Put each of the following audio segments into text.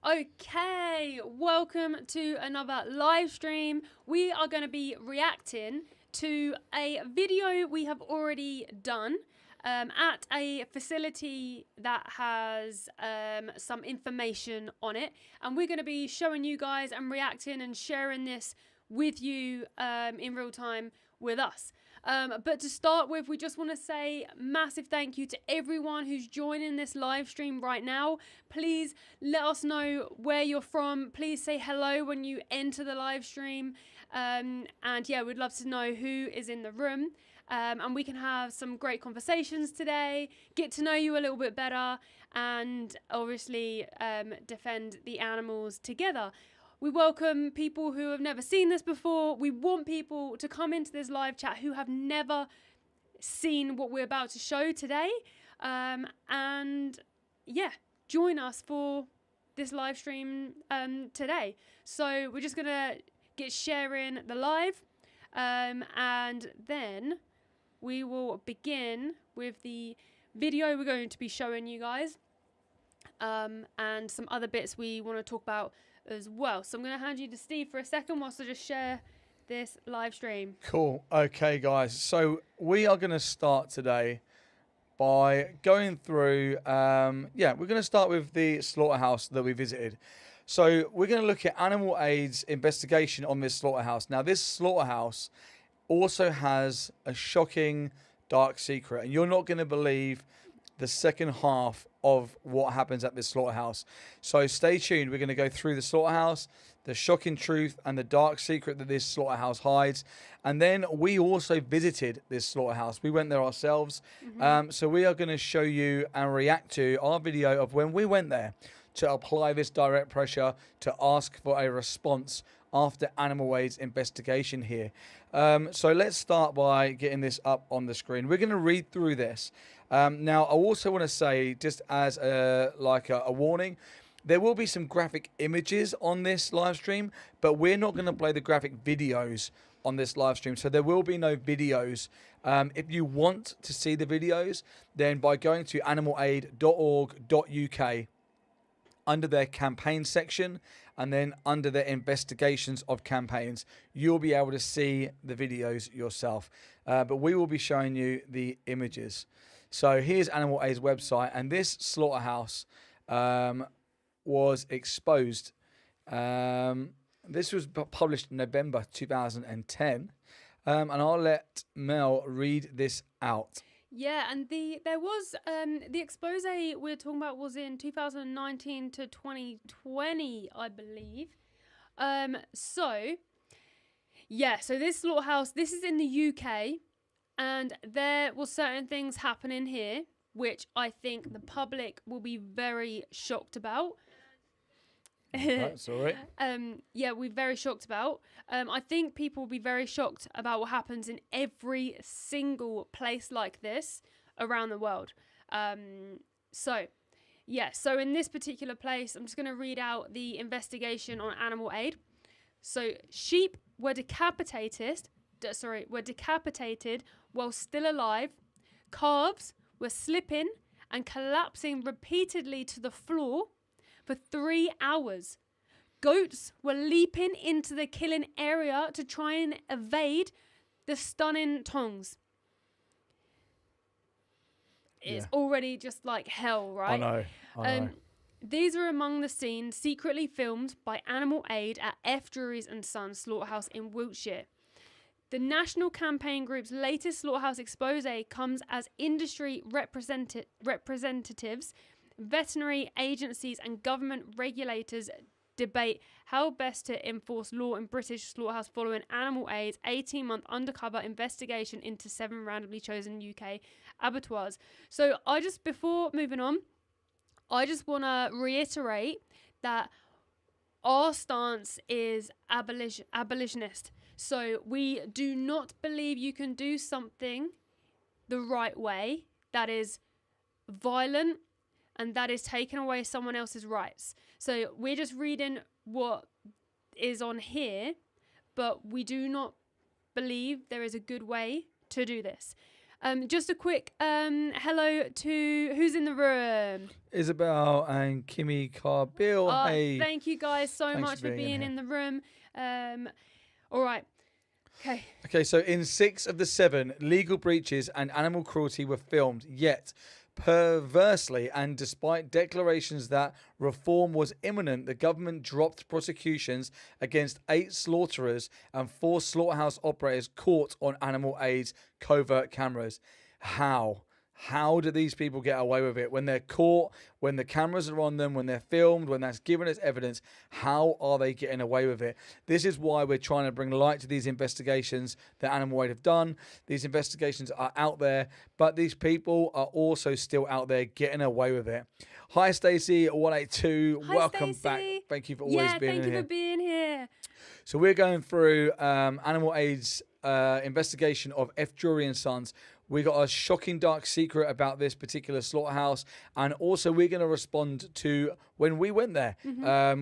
Okay, welcome to another live stream. We are going to be reacting to a video we have already done at a facility that has some information on it. And we're going to be showing you guys and reacting and sharing this with you in real time with us. But to start with, we just want to say massive thank you to everyone who's joining this live stream right now. Please let us know where you're from. Please say hello when you enter the live stream. And yeah, we'd love to know who is in the room. And we can have some great conversations today, get to know you a little bit better, and obviously defend the animals together. We welcome people who have never seen this before. We want people to come into this live chat who have never seen what we're about to show today. And yeah, join us for this live stream today. So we're just going to get sharing the live. And then we will begin with the video we're going to be showing you guys. And some other bits we want to talk about as well. So I'm going to hand you to Steve for a second whilst I just share this live stream. Cool. Okay, guys. So we are going to start today by going through, we're going to start with the slaughterhouse that we visited. So we're going to look at Animal Aid's investigation on this slaughterhouse. Now, this slaughterhouse also has a shocking dark secret, and you're not going to believe the second half of what happens at this slaughterhouse. So stay tuned. We're going to go through the slaughterhouse, the shocking truth, and the dark secret that this slaughterhouse hides. And then we also visited this slaughterhouse. We went there ourselves. So we are going to show you and react to our video of when we went there to apply this direct pressure to ask for a response after Animal Aid's investigation here. So let's start by getting this up on the screen. We're going to read through this. Now, I also want to say, just as a warning, there will be some graphic images on this live stream, but we're not going to play the graphic videos on this live stream. So there will be no videos. If you want to see the videos, then by going to animalaid.org.uk, under their campaign section, and then under their investigations of campaigns, you'll be able to see the videos yourself. But we will be showing you the images. So here's Animal Aid's website, and this slaughterhouse was exposed. This was published in November 2010, and I'll let Mel read this out. Yeah, and there was the expose we're talking about was in 2019 to 2020, I believe. So this slaughterhouse, this is in the UK, and there were certain things happening here which I think the public will be very shocked about. That's all right. We're very shocked about. I think people will be very shocked about what happens in every single place like this around the world. So in this particular place, I'm just going to read out the investigation on Animal Aid. So sheep were decapitated while still alive. Calves were slipping and collapsing repeatedly to the floor for 3 hours. Goats were leaping into the killing area to try and evade the stunning tongs. It's already just like hell, right? I know. These are among the scenes secretly filmed by Animal Aid at F. Drury's and Sons Slaughterhouse in Wiltshire. The National Campaign Group's latest slaughterhouse expose comes as industry representatives, veterinary agencies and government regulators debate how best to enforce law in British slaughterhouse following Animal Aid's 18-month undercover investigation into 7 randomly chosen UK abattoirs. So before moving on, I just want to reiterate that our stance is abolitionist. So we do not believe you can do something the right way that is violent and that is taking away someone else's rights. So we're just reading what is on here, but we do not believe there is a good way to do this. Just a quick hello to who's in the room. Isabel and Kimmy Carbill. Hey. Thank you guys so Thanks much for being in the room. All right. Okay, so in 6 of the 7, legal breaches and animal cruelty were filmed, yet perversely and despite declarations that reform was imminent, the government dropped prosecutions against 8 slaughterers and 4 slaughterhouse operators caught on Animal Aid's covert cameras. How do these people get away with it? When they're caught, when the cameras are on them, when they're filmed, when that's given as evidence, how are they getting away with it? This is why we're trying to bring light to these investigations that Animal Aid have done. These investigations are out there, but these people are also still out there getting away with it. Hi, Stacey, 182. Hi, Welcome Stacey. back. Thank you for always being here. Thank you for being here. So we're going through Animal Aid's investigation of F. Drury and Sons. We got a shocking dark secret about this particular slaughterhouse, and also we're going to respond to when we went there.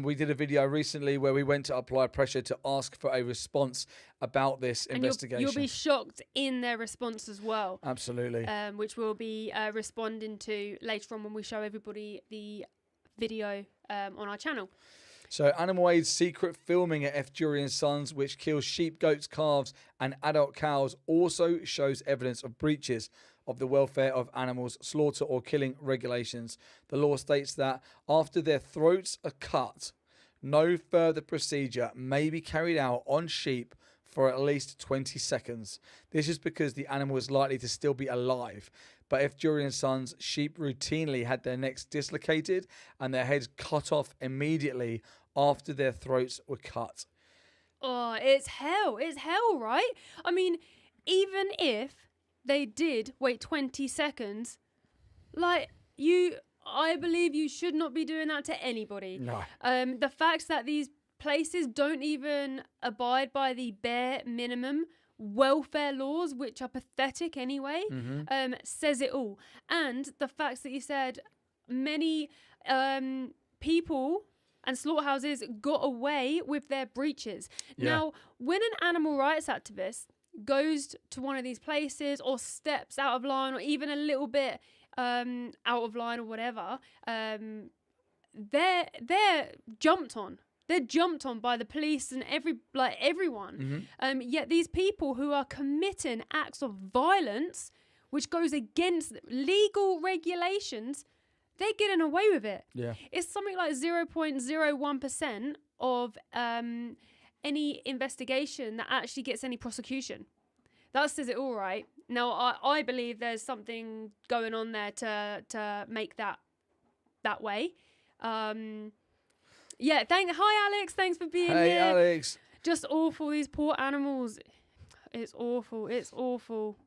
We did a video recently where we went to apply pressure to ask for a response about this investigation. You'll be shocked in their response as well. Absolutely. Which we'll be responding to later on when we show everybody the video on our channel. So Animal Aid's secret filming at F. Drury and Sons, which kills sheep, goats, calves and adult cows, also shows evidence of breaches of the welfare of animals, slaughter or killing regulations. The law states that after their throats are cut, no further procedure may be carried out on sheep for at least 20 seconds. This is because the animal is likely to still be alive. But F. Drury and Sons, sheep routinely had their necks dislocated and their heads cut off immediately after their throats were cut. Oh, it's hell. It's hell, right? I mean, even if they did wait 20 seconds, I believe you should not be doing that to anybody. No. The fact that these places don't even abide by the bare minimum welfare laws, which are pathetic anyway, says it all. And the fact that you said many people and slaughterhouses got away with their breaches. Yeah. Now, when an animal rights activist goes to one of these places or steps out of line or even a little bit out of line or whatever, they're jumped on. They're jumped on by the police and everyone. Yet these people who are committing acts of violence, which goes against legal regulations, they're getting away with it. Yeah. It's something like 0.01% of any investigation that actually gets any prosecution. That says it all, right? Now, I believe there's something going on there to make that way. Yeah, hi, Alex. Thanks for being here. Hey, Alex. Just awful, these poor animals. It's awful. It's awful.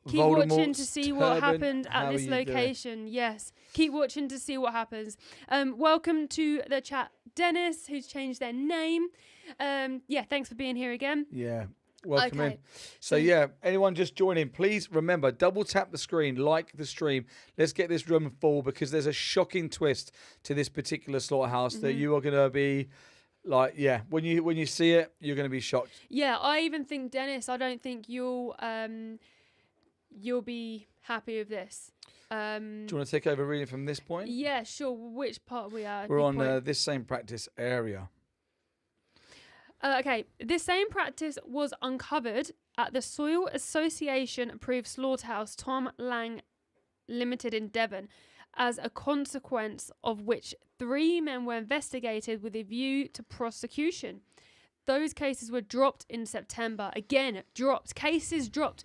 Keep Voldemort's watching to see what turban. happened How at this are you location. Yes. Keep watching to see what happens. Welcome to the chat, Dennis, who's changed their name. Yeah, thanks for being here again. Yeah. Welcome Okay. in. So yeah, anyone just joining, please remember, double tap the screen, like the stream. Let's get this room full because there's a shocking twist to this particular slaughterhouse that you are going to be like, yeah, when you see it, you're going to be shocked. Yeah, I even think, Dennis, I don't think you'll be happy with this. Do you want to take over reading from this point? Yeah, sure. Which part we are? We're on this same practice area. Okay, this same practice was uncovered at the Soil Association approved slaughterhouse Tom Lang Limited in Devon, as a consequence of which 3 men were investigated with a view to prosecution. Those cases were dropped in September. Again, dropped. Cases dropped.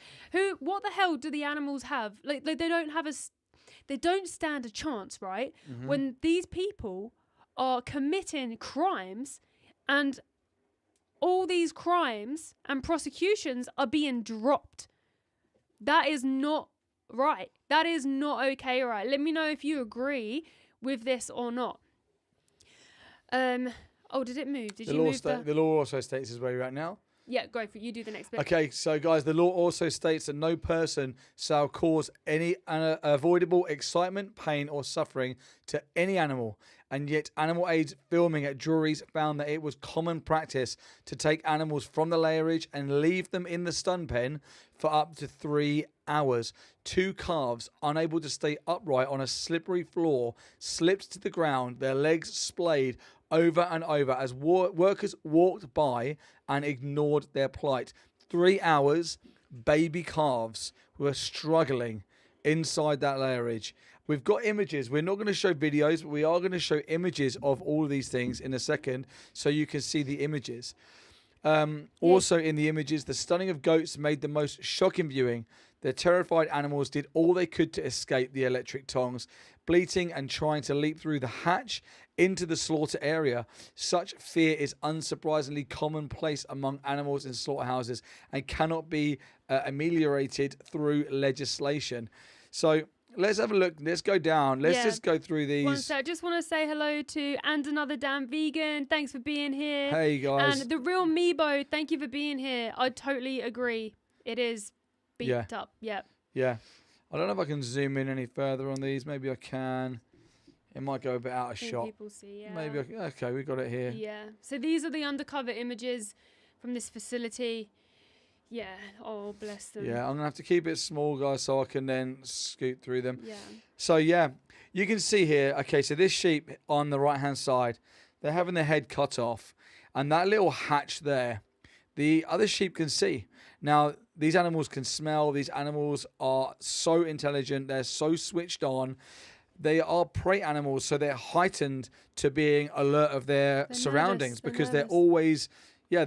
What the hell do the animals have? Like they don't stand a chance, right? When these people are committing crimes and all these crimes and prosecutions are being dropped. That is not right. That is not okay, right? Let me know if you agree with this or not. Oh, did it move? Did you move the law also states is where you're at now? Yeah, go for it. You do the next bit. Okay, so guys, the law also states that no person shall cause any unavoidable excitement, pain or suffering to any animal. And yet Animal Aid's filming at juries found that it was common practice to take animals from the layerage and leave them in the stun pen for up to 3 hours. 2 calves, unable to stay upright on a slippery floor, slipped to the ground, their legs splayed over and over as workers walked by and ignored their plight. 3 hours, baby calves were struggling inside that layerage. We've got images. We're not going to show videos, but we are going to show images of all of these things in a second so you can see the images. Also in the images, the stunning of goats made the most shocking viewing. The terrified animals did all they could to escape the electric tongs, bleating and trying to leap through the hatch into the slaughter area. Such fear is unsurprisingly commonplace among animals in slaughterhouses and cannot be ameliorated through legislation. So let's have a look. Let's go down. Let's just go through these. One sec. I just want to say hello to And Another Damn Vegan. Thanks for being here. Hey, guys. And The Real Meebo, thank you for being here. I totally agree. It is beat up. Yep. Yeah. I don't know if I can zoom in any further on these. Maybe I can. It might go a bit out of shot. People see, yeah. Maybe okay, we got it here. Yeah. So these are the undercover images from this facility. Yeah. Oh, bless them. Yeah, I'm going to have to keep it small, guys, so I can then scoot through them. Yeah. So, yeah, you can see here, okay, so this sheep on the right-hand side, they're having their head cut off. And that little hatch there, the other sheep can see. Now, these animals can smell. These animals are so intelligent. They're so switched on. They are prey animals, so they're heightened to being alert of their surroundings because they're always trying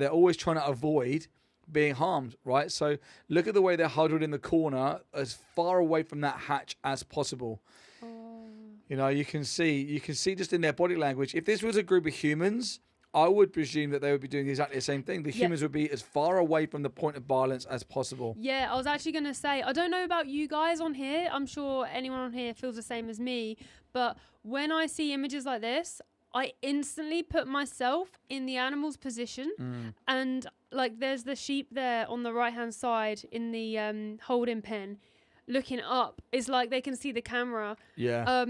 to avoid being harmed, right? So look at the way they're huddled in the corner as far away from that hatch as possible. You know, you can see just in their body language. If this was a group of humans, I would presume that they would be doing exactly the same thing. The humans would be as far away from the point of violence as possible. Yeah, I was actually going to say, I don't know about you guys on here. I'm sure anyone on here feels the same as me. But when I see images like this, I instantly put myself in the animal's position. And like there's the sheep there on the right-hand side in the holding pen looking up. It's like they can see the camera. Yeah.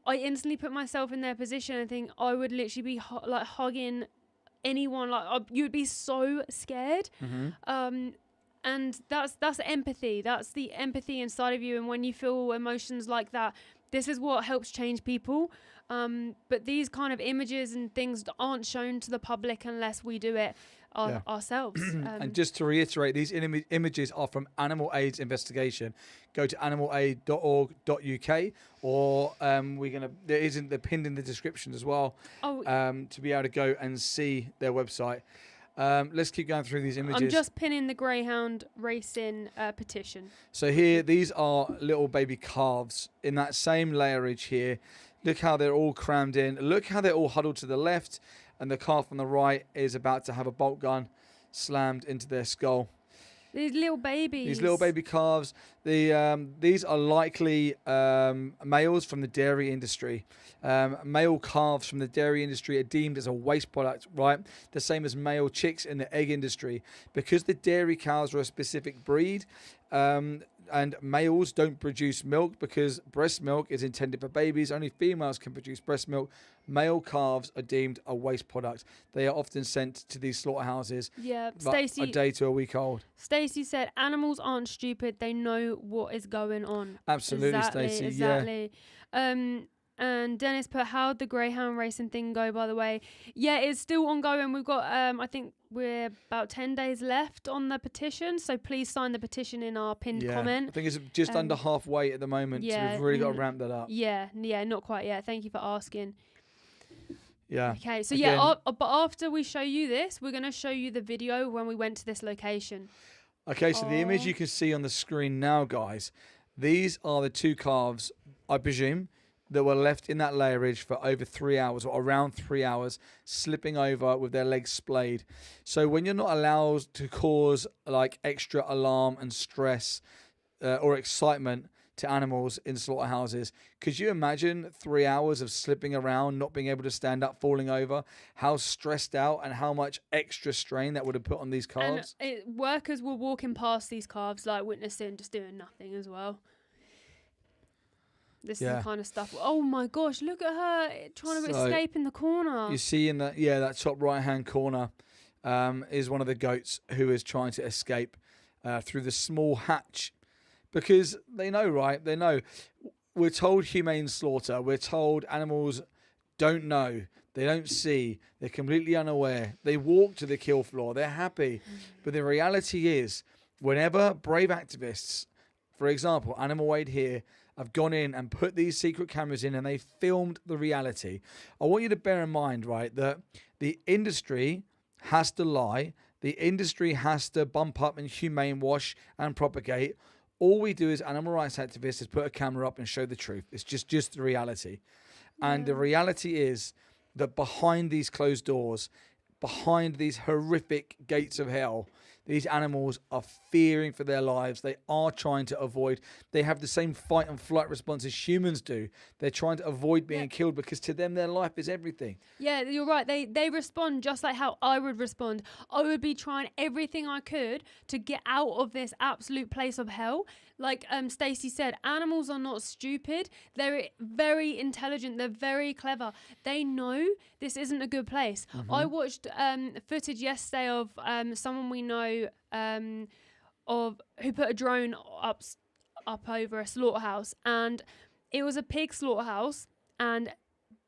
I instantly put myself in their position and think I would literally be like hugging anyone. Like you'd be so scared. And that's empathy. That's the empathy inside of you. And when you feel emotions like that, this is what helps change people. But these kind of images and things aren't shown to the public unless we do it ourselves. And just to reiterate, these images are from Animal Aid's investigation. Go to animalaid.org.uk or they're pinned in the description as well to be able to go and see their website. Let's keep going through these images. I'm just pinning the greyhound racing petition. So here, these are little baby calves in that same layerage here. Look how they're all crammed in. Look how they're all huddled to the left, and the calf on the right is about to have a bolt gun slammed into their skull. These little babies. These little baby calves. These are likely males from the dairy industry. Male calves from the dairy industry are deemed as a waste product, right? The same as male chicks in the egg industry. Because the dairy cows are a specific breed, and males don't produce milk because breast milk is intended for babies. Only females can produce breast milk. Male calves are deemed a waste product. They are often sent to these slaughterhouses Stacey, a day to a week old. Stacey said, animals aren't stupid. They know what is going on. Absolutely, Stacey. Exactly. Yeah. And Dennis put, how'd the greyhound racing thing go, by the way? Yeah, it's still ongoing. We've got, I think we're about 10 days left on the petition. So please sign the petition in our pinned comment. I think it's just under halfway at the moment. So we've really got to ramp that up. Yeah, not quite yet. Thank you for asking. Yeah. Okay, so but after we show you this, we're going to show you the video when we went to this location. Okay, so the image you can see on the screen now, guys, these are the 2 calves, I presume, that were left in that layerage for over 3 hours or around 3 hours, slipping over with their legs splayed. So when you're not allowed to cause like extra alarm and stress or excitement to animals in slaughterhouses, could you imagine 3 hours of slipping around, not being able to stand up, falling over? How stressed out and how much extra strain that would have put on these calves? And workers were walking past these calves, like witnessing, just doing nothing as well. This is the kind of stuff. Oh my gosh, look at her trying to escape in the corner. You see in that top right-hand corner is one of the goats who is trying to escape through the small hatch because they know, right? They know. We're told humane slaughter. We're told animals don't know. They don't see. They're completely unaware. They walk to the kill floor. They're happy. But the reality is, whenever brave activists, for example, Animal Aid here, have gone in and put these secret cameras in and they filmed the reality, I want you to bear in mind, right, that the industry has to lie. The industry has to bump up and humane wash and propagate. All we do as animal rights activists is put a camera up and show the truth. It's just the reality. And the reality is that behind these closed doors, behind these horrific gates of hell, these animals are fearing for their lives. They are trying to avoid. They have the same fight and flight response as humans do. They're trying to avoid being killed because to them their life is everything. Yeah, you're right. They respond just like how I would respond. I would be trying everything I could to get out of this absolute place of hell. Like Stacey said, animals are not stupid. They're very intelligent. They're very clever. They know this isn't a good place. I watched footage yesterday of someone we know of who put a drone up over a slaughterhouse, and it was a pig slaughterhouse, and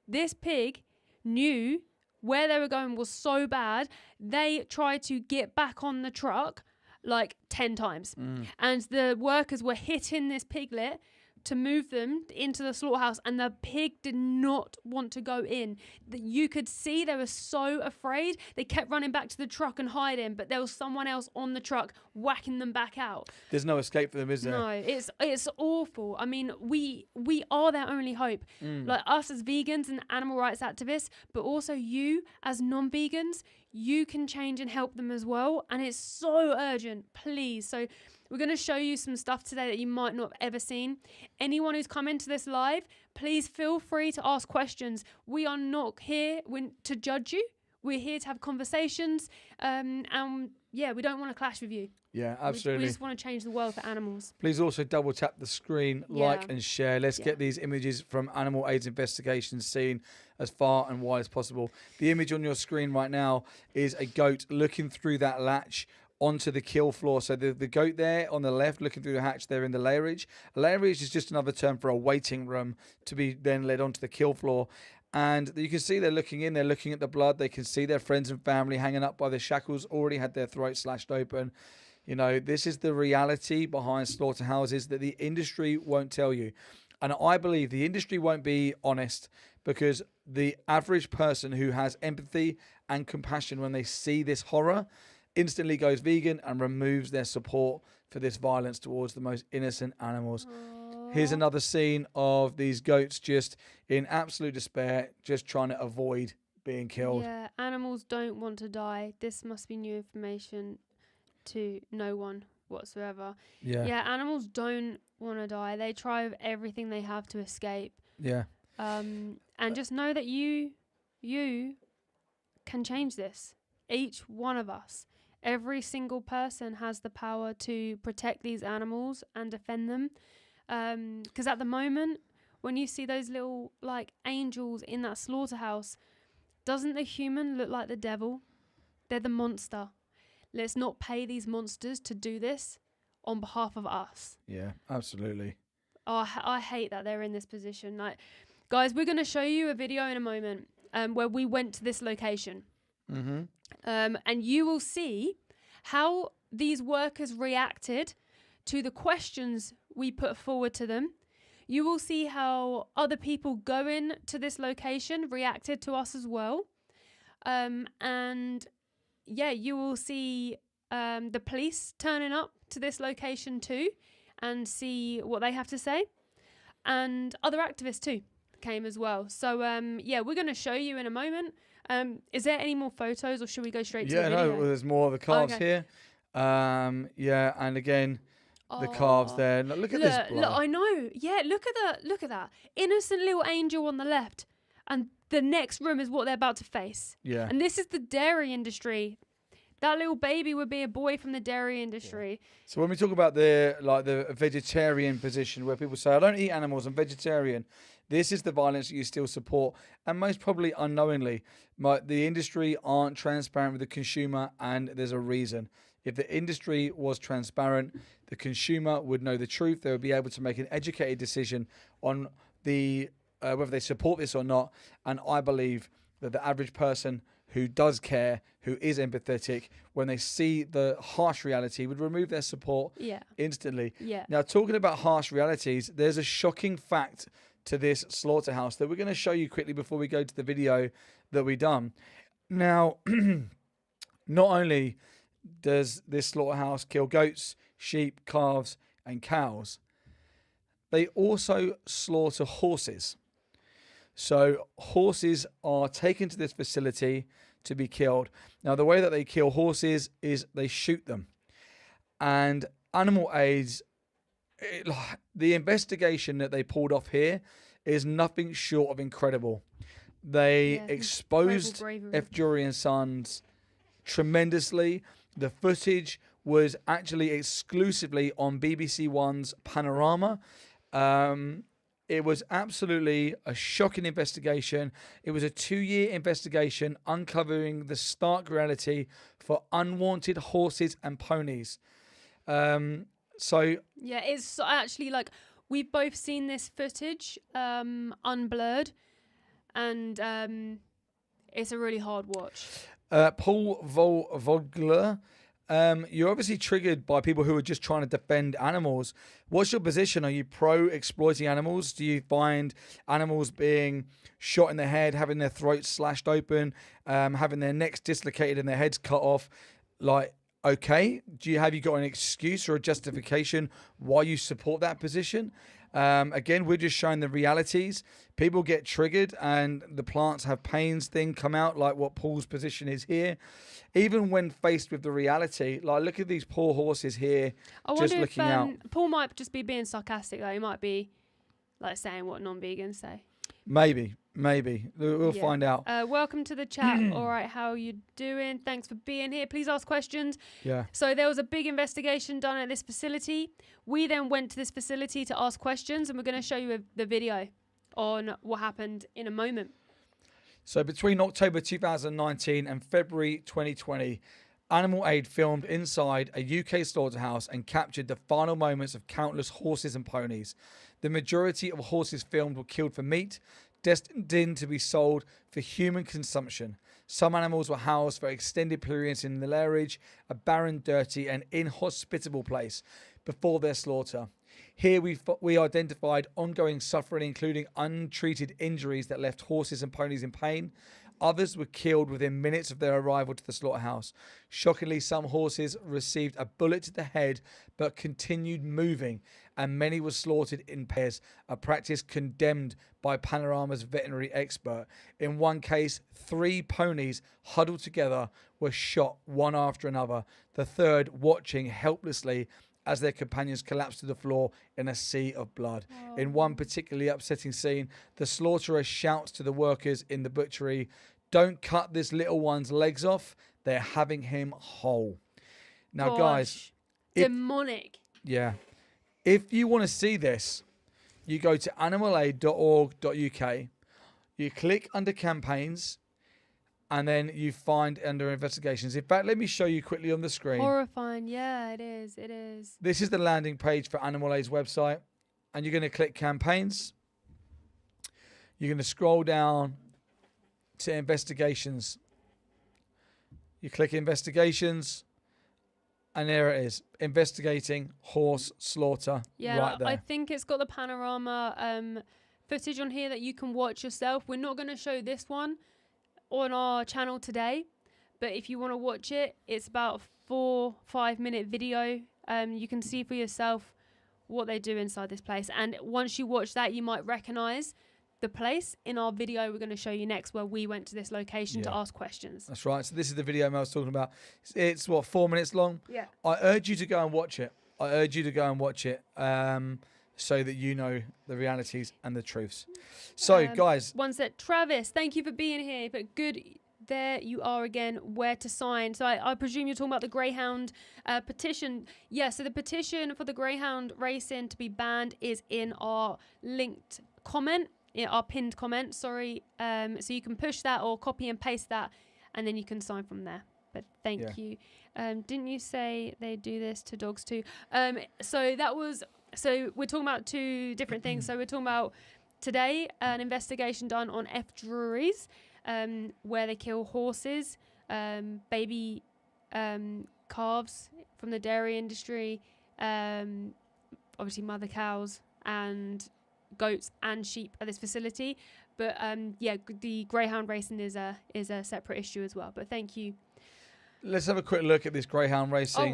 this pig knew where they were going was so bad, they tried to get back on the truck like 10 times. And the workers were hitting this piglet to move them into the slaughterhouse, and the pig did not want to go in. You could see they were so afraid. They kept running back to the truck and hiding, but there was someone else on the truck whacking them back out. There's no escape for them, is there? No, it's awful. I mean, we are their only hope. Like us as vegans and animal rights activists, but also you as non-vegans, you can change and help them as well. And it's so urgent, please. So we're going to show you some stuff today that you might not have ever seen. Anyone who's come into this live, please feel free to ask questions. We are not here to judge you. We're here to have conversations. And yeah, we don't want to clash with you. Yeah, absolutely. We just want to change the world for animals. Please also double tap the screen, like and share. Let's get these images from Animal Aid's investigations seen as far and wide as possible. The image on your screen right now is a goat looking through that latch onto the kill floor. So the goat there on the left looking through the hatch, they're in the layerage. A layerage is just another term for a waiting room to be then led onto the kill floor. And you can see they're looking in, they're looking at the blood. They can see their friends and family hanging up by the shackles, already had their throats slashed open. You know, this is the reality behind slaughterhouses that the industry won't tell you. And I believe the industry won't be honest because the average person who has empathy and compassion when they see this horror instantly goes vegan and removes their support for this violence towards the most innocent animals. Here's another scene of these goats just in absolute despair, just trying to avoid being killed. Yeah, animals don't want to die. This must be new information to no one whatsoever. Yeah, animals don't want to die. They try with everything they have to escape. Yeah. And just know that you can change this. Each one of us. Every single person has the power to protect these animals and defend them. Because at the moment, when you see those little like angels in that slaughterhouse, doesn't the human look like the devil? They're the monster. Let's not pay these monsters to do this on behalf of us. Yeah, absolutely. Oh, I hate that they're in this position. Like, guys, we're going to show you a video in a moment where we went to this location. And you will see how these workers reacted to the questions we put forward to them. You will see how other people going to this location reacted to us as well. And yeah, you will see the police turning up to this location too and see what they have to say. And other activists too came as well. So yeah, we're going to show you in a moment. Is there any more photos or should we go straight to the video? Yeah, no, there's more of the calves here. Yeah, and again, the calves there. Look at this blood. Look, I know. Yeah, look at that. Innocent little angel on the left. And the next room is what they're about to face. Yeah. And this is the dairy industry. That little baby would be a boy from the dairy industry. Yeah. So when we talk about the vegetarian position where people say, I don't eat animals, I'm vegetarian. This is the violence that you still support. And most probably unknowingly, the industry aren't transparent with the consumer, and there's a reason. If the industry was transparent, the consumer would know the truth. They would be able to make an educated decision on the whether they support this or not. And I believe that the average person who does care, who is empathetic, when they see the harsh reality, would remove their support instantly. Yeah. Now, talking about harsh realities, there's a shocking fact to this slaughterhouse that we're going to show you quickly before we go to the video that we done. Now, not only does this slaughterhouse kill goats, sheep, calves, and cows, they also slaughter horses. So horses are taken to this facility to be killed. Now, the way that they kill horses is they shoot them. And Animal Aids, the investigation that they pulled off here is nothing short of incredible. They exposed F. Jury and Sons tremendously. The footage was actually exclusively on BBC One's Panorama. It was absolutely a shocking investigation. It was a 2-year investigation uncovering the stark reality for unwanted horses and ponies. It's actually like we've both seen this footage unblurred, and it's a really hard watch. Paul Vogler, you're obviously triggered by people who are just trying to defend animals. What's your position? Are you pro exploiting animals? Do you find animals being shot in the head, having their throats slashed open, having their necks dislocated and their heads cut off, like, okay? Have you got an excuse or a justification why you support that position? Again, we're just showing the realities. People get triggered and the plants have pains thing come out, like what Paul's position is here. Even when faced with the reality, like, look at these poor horses here. I just wonder looking if out. Paul might just be being sarcastic, though. He might be like saying what non-vegans say. Maybe. We'll find out. Welcome to the chat. All right, how you doing? Thanks for being here. Please ask questions. Yeah. So there was a big investigation done at this facility. We then went to this facility to ask questions, and we're going to show you the video on what happened in a moment. So between October 2019 and February 2020, Animal Aid filmed inside a UK slaughterhouse and captured the final moments of countless horses and ponies. The majority of horses filmed were killed for meat, destined to be sold for human consumption. Some animals were housed for extended periods in the lairage, a barren, dirty and inhospitable place, before their slaughter. Here we identified ongoing suffering, including untreated injuries that left horses and ponies in pain. Others were killed within minutes of their arrival to the slaughterhouse. Shockingly, some horses received a bullet to the head but continued moving, and many were slaughtered in pairs, a practice condemned by Panorama's veterinary expert. In one case, 3 ponies huddled together were shot one after another, the third watching helplessly as their companions collapsed to the floor in a sea of blood. Oh. In one particularly upsetting scene, the slaughterer shouts to the workers in the butchery, "Don't cut this little one's legs off. They're having him whole." Now, guys. Demonic. If you want to see this, you go to animalaid.org.uk, you click under campaigns, and then you find under investigations. In fact, let me show you quickly on the screen. Horrifying. Yeah, it is. It is. This is the landing page for Animal Aid's website. And you're going to click campaigns. You're going to scroll down to investigations. You click investigations. And there it is. Investigating horse slaughter. Yeah, right there. I think it's got the Panorama footage on here that you can watch yourself. We're not going to show this one on our channel today, but if you want to watch it, it's about a 4-5 minute video. You can see for yourself what they do inside this place, and once you watch that, you might recognize the place in our video we're going to show you next, where we went to this location to ask questions. That's right. So this is the video I was talking about. It's 4 minutes long. Yeah. I urge you to go and watch it. So that you know the realities and the truths. So, guys. One said, Travis, thank you for being here. But good, there you are again, where to sign. So I presume you're talking about the Greyhound petition. Yeah, so the petition for the Greyhound racing to be banned is in our linked comment, our pinned comment, sorry. So you can push that or copy and paste that, and then you can sign from there. But thank Yeah. you. Didn't you say they do this to dogs too? So we're talking about two different things. So we're talking about today an investigation done on F juries, where they kill horses, baby calves from the dairy industry, obviously mother cows and goats and sheep at this facility. But the greyhound racing is a separate issue as well. But thank you. Let's have a quick look at this greyhound racing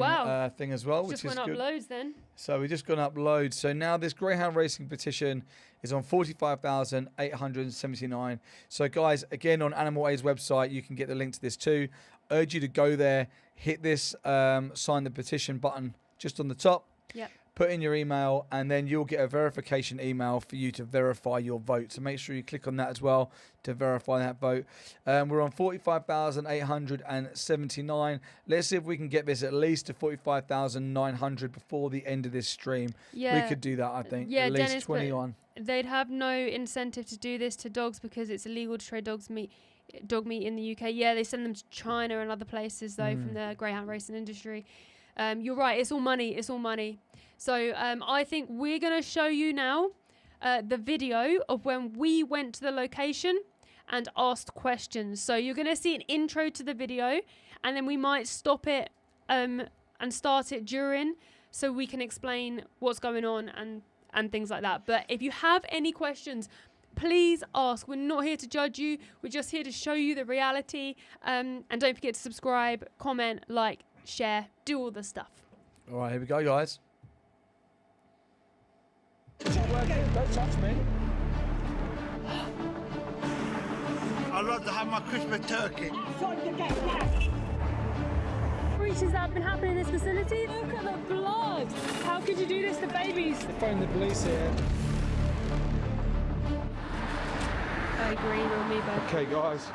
thing as well, which Just is went good. up loads then. So we just gone up loads. So now this greyhound racing petition is on 45,879. So guys, again, on Animal Aid's website, you can get the link to this too. Urge you to go there, hit this sign the petition button just on the top. Yep. Put in your email, and then you'll get a verification email for you to verify your vote. So make sure you click on that as well to verify that vote. We're on 45,879. Let's see if we can get this at least to 45,900 before the end of this stream. Yeah. We could do that, I think. Yeah, at least Dennis, 21. They'd have no incentive to do this to dogs because it's illegal to trade dog meat in the UK. Yeah, they send them to China and other places though from the greyhound racing industry. You're right. It's all money. It's all money. So I think we're going to show you now the video of when we went to the location and asked questions. So you're going to see an intro to the video, and then we might stop it and start it during, so we can explain what's going on and things like that. But if you have any questions, please ask. We're not here to judge you. We're just here to show you the reality. And don't forget to subscribe, comment, like, share, do all the stuff. All right, here we go, guys. Don't touch me. I'd love to have my Christmas turkey. Breaches that have been happening in this facility. Look at the blood. How could you do this to babies? They're phoning the police here. Green on me, bud. Okay, guys.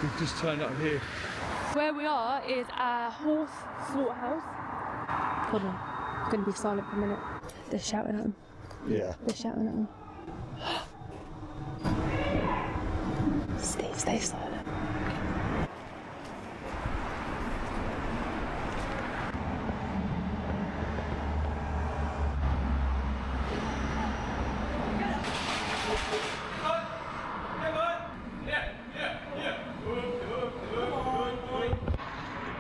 We've just turned up here. Where we are is a horse slaughterhouse. Hold on. I'm going to be silent for a minute. They're shouting at him. Yeah. They're shouting at him. Stay silent.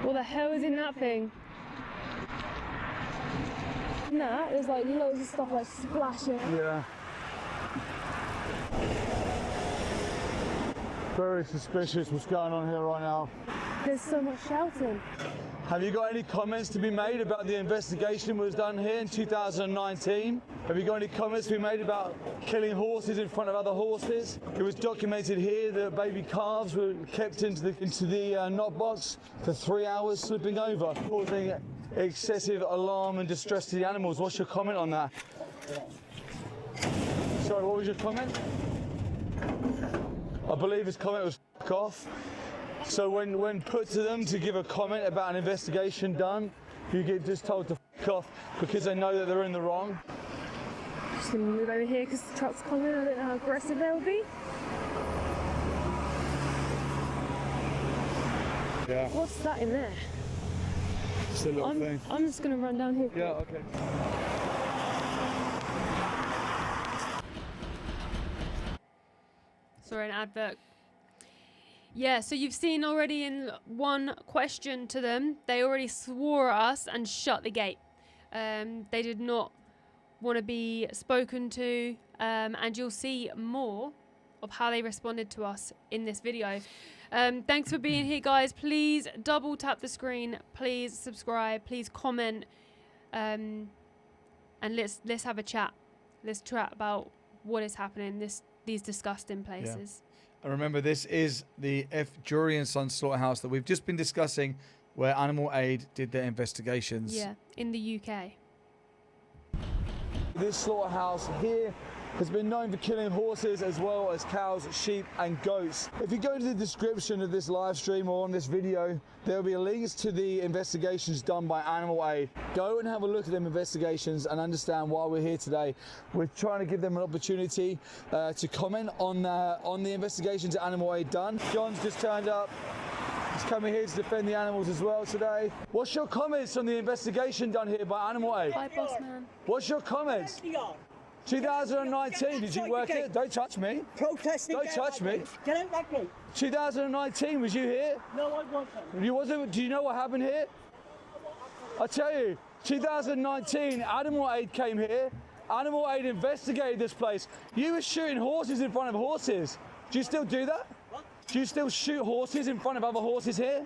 What the hell is in that thing? In that, there's like loads of stuff like splashing. Yeah. Very suspicious what's going on here right now. There's so much shouting. Have you got any comments to be made about the investigation that was done here in 2019? Have you got any comments to be made about killing horses in front of other horses? It was documented here that baby calves were kept into the knot box for 3 hours, slipping over, causing excessive alarm and distress to the animals. What's your comment on that? Sorry, what was your comment? I believe his comment was f*** off. So when put to them to give a comment about an investigation done, you get just told to f*** off because they know that they're in the wrong. Just gonna move over here because the truck's coming. I don't know how aggressive they'll be. Yeah. What's that in there? It's a little thing. I'm just gonna run down here. Yeah, okay. Sorry, an advert. Yeah, so you've seen already in one question to them, they already swore at us and shut the gate. They did not want to be spoken to, and you'll see more of how they responded to us in this video. Thanks for being here, guys. Please double tap the screen. Please subscribe. Please comment, and let's have a chat. Let's chat about what is happening. These disgusting places. Yeah. And remember, this is the F. Jury and Son slaughterhouse that we've just been discussing, where Animal Aid did their investigations. Yeah, in the UK. This slaughterhouse here has been known for killing horses as well as cows, sheep and goats. If you go to the description of this live stream or on this video, there'll be links to the investigations done by Animal Aid. Go and have a look at them investigations and understand why we're here today. We're trying to give them an opportunity to comment on the investigations that Animal Aid done. John's just turned up. He's coming here to defend the animals as well today. What's your comments on the investigation done here by Animal Aid? Bye, boss man. What's your comments? 2019, did you work it? Don't touch me. Protesting. Don't touch me. Get out like me. 2019, was you here? No, I wasn't. You wasn't? Do you know what happened here? I tell you, 2019, Animal Aid came here. Animal Aid investigated this place. You were shooting horses in front of horses. Do you still do that? What? Do you still shoot horses in front of other horses here?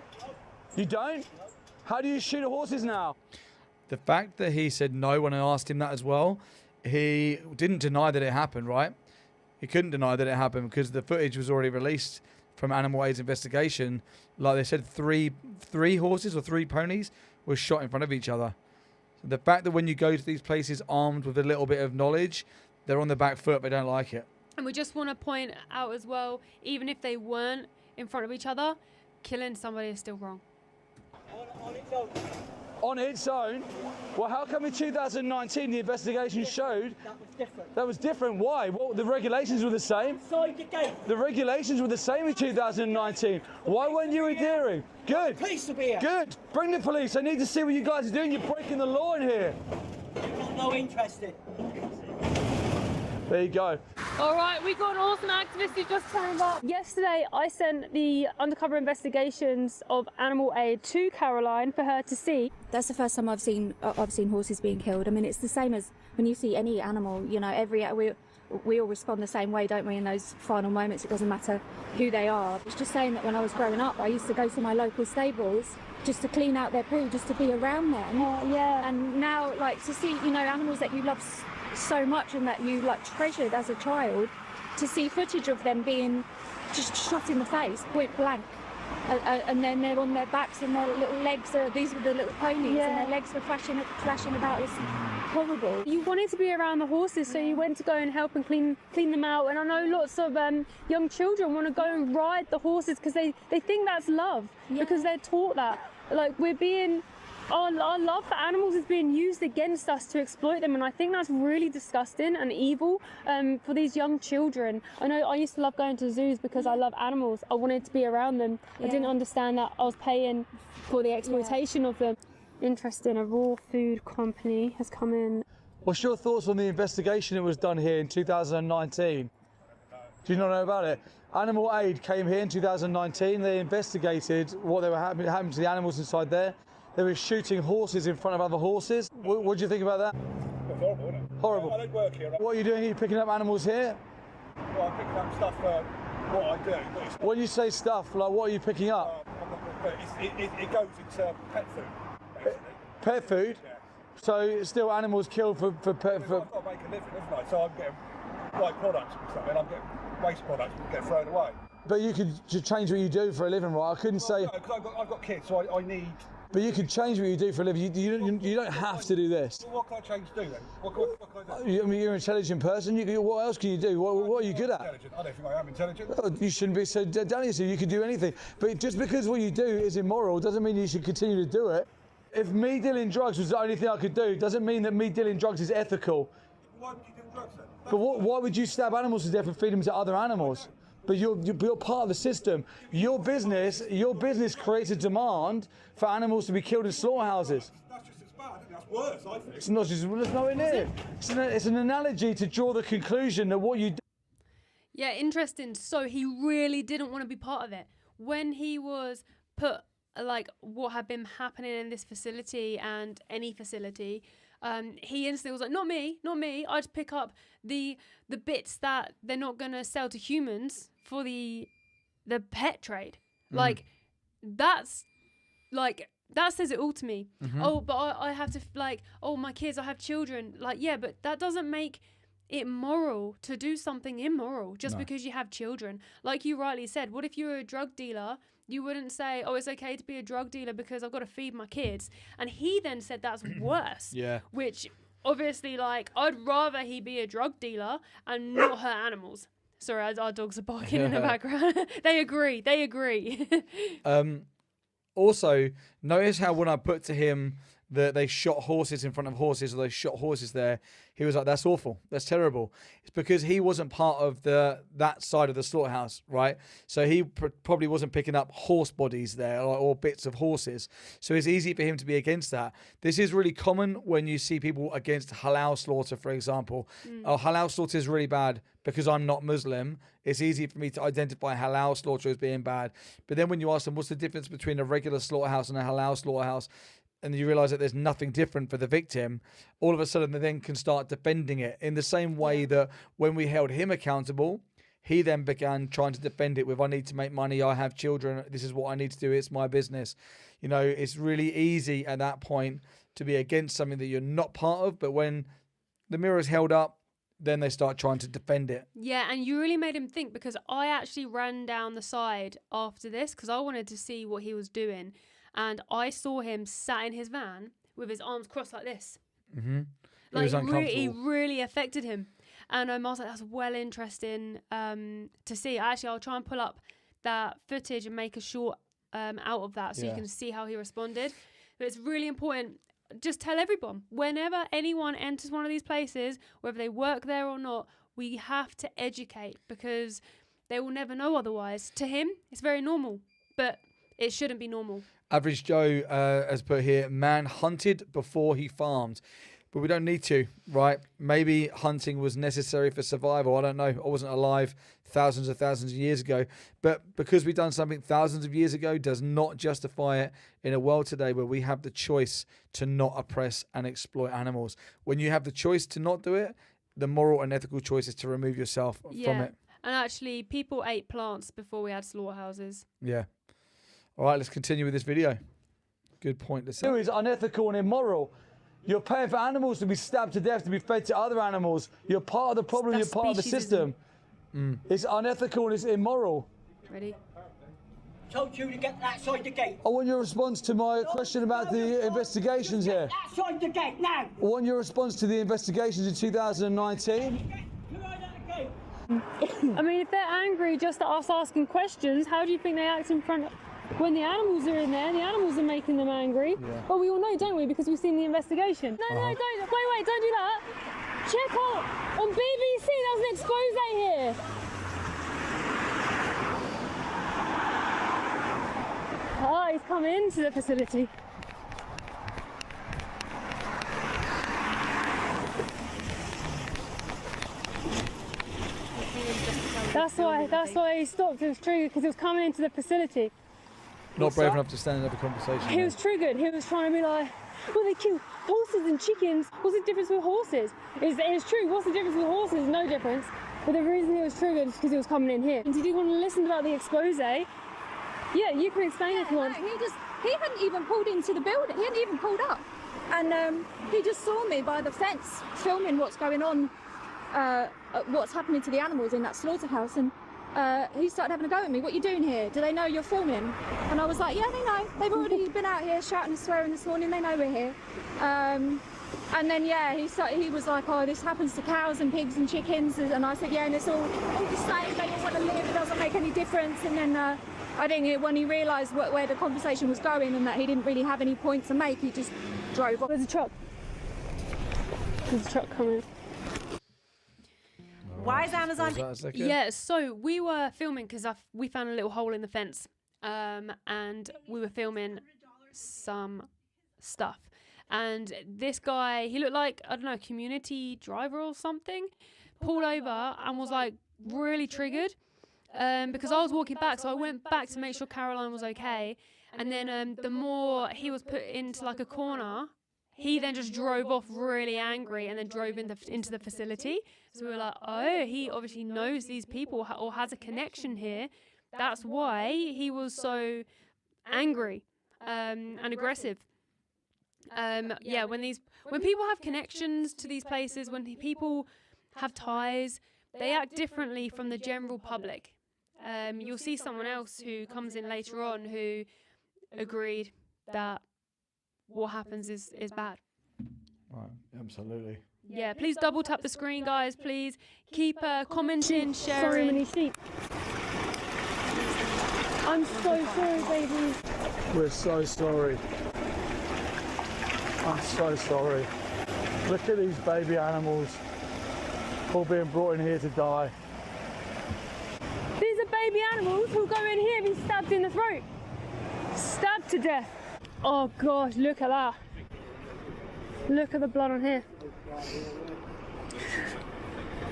You don't? How do you shoot horses now? The fact that he said no when I asked him that as well, he didn't deny that it happened, right? He couldn't deny that it happened because the footage was already released from Animal Aid's investigation. Like they said, three horses or 3 ponies were shot in front of each other. So the fact that when you go to these places armed with a little bit of knowledge, they're on the back foot, they don't like it. And we just want to point out as well, even if they weren't in front of each other, killing somebody is still wrong. On its own. On its own? Well, how come in 2019 the investigation showed That was different. that was different? Why? Well, the regulations were the same. Inside the gate. The regulations were the same in 2019. Why weren't you adhering? Good. Police will be here. Good. Bring the police. I need to see what you guys are doing. You're breaking the law in here. Not no interested. There you go. All right, we've got an awesome activist who just turned up. Yesterday, I sent the undercover investigations of Animal Aid to Caroline for her to see. That's the first time I've seen horses being killed. I mean, it's the same as when you see any animal. You know, we all respond the same way, don't we? In those final moments, it doesn't matter who they are. It's just saying that when I was growing up, I used to go to my local stables just to clean out their poo, just to be around them. Yeah. And now, like, to see, you know, animals that you love so much and that you like treasured as a child, to see footage of them being just shot in the face, point blank, and then they're on their backs and their little legs are, these were the little ponies, and their legs were flashing about. It's horrible. You wanted to be around the horses, so you went to go and help and clean them out. And I know lots of young children want to go and ride the horses because they think that's love, because they're taught that. Like, we're being... Our love for animals is being used against us to exploit them, and I think that's really disgusting and evil for these young children. I know I used to love going to zoos because I love animals. I wanted to be around them. I didn't understand that I was paying for the exploitation of them. Interesting, a raw food company has come in. What's your thoughts on the investigation that was done here in 2019? Do you not know about it? Animal Aid came here in 2019. They investigated what they were happening to the animals inside there. They were shooting horses in front of other horses. What do you think about that? It's horrible, isn't it? Horrible. I don't work here. What are you doing here? Picking up animals here? Well, I'm picking up stuff for what I do. But it's, When you say stuff, like what are you picking up? it goes into pet food, basically. Pet food? Yeah. So still animals killed for pet I've got to make a living, haven't I? So I'm getting like products and stuff, and I'm getting waste products that get thrown away. But you could change what you do for a living, right? I couldn't say... No, because I've got kids, so I need... But you can change what you do for a living. You don't have to do this. Well, what can I change to do then? What can I do? I mean, you're an intelligent person. What else can you do? What are you good at? Intelligent. I don't think I am intelligent. Oh, you shouldn't be so down so you can do anything. But just because what you do is immoral doesn't mean you should continue to do it. If me dealing drugs was the only thing I could do, doesn't mean that me dealing drugs is ethical. Why would you do drugs then? But why would you stab animals to death and feed them to other animals? But you're part of the system. Your business creates a demand for animals to be killed in slaughterhouses. That's just as bad, isn't it? That's worse, I think. It's not just, there's no in it. It's an analogy to draw the conclusion that what you do. Yeah, interesting. So he really didn't want to be part of it. When he was put, like, what had been happening in this facility and any facility, he instantly was like, not me. I'd pick up the bits that they're not going to sell to humans for the pet trade. Like, that says it all to me. Oh, but I have to, like, oh, my kids, I have children. Like, yeah, but that doesn't make it moral to do something immoral just because you have children. Like you rightly said, what if you were a drug dealer? You wouldn't say, oh, it's okay to be a drug dealer because I've got to feed my kids. And he then said that's worse. Yeah. Which obviously, like, I'd rather he be a drug dealer and not hurt animals. Sorry, our dogs are barking in the background. They agree. They agree. Also, notice how when I put to him that they shot horses in front of horses, or they shot horses there, he was like, "That's awful. That's terrible." It's because he wasn't part of that side of the slaughterhouse, right? So he probably wasn't picking up horse bodies there, or bits of horses. So it's easy for him to be against that. This is really common when you see people against halal slaughter, for example. Oh, halal slaughter is really bad because I'm not Muslim. It's easy for me to identify halal slaughter as being bad. But then when you ask them, what's the difference between a regular slaughterhouse and a halal slaughterhouse? And you realize that there's nothing different for the victim, all of a sudden they then can start defending it in the same way that when we held him accountable, he then began trying to defend it with, I need to make money, I have children, this is what I need to do, it's my business. You know, it's really easy at that point to be against something that you're not part of, but when the mirror's held up, then they start trying to defend it. Yeah, and you really made him think, because I actually ran down the side after this because I wanted to see what he was doing. And I saw him sat in his van with his arms crossed like this. Mm-hmm. Like, was uncomfortable. It really affected him. And I was like, that's well interesting to see. Actually, I'll try and pull up that footage and make a short out of that so you can see how he responded. But it's really important. Just tell everyone, whenever anyone enters one of these places, whether they work there or not, we have to educate, because they will never know otherwise. To him, it's very normal, but it shouldn't be normal. Average Joe has put here, man hunted before he farmed. But we don't need to, right? Maybe hunting was necessary for survival. I don't know. I wasn't alive thousands of years ago. But because we've done something thousands of years ago does not justify it in a world today where we have the choice to not oppress and exploit animals. When you have the choice to not do it, the moral and ethical choice is to remove yourself from it. And actually, people ate plants before we had slaughterhouses. Yeah. All right, let's continue with this video. Good point to say. It is unethical and immoral. You're paying for animals to be stabbed to death, to be fed to other animals. You're part of the problem, you're part of the system. It's unethical and it's immoral. Ready? Told you to get outside the gate. I want your response to my question about the investigations here. Outside the gate now. I want your response to the investigations in 2019. I mean, if they're angry just at us asking questions, how do you think they act in front of... When the animals are in there, the animals are making them angry. Yeah. But we all know, don't we? Because we've seen the investigation. No, don't. Wait, don't do that. Check out on BBC. There's an expose here. Oh, he's come into the facility. That's why he stopped. It was triggered because he was coming into the facility. Not brave enough to stand and have a conversation. He was triggered. He was trying to be like, well, they kill horses and chickens. What's the difference with horses? It's true. What's the difference with horses? No difference. But the reason he was triggered is because he was coming in here. And did you want to listen about the expose? Yeah, you can explain if you want. No, he hadn't even pulled into the building. He hadn't even pulled up. And he just saw me by the fence filming what's going on, what's happening to the animals in that slaughterhouse. And he started having a go at me. What are you doing here? Do they know you're filming? And I was like, yeah, they know. They've already been out here shouting and swearing this morning. They know we're here. And then, yeah, he was like, oh, this happens to cows and pigs and chickens. And I said, yeah, and it's all the same. They all want to live. It doesn't make any difference. And then I think when he realised where the conversation was going and that he didn't really have any point to make, he just drove off. There's a truck. There's a truck coming. Why is Amazon? Yeah, so we were filming because we found a little hole in the fence, and we were filming some stuff. And this guy, he looked like, I don't know, a community driver or something, pulled over and was like really triggered because I was walking back. So I went back to make sure Caroline was okay. And then the more he was put into like a corner, he then just drove off really angry and then drove into the facility. So we were like, oh, he obviously knows these people or has a connection here. That's why he was so angry and aggressive. Yeah, when people have connections to these places, when people have ties, they act differently from the general public. You'll see someone else who comes in later on who agreed that what happens is bad. Right, absolutely. Yeah, please double tap the screen, guys. Please keep commenting, So sharing. many sheep. I'm so sorry, baby. We're so sorry. I'm so sorry. Look at these baby animals all being brought in here to die. These are baby animals who'll go in here and be stabbed in the throat. Stabbed to death. Oh gosh, look at that. Look at the blood on here.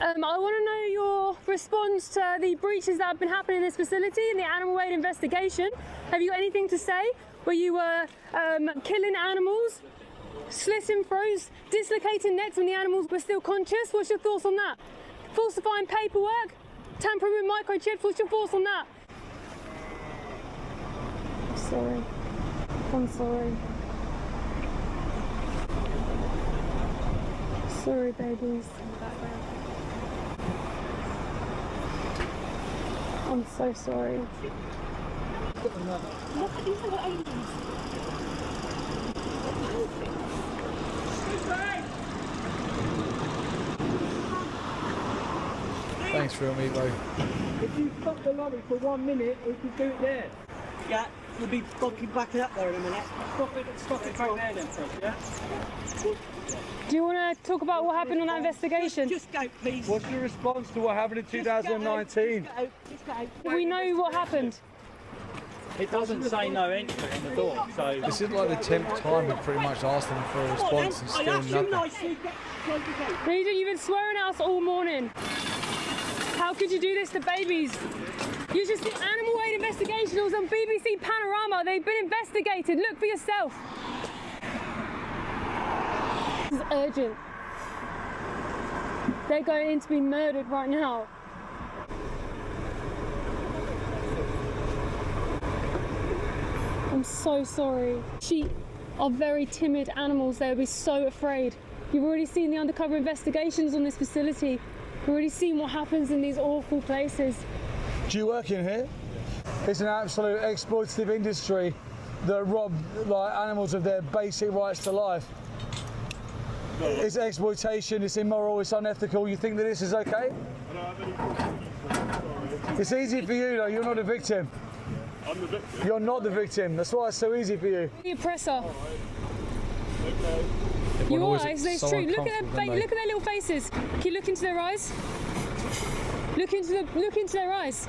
I want to know your response to the breaches that have been happening in this facility and the animal aid investigation. Have you got anything to say? Where you were killing animals, slitting throats, dislocating necks when the animals were still conscious? What's your thoughts on that? Falsifying paperwork, tampering with microchips, what's your thoughts on that? I'm sorry. I'm sorry. Sorry, babies. I'm so sorry. Look at these little aliens. Thanks for me, bro. If you stop the lorry for 1 minute, we could do it there. Yeah, we'll be backing up there in a minute. Stop it back there then, first, yeah? Do you want to talk about what happened on that investigation? Just go, please. What's your response to what happened in 2019? Just go. We know what happened. It doesn't say no entry on the door, so This is like the 10th time we've pretty much asked them for a response and I still asked you nothing. nicely, close the gate. No, you've been swearing at us all morning. How could you do this to babies? You just did animal aid investigation. It was on BBC Panorama. They've been investigated. Look for yourself. This is urgent. They're going to be murdered right now. I'm so sorry. Sheep are very timid animals. They'll be so afraid. You've already seen the undercover investigations on this facility. You've already seen what happens in these awful places. Do you work in here? It's an absolute exploitative industry that rob like animals of their basic rights to life. It's exploitation, it's immoral, it's unethical. You think that this is okay? It's easy for you though, you're not a victim. I'm the victim. You're not the victim, that's why it's so easy for you. The oppressor. Everyone You always are, is it's so true. Look at uncomfortable, their don't they? look at their little faces. Can you look into their eyes? Look into their eyes.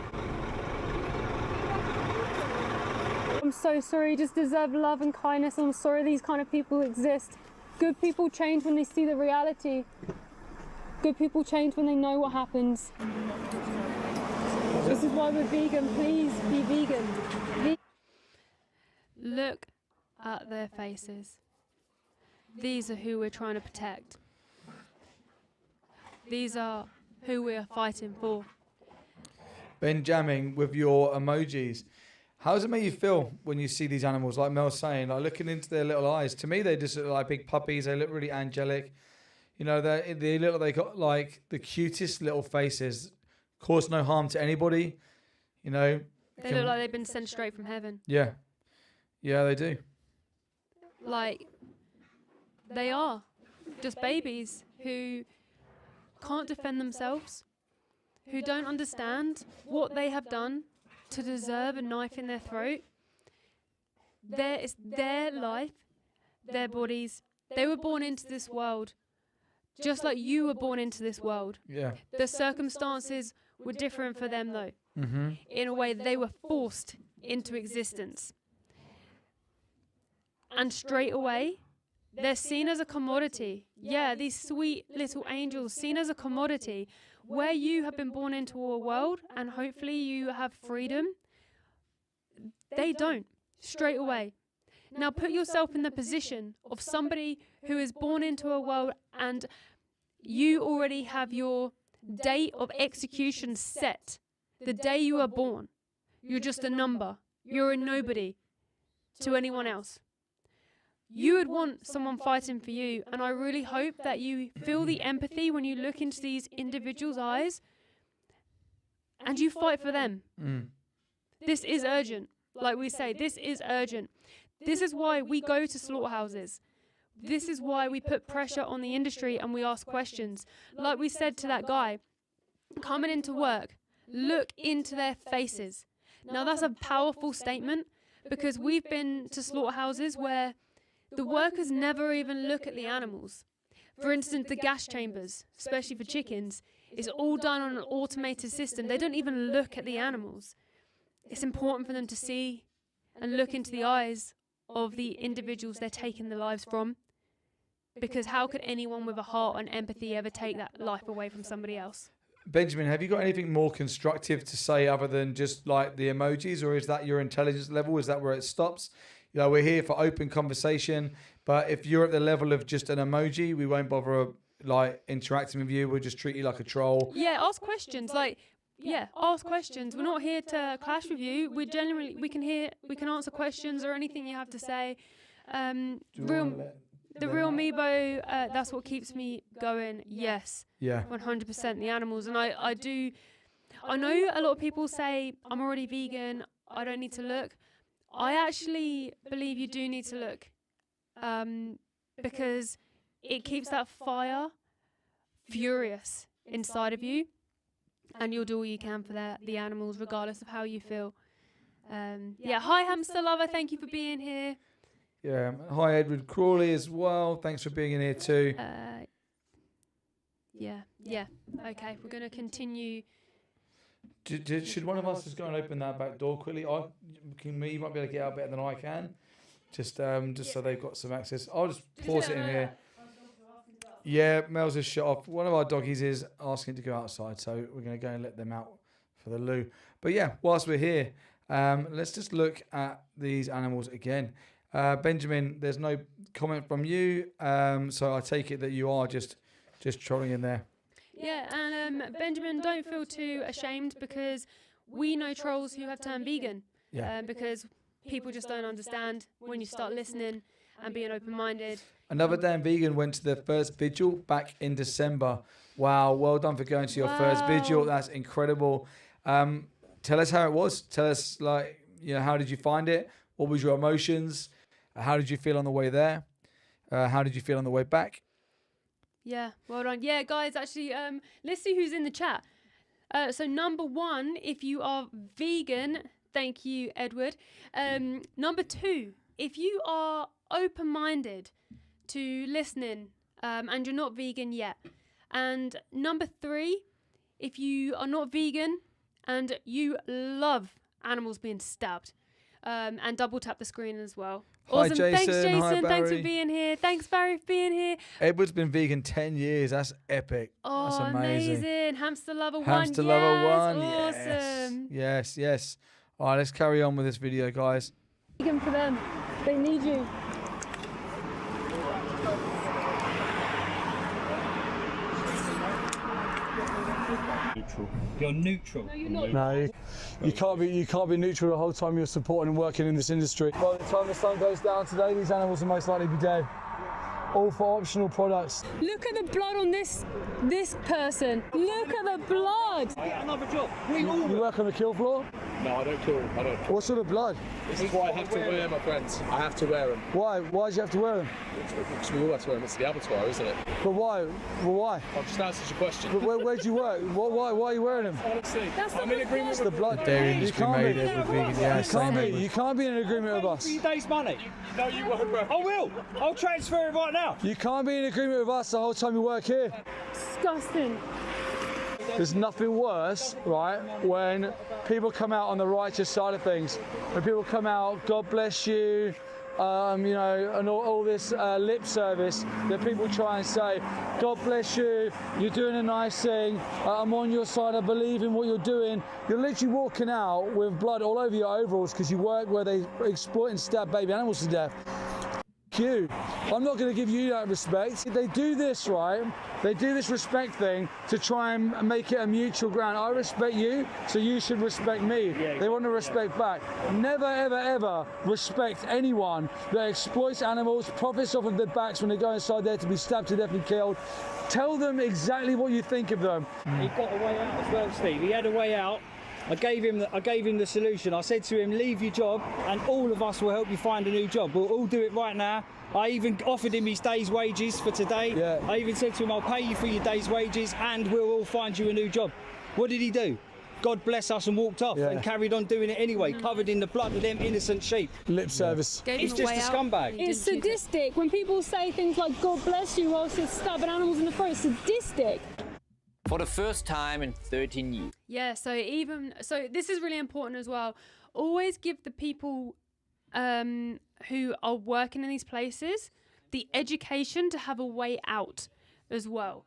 I'm so sorry. You just deserve love and kindness. I'm sorry these kind of people exist. Good people change when they see the reality. Good people change when they know what happens. This is why we're vegan. Please be vegan. Look at their faces. These are who we're trying to protect. These are who we're fighting for. Benjamin, with your emojis, how does it make you feel when you see these animals, like Mel's saying, like looking into their little eyes? To me, they just look like big puppies. They look really angelic. You know, they got like the cutest little faces, cause no harm to anybody. You know, They look like they've been sent straight from heaven. yeah, they do. Like, they are just babies who can't defend themselves, who don't understand what they have done to deserve a knife in their throat. It's their life, their bodies. They were born into this world, just like you were born into this world. Yeah. The circumstances were different for them, though. Mm-hmm. In a way, they were forced into existence. And straight away, they're seen as a commodity. Yeah, these sweet little angels seen as a commodity. Where you have been born into a world and hopefully you have freedom, they don't, straight away. Now put yourself in the position of somebody who is born into a world and you already have your date of execution set. The day you are born, you're just a number. You're a nobody to anyone else. You would want someone fighting for you, and I really hope that you feel the empathy when you look into these individuals' eyes and you fight for them. Mm. This is urgent. Like we say, this is urgent. This is why we go to slaughterhouses. This is why we put pressure on the industry and we ask questions. Like we said to that guy, coming into work, look into their faces. Now that's a powerful statement, because we've been to slaughterhouses where the workers never even look at the animals. For instance, the gas chambers, especially for chickens, is all done on an automated system. They don't even look at the animals. It's important for them to see and look into the eyes of the individuals they're taking their lives from. Because how could anyone with a heart and empathy ever take that life away from somebody else? Benjamin, have you got anything more constructive to say other than just like the emojis, or is that your intelligence level? Is that where it stops? You know, we're here for open conversation, but if you're at the level of just an emoji, we won't bother like interacting with you. We'll just treat you like a troll. Yeah, ask questions. Ask questions. We're not here to clash with you. We can answer questions or anything you have to say. The real Meebo, that's what keeps me going. Yes. Yeah. 100% the animals. And I know a lot of people say, I'm already vegan, I don't need to look. I actually believe you do need to look. Because it keeps that fire furious inside of you. And you'll do all you can for the animals, regardless of how you feel. Hi, Hamster Lover. Thank you for being here. Yeah. Hi, Edward Crawley as well. Thanks for being in here too. Yeah. Okay, we're going to continue. Should one of us just go and open that back door quickly? You might be able to get out better than I can. Just so they've got some access. I'll just pause it in here. Yeah, Mel's just shut off. One of our doggies is asking to go outside, so we're going to go and let them out for the loo. But yeah, whilst we're here, let's just look at these animals again. Benjamin, there's no comment from you, so I take it that you are just trolling in there. Yeah, and Benjamin, don't feel too ashamed, because we know trolls who have turned vegan. Yeah. Because people just don't understand when you start listening and being open-minded. Another damn vegan went to their first vigil back in December. Wow, well done for going to your first vigil. That's incredible. Tell us how it was. Tell us, how did you find it? What was your emotions? How did you feel on the way there? How did you feel on the way back? Yeah, well done. Yeah, guys, actually, let's see who's in the chat. So number 1, if you are vegan, thank you, Edward. Number 2, if you are open-minded to listening and you're not vegan yet. And number 3, if you are not vegan and you love animals being stabbed. And double tap the screen as well. Hi, Awesome. Jason. Thanks, Jason. Hi, Thanks for Barry. being here. Thanks, Barry, for being here. Edward's been vegan 10 years. That's epic. Oh, that's amazing. Hamster Lover 1. Hamster Lover 1. Awesome. Yes. All right, let's carry on with this video, guys. Vegan for them. They need you. Neutral. You're neutral. No, you're not. No, you can't be neutral the whole time you're supporting and working in this industry. By the time the sun goes down today, these animals will most likely be dead. All for optional products. Look at the blood on this person. Look at the blood. I get another job. You work on the kill floor? No, I don't kill. I don't. What sort of blood? This is why I have to wear my friends. I have to wear them. Why? Why do you have to wear them? Because we all have to wear them. It's the abattoir, isn't it? But why? Well, why? I've just answered your question. But where do you work? Why are you wearing them? Honestly, I'm in agreement It's with the blood. The dairy industry made it with vegan. Yeah, You can't be in agreement with us. 3 days' money. No, you won't, bro. I will. I'll transfer it right now. You can't be in agreement with us the whole time you work here. Disgusting. There's nothing worse, right, when people come out on the righteous side of things. When people come out, God bless you, and all this lip service that people try and say, God bless you, you're doing a nice thing, I'm on your side, I believe in what you're doing. You're literally walking out with blood all over your overalls because you work where they exploit and stab baby animals to death. You. I'm not going to give you that respect. They do this, right? They do this respect thing to try and make it a mutual ground. I respect you, so you should respect me. They want to respect back. Never, ever, ever respect anyone that exploits animals, profits off of their backs when they go inside there to be stabbed to death and killed. Tell them exactly what you think of them. He got a way out as well, Steve. He had a way out. I gave him the solution. I said to him, leave your job and all of us will help you find a new job. We'll all do it right now. I even offered him his day's wages for today. Yeah. I even said to him, I'll pay you for your day's wages and we'll all find you a new job. What did he do? God bless us and walked off and carried on doing it anyway, covered in the blood of them innocent sheep. Lip service. He's just a scumbag. It's sadistic when people say things like "God bless you" whilst they're stabbing animals in the throat. It's sadistic. For the first time in 13 years. Yeah, so this is really important as well. Always give the people who are working in these places the education to have a way out as well.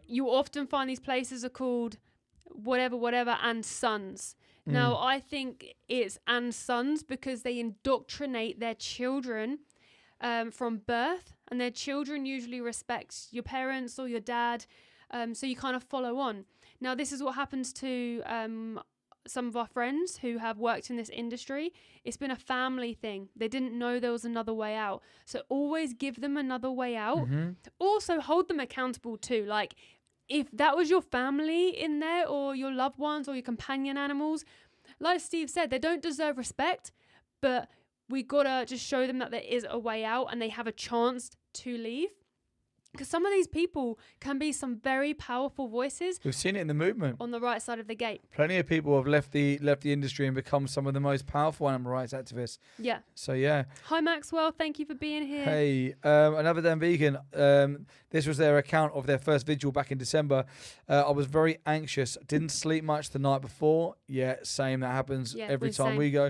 You often find these places are called whatever and Sons. Now, I think it's and Sons because they indoctrinate their children from birth, and their children usually respect your parents or your dad, so you kind of follow on. Now, this is what happens to some of our friends who have worked in this industry. It's been a family thing. They didn't know there was another way out. So always give them another way out. Also hold them accountable too. Like, if that was your family in there or your loved ones or your companion animals, like Steve said, they don't deserve respect, but we gotta just show them that there is a way out and they have a chance to leave. Because some of these people can be some very powerful voices. We've seen it in the movement. On the right side of the gate. Plenty of people have left the industry and become some of the most powerful animal rights activists. Yeah. So yeah. Hi Maxwell, thank you for being here. Hey, Another Damn Vegan. This was their account of their first vigil back in December. I was very anxious. Didn't sleep much the night before. Yeah, same. That happens every time we go.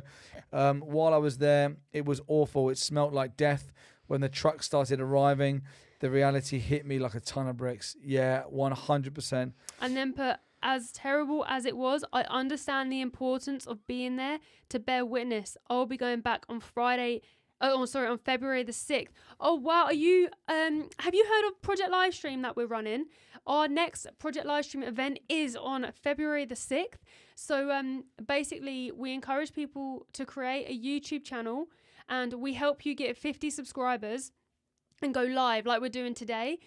While I was there, it was awful. It smelt like death. When the truck started arriving, the reality hit me like a ton of bricks. Yeah, 100%. And then put, as terrible as it was, I understand the importance of being there to bear witness. I'll be going back on February the 6th. Oh, wow. Are you, have you heard of Project Livestream that we're running? Our next Project Livestream event is on February the 6th. So basically, we encourage people to create a YouTube channel and we help you get 50 subscribers and go live like we're doing today,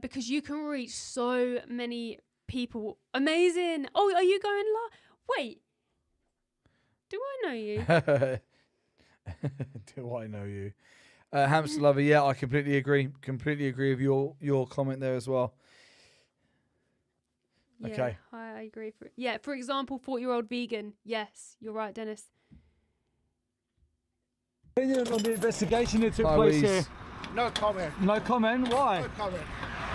because you can reach so many people. Amazing. Oh, are you going live? Wait, do I know you? Do I know you? Hamster Lover, yeah, I completely agree. Completely agree with your comment there as well. Yeah, okay. I agree. For example, 40-year-old vegan. Yes, you're right, Dennis. Opinion on the investigation that took place here? No comment. No comment? Why? No comment.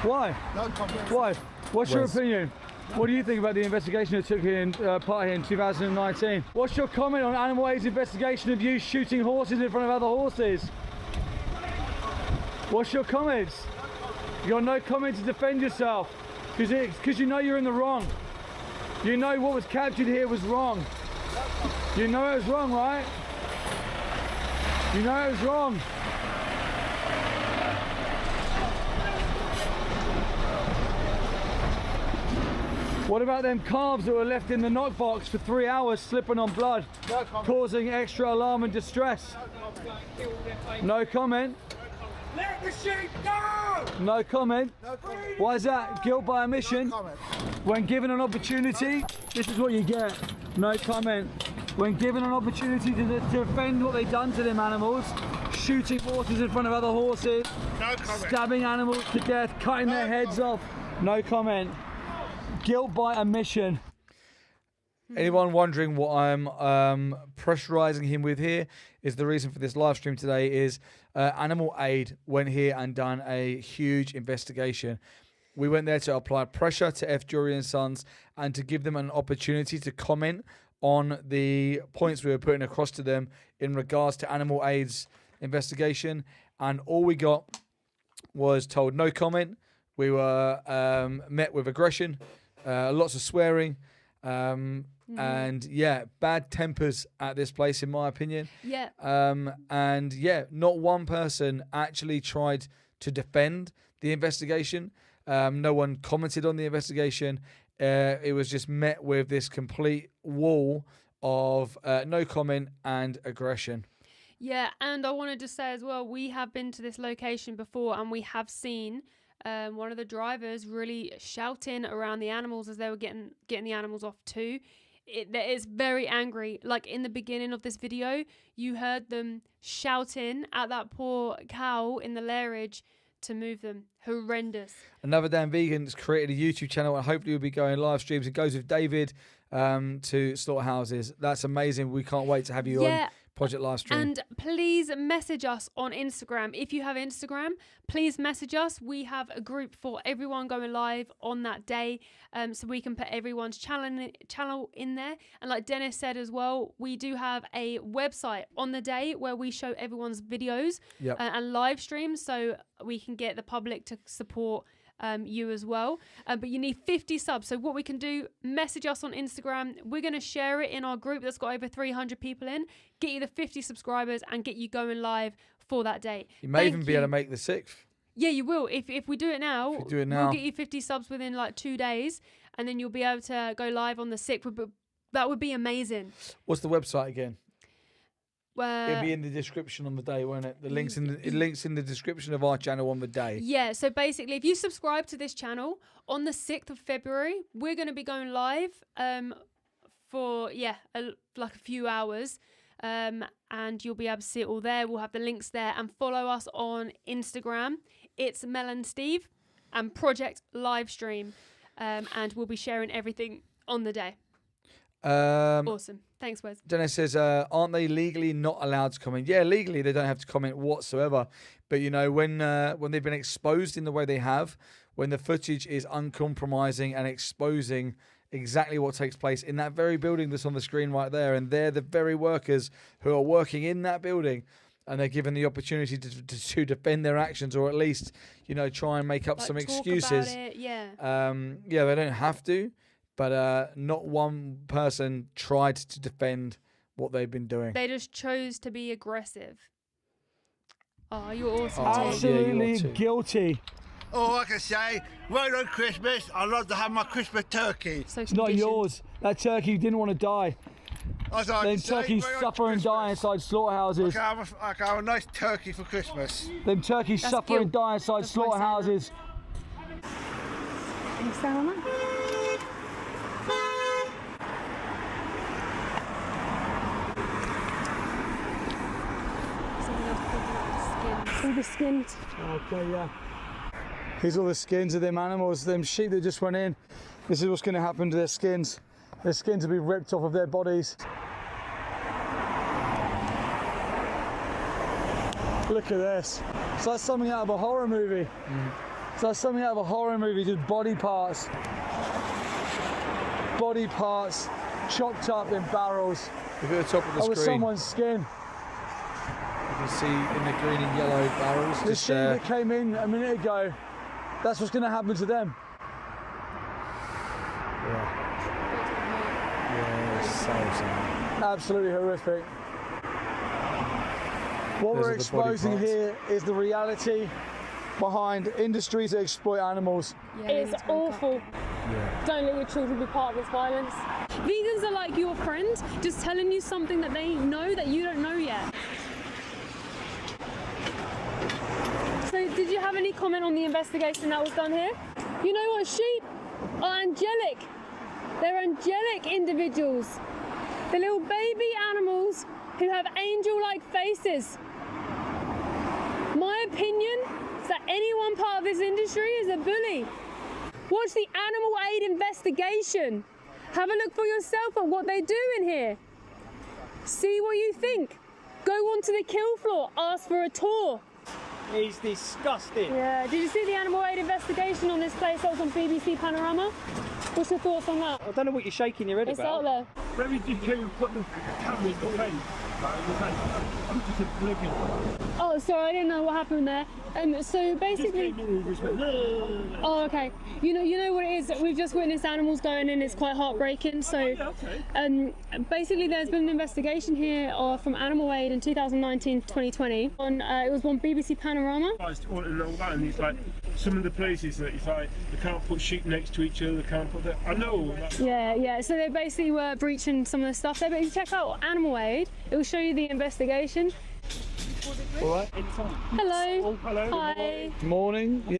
Why? No comment. Why? What's your opinion? What do you think about the investigation that took part here in 2019? What's your comment on Animal Aid's investigation of you shooting horses in front of other horses? What's your comments? You got no comment to defend yourself because you know you're in the wrong. You know what was captured here was wrong. You know it was wrong, right? You know it was wrong. What about them calves that were left in the knockbox for 3 hours slipping on blood, causing extra alarm and distress? No comment. Let the sheep go! No comment. No comment. Why is that? Guilt by omission. No comment. When given an opportunity, this is what you get. No comment. When given an opportunity to defend what they've done to them animals, shooting horses in front of other horses, No comment. stabbing animals to death, cutting their heads off. No comment. Guilt by omission. Anyone wondering what I'm pressurizing him with here is the reason for this live stream today is Animal Aid went here and done a huge investigation. We went there to apply pressure to F. Jury and Sons and to give them an opportunity to comment on the points we were putting across to them in regards to Animal Aid's investigation. And all we got was told no comment. We were met with aggression, lots of swearing, and yeah, bad tempers at this place, in my opinion. Yeah. And yeah, not one person actually tried to defend the investigation. No one commented on the investigation. It was just met with this complete wall of no comment and aggression. Yeah, and I wanted to say as well, we have been to this location before and we have seen one of the drivers really shouting around the animals as they were getting the animals off too. That is very angry. Like in the beginning of this video, you heard them shouting at that poor cow in the lairage to move them. Horrendous. Another Damn Vegan's created a YouTube channel and hopefully we'll be going live streams. It goes with David to slaughterhouses. That's amazing. We can't wait to have you on Project Livestream. And please message us on Instagram. If you have Instagram, please message us. We have a group for everyone going live on that day, so we can put everyone's channel in there. And like Dennis said as well, we do have a website on the day where we show everyone's videos and live streams, so we can get the public to support you as well. But you need 50 subs. So what we can do, message us on Instagram. We're going to share it in our group that's got over 300 people in, get you the 50 subscribers and get you going live for that day. You may even be able to make the 6th. Yeah, you will. If we do it now, we'll get you 50 subs within like 2 days, and then you'll be able to go live on the 6th. That would be amazing. What's the website again? It'll be in the description on the day, won't it? The links in the description of our channel on the day. Yeah, so basically, if you subscribe to this channel on the 6th of February, we're going to be going live for like a few hours, and you'll be able to see it all there. We'll have the links there, and follow us on Instagram. It's Mel and Steve and Project Livestream, and we'll be sharing everything on the day. Awesome. Thanks, Wes. Dennis says, aren't they legally not allowed to comment? Yeah, legally they don't have to comment whatsoever. But, you know, when they've been exposed in the way they have, when the footage is uncompromising and exposing exactly what takes place in that very building that's on the screen right there, and they're the very workers who are working in that building, and they're given the opportunity to defend their actions, or at least, you know, try and make up some excuses. About it, yeah, they don't have to. But not one person tried to defend what they've been doing. They just chose to be aggressive. Oh, you're awesome. Absolutely guilty. All I can say, right on Christmas, I love to have my Christmas turkey. So it's not yours. That turkey didn't want to die. Them turkeys suffer and die inside slaughterhouses. I can have a nice turkey for Christmas. Them turkeys suffer and die inside slaughterhouses. Can you stand on that? All the skins. Okay, yeah. Here's all the skins of them animals, them sheep that just went in. This is what's going to happen to their skins. Their skins will be ripped off of their bodies. Look at this. It's like something out of a horror movie. It's like something out of a horror movie, just body parts. Body parts chopped up in barrels. Look at the top of the screen. With someone's skin. You can see in the green and yellow barrels. The sheep that came in a minute ago, that's what's going to happen to them. Yeah, it's so sad. Absolutely horrific. What we're exposing here is the reality behind industries that exploit animals. Yeah, it's awful. Yeah. Don't let your children be part of this violence. Vegans are like your friend, just telling you something that they know that you don't know yet. So did you have any comment on the investigation that was done here? You know what, sheep are angelic. They're angelic individuals. They're little baby animals who have angel-like faces. My opinion is that anyone part of this industry is a bully. Watch the animal aid investigation. Have a look for yourself at what they do in here. See what you think. Go onto the kill floor, ask for a tour. He's disgusting. Yeah, did you see the animal aid investigation on this place that was on BBC Panorama? What's your thoughts on that? I don't know what you're shaking your head it's about. It's out there. Maybe you can put the camera in the face. I'm just oblivious. Oh, sorry, I didn't know what happened there. So basically, oh, okay. You know what it is. We've just witnessed animals going in. It's quite heartbreaking. So, basically, there's been an investigation here from Animal Aid in 2019-2020. It was on BBC Panorama. I just wanted to know that, and it's like some of the places that it's like they can't put sheep next to each other. They can't put that. I know all that. Yeah. So they basically were breaching some of the stuff there. But if you check out Animal Aid, it will show you the investigation. All right. Hello. Oh, hello. Hi. Morning.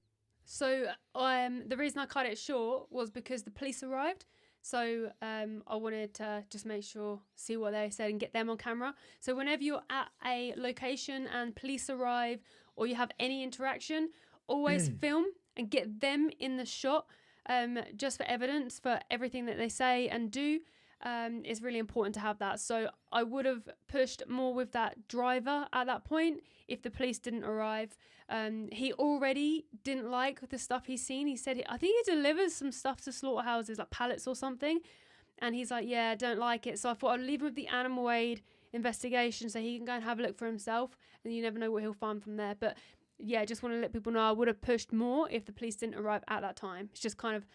So the reason I cut it short was because the police arrived. So I wanted to just make sure, see what they said and get them on camera. So whenever you're at a location and police arrive or you have any interaction, always film and get them in the shot just for evidence for everything that they say and do. It's really important to have that. So I would have pushed more with that driver at that point if the police didn't arrive. He already didn't like the stuff he's seen. He said, I think he delivers some stuff to slaughterhouses, like pallets or something. And he's like, yeah, I don't like it. So I thought I'd leave him with the animal aid investigation so he can go and have a look for himself. And you never know what he'll find from there. But yeah, just want to let people know I would have pushed more if the police didn't arrive at that time. It's just kind of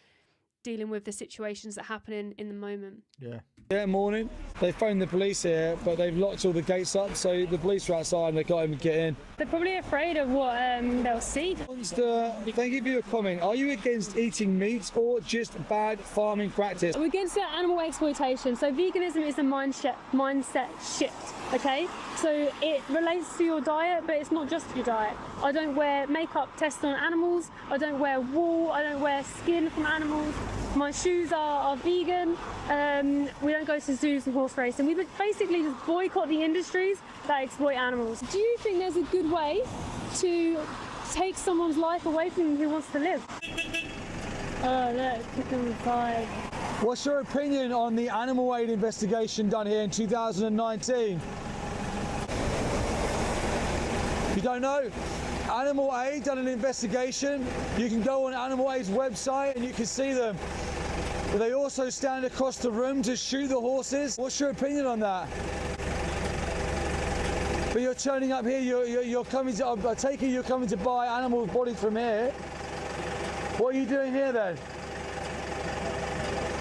dealing with the situations that happen in the moment. Yeah, morning. They phoned the police here, but they've locked all the gates up, so the police are outside and they can't even get in. They're probably afraid of what they'll see. Thank you for your comment. Are you against eating meat or just bad farming practice? We're against animal exploitation. So veganism is a mindset shift, okay? So it relates to your diet, but it's not just your diet. I don't wear makeup tested on animals. I don't wear wool. I don't wear skin from animals. My shoes are vegan. We don't go to zoos and horse racing. We basically just boycott the industries that exploit animals. Do you think there's a good way to take someone's life away from them who wants to live? Oh, look, kick them aside. What's your opinion on the animal aid investigation done here in 2019? You don't know? Animal Aid done an investigation. You can go on Animal Aid's website and you can see them. But they also stand across the room to shoot the horses. What's your opinion on that? But you're turning up here, you're coming to, I take it you're coming to buy animals' bodies from here. What are you doing here then?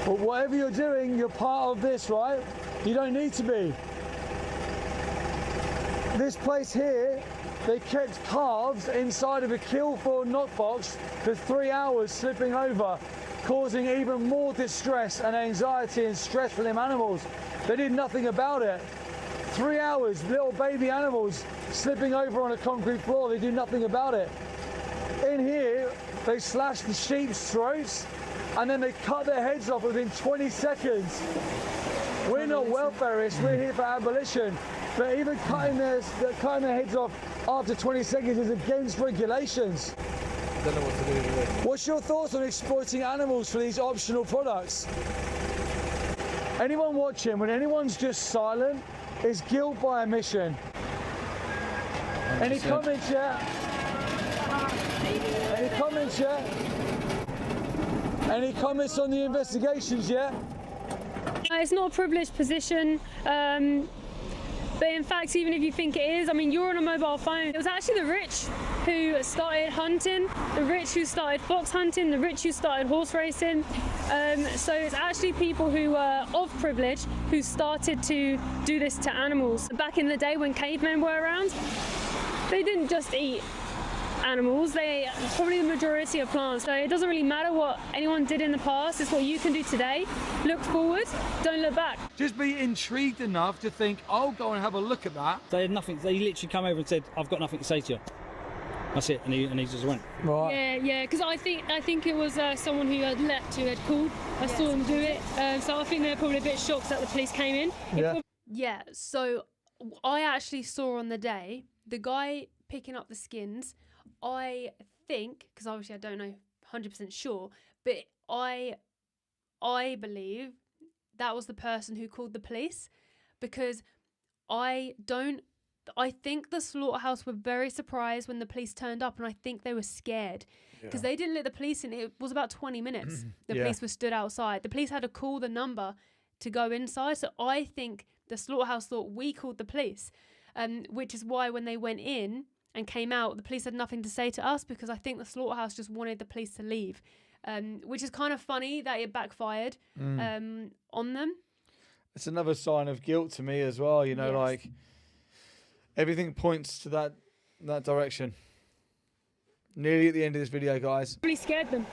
Well, whatever you're doing, you're part of this, right? You don't need to be. This place here, they kept calves inside of a kill for knockbox for 3 hours, slipping over, causing even more distress and anxiety and stress for them animals. They did nothing about it. 3 hours, little baby animals slipping over on a concrete floor, they do nothing about it. In here, they slash the sheep's throats and then they cut their heads off within 20 seconds. We're not welfareists, we're here for abolition. But even cutting their heads off after 20 seconds is against regulations. I don't know what to do with it. What's your thoughts on exploiting animals for these optional products? Anyone watching, when anyone's just silent, is guilt by omission. 100%. Any comments yet? Any comments yet? Any comments on the investigations yet? It's not a privileged position. But in fact, even if you think it is, I mean, you're on a mobile phone. It was actually the rich who started hunting, the rich who started fox hunting, the rich who started horse racing. So it's actually people who were of privilege who started to do this to animals. Back in the day when cavemen were around, they didn't just eat animals, they probably the majority of plants. So it doesn't really matter what anyone did in the past, it's what you can do today. Look forward, don't look back. Just be intrigued enough to think, I'll go and have a look at that. They had nothing, they literally come over and said, I've got nothing to say to you. That's it, and he just went. Right. Yeah, because I think it was someone who had left who had called. I saw them do it, so I think they're probably a bit shocked that the police came in. Yeah, so I actually saw on the day, the guy picking up the skins, I think, because obviously I don't know 100% sure, but I believe that was the person who called the police, because I think the slaughterhouse were very surprised when the police turned up, and I think they were scared because they didn't let the police in. It was about 20 minutes. The police were stood outside. The police had to call the number to go inside. So I think the slaughterhouse thought we called the police, which is why when they went in and came out, the police had nothing to say to us, because I think the slaughterhouse just wanted the police to leave, which is kind of funny that it backfired on them. It's another sign of guilt to me as well, you know, like everything points to that direction. Nearly at the end of this video, guys. Really scared them.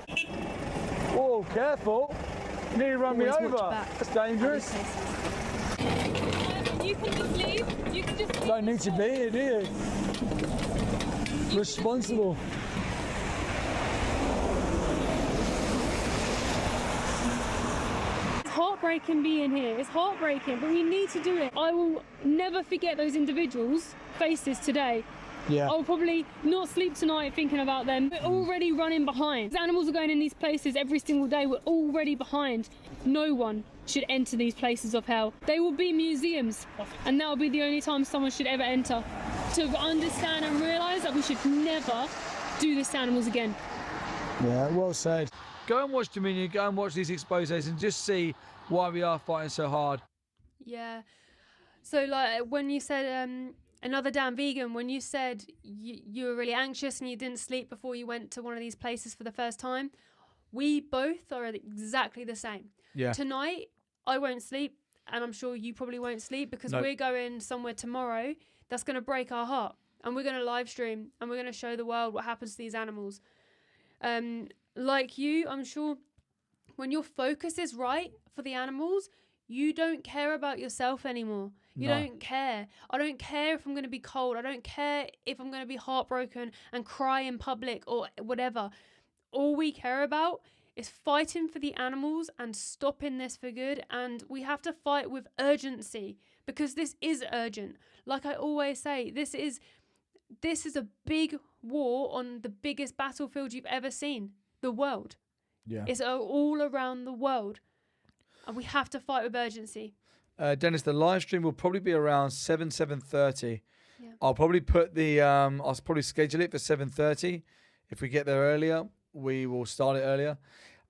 Whoa, careful. You need to run me over. That's dangerous. You can just leave. You can just leave. Don't need to be here, do you? Responsible. heartbreaking being here. It's heartbreaking, but we need to do it. I will never forget those individuals' faces today. Yeah. I'll probably not sleep tonight thinking about them. We're already running behind. The animals are going in these places every single day. We're already behind. No one should enter these places of hell. They will be museums, and that will be the only time someone should ever enter, to understand and realise that we should never do this to animals again. Yeah, well said. Go and watch Dominion, go and watch these exposes and just see why we are fighting so hard. Yeah. So like when you said another damn vegan, when you said you were really anxious and you didn't sleep before you went to one of these places for the first time, we both are exactly the same. Yeah. Tonight, I won't sleep, and I'm sure you probably won't sleep, because we're going somewhere tomorrow that's going to break our heart, and we're going to live stream, and we're going to show the world what happens to these animals. Like you, I'm sure when your focus is right for the animals, you don't care about yourself anymore. You don't care. I don't care if I'm going to be cold. I don't care if I'm going to be heartbroken and cry in public or whatever. All we care about is fighting for the animals and stopping this for good. And we have to fight with urgency, because this is urgent. Like I always say, this is a big war on the biggest battlefield you've ever seen, the world. Yeah. It's all around the world. And we have to fight with urgency. Dennis, the live stream will probably be around 7:30. Yeah. I'll probably put the I'll probably schedule it for 7:30. If we get there earlier, we will start it earlier.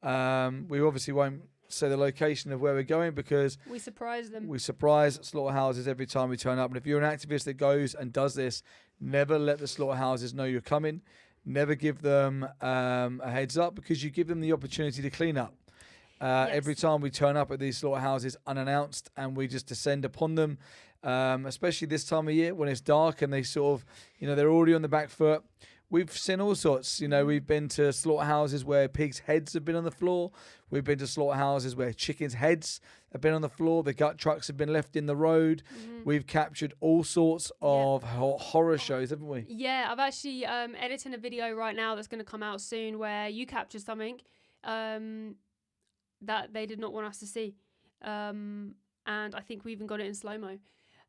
We obviously won't say the location of where we're going, because we surprise them. We surprise slaughterhouses every time we turn up. And if you're an activist that goes and does this, never let the slaughterhouses know you're coming. Never give them a heads up, because you give them the opportunity to clean up. Every time we turn up at these slaughterhouses unannounced and we just descend upon them, especially this time of year when it's dark and they sort of, they're already on the back foot. We've seen all sorts. We've been to slaughterhouses where pigs' heads have been on the floor. We've been to slaughterhouses where chickens' heads have been on the floor. The gut trucks have been left in the road. We've captured all sorts of horror shows, haven't we? Yeah, I've actually editing a video right now that's going to come out soon where you captured something that they did not want us to see. And I think we even got it in slow-mo,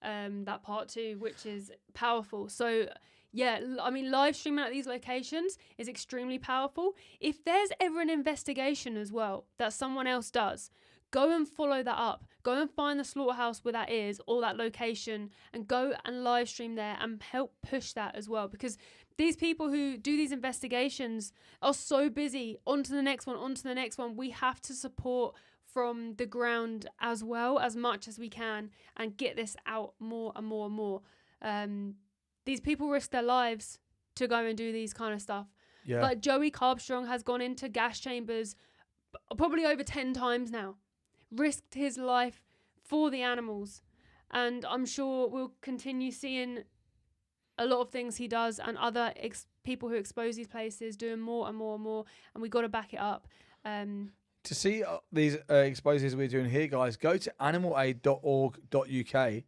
that part too, which is powerful. So yeah, I mean, live streaming at these locations is extremely powerful. If there's ever an investigation as well that someone else does, go and follow that up. Go and find the slaughterhouse where that is, or that location, and go and live stream there and help push that as well. Because these people who do these investigations are so busy. On to the next one, on to the next one. We have to support from the ground as well, as much as we can, and get this out more and more and more. These people risk their lives to go and do these kind of stuff. Yeah. Like Joey Carbstrong has gone into gas chambers probably over 10 times now. Risked his life for the animals. And I'm sure we'll continue seeing a lot of things he does, and other people who expose these places doing more and more and more. And we got to back it up. To see these exposes we're doing here, guys, go to animalaid.org.uk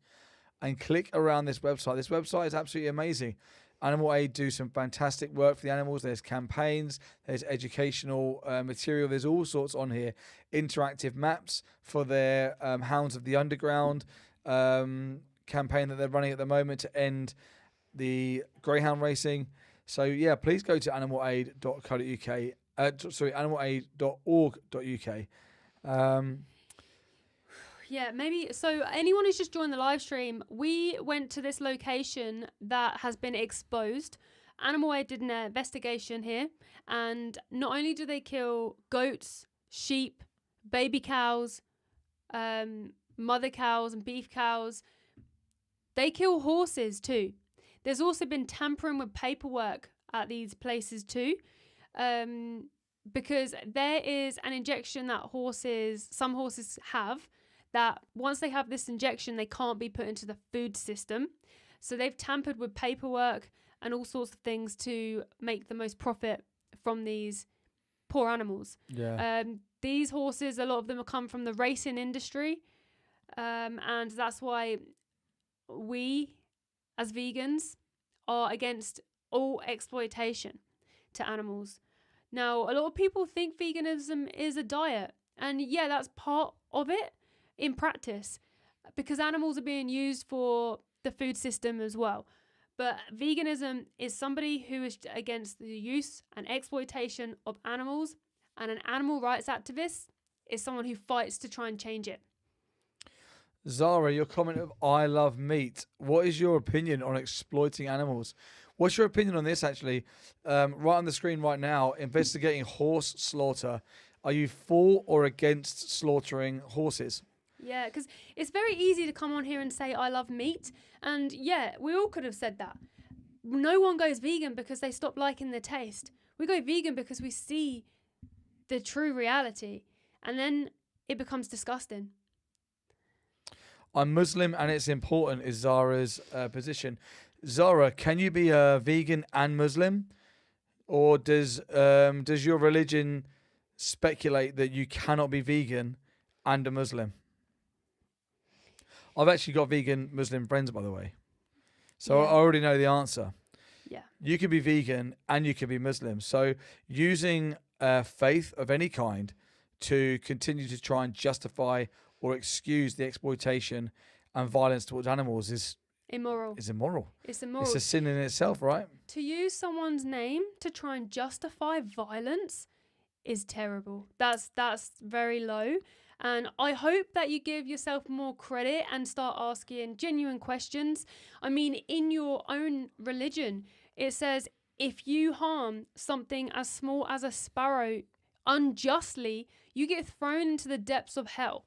and click around this website. This website is absolutely amazing. Animal Aid do some fantastic work for the animals. There's campaigns, there's educational material, there's all sorts on here. Interactive maps for their Hounds of the Underground campaign that they're running at the moment to end the greyhound racing. So yeah, please go to animalaid.co.uk. Animalaid.org.uk. Yeah, maybe. So anyone who's just joined the live stream, we went to this location that has been exposed. Animal Aid did an investigation here, and not only do they kill goats, sheep, baby cows, mother cows and beef cows, they kill horses too. There's also been tampering with paperwork at these places too, because there is an injection that some horses have, that once they have this injection, they can't be put into the food system. So they've tampered with paperwork and all sorts of things to make the most profit from these poor animals. Yeah. These horses, a lot of them have come from the racing industry. And that's why we, as vegans, are against all exploitation to animals. Now, a lot of people think veganism is a diet. And yeah, that's part of it. in practice, because animals are being used for the food system as well. But veganism is somebody who is against the use and exploitation of animals, and an animal rights activist is someone who fights to try and change it. Zara, your comment of "I love meat." What is your opinion on exploiting animals? What's your opinion on this? Actually, right on the screen right now, investigating horse slaughter. Are you for or against slaughtering horses? Yeah, because it's very easy to come on here and say, I love meat. And yeah, we all could have said that. No one goes vegan because they stop liking the taste. We go vegan because we see the true reality. And then it becomes disgusting. I'm Muslim and it's important, is Zara's position. Zara, can you be a vegan and Muslim? Or does your religion speculate that you cannot be vegan and a Muslim? I've actually got vegan Muslim friends, by the way. So Yeah. I already know the answer. Yeah. You can be vegan and you can be Muslim. So using faith of any kind to continue to try and justify or excuse the exploitation and violence towards animals is Immoral. immoral. It's immoral. It's a sin in itself, right? To use someone's name to try and justify violence is terrible. That's very low. And I hope that you give yourself more credit and start asking genuine questions. I mean, in your own religion, it says if you harm something as small as a sparrow unjustly, you get thrown into the depths of hell.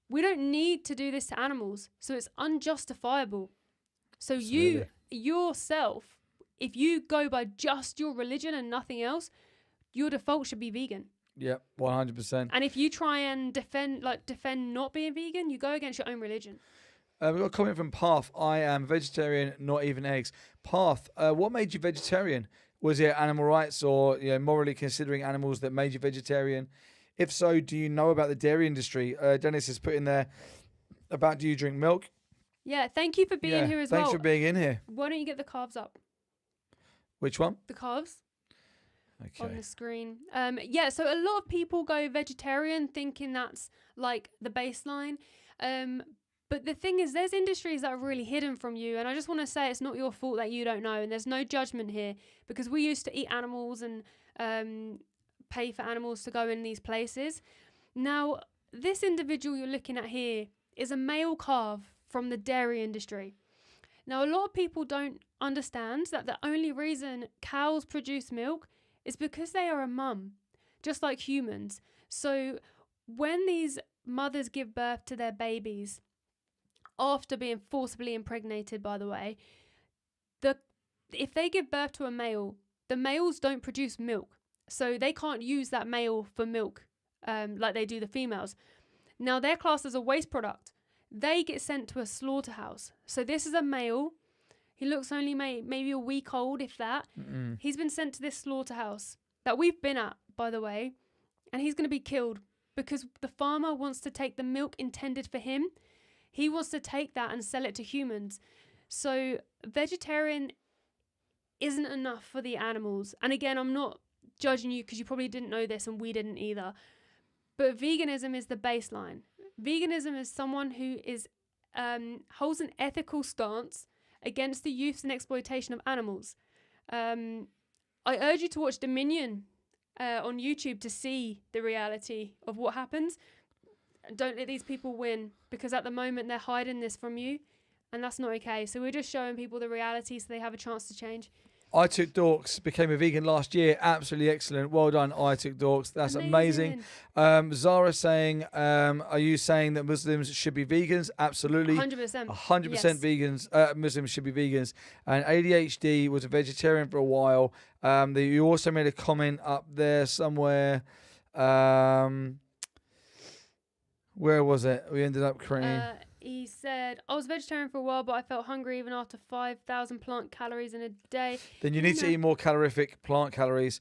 We don't need to do this to animals, so it's unjustifiable. So you yourself, if you go by just your religion and nothing else, your default should be vegan. Yeah, 100%. And if you try and defend not being vegan, you go against your own religion. We've got a comment from Path. I am vegetarian, not even eggs. Path, what made you vegetarian? Was it animal rights or morally considering animals that made you vegetarian? If so, do you know about the dairy industry? Dennis has put in there about, do you drink milk? Yeah, thank you for being here as well. Thanks for being in here. Why don't you get the calves up? Which one? The calves. Okay. On the screen. Yeah, so a lot of people go vegetarian thinking that's like the baseline. But the thing is, there's industries that are really hidden from you. And I just want to say it's not your fault that you don't know. And there's no judgment here, because we used to eat animals and pay for animals to go in these places. Now, this individual you're looking at here is a male calf from the dairy industry. Now, a lot of people don't understand that the only reason cows produce milk is because they are a mum, just like humans. So when these mothers give birth to their babies, after being forcibly impregnated, by the way, if they give birth to a male, the males don't produce milk. So they can't use that male for milk like they do the females. Now they're classed as a waste product. They get sent to a slaughterhouse. So this is a male. He looks only maybe a week old, if that. Mm-mm. He's been sent to this slaughterhouse that we've been at, by the way, and he's going to be killed because the farmer wants to take the milk intended for him. He wants to take that and sell it to humans. So vegetarian isn't enough for the animals. And again, I'm not judging you because you probably didn't know this and we didn't either. But veganism is the baseline. Veganism is someone who is holds an ethical stance against the use and exploitation of animals. I urge you to watch Dominion on YouTube to see the reality of what happens. Don't let these people win, because at the moment they're hiding this from you, and that's not okay. So we're just showing people the reality so they have a chance to change. I Took Dorks became a vegan last year. Absolutely excellent. Well done, I Took Dorks. That's amazing. Zara saying, are you saying that Muslims should be vegans? Absolutely. 100%. 100% Yes. vegans. Muslims should be vegans. And ADHD was a vegetarian for a while. You also made a comment up there somewhere. Where was it? We ended up creating... He said, I was vegetarian for a while, but I felt hungry even after 5,000 plant calories in a day. Then you need to eat more calorific plant calories.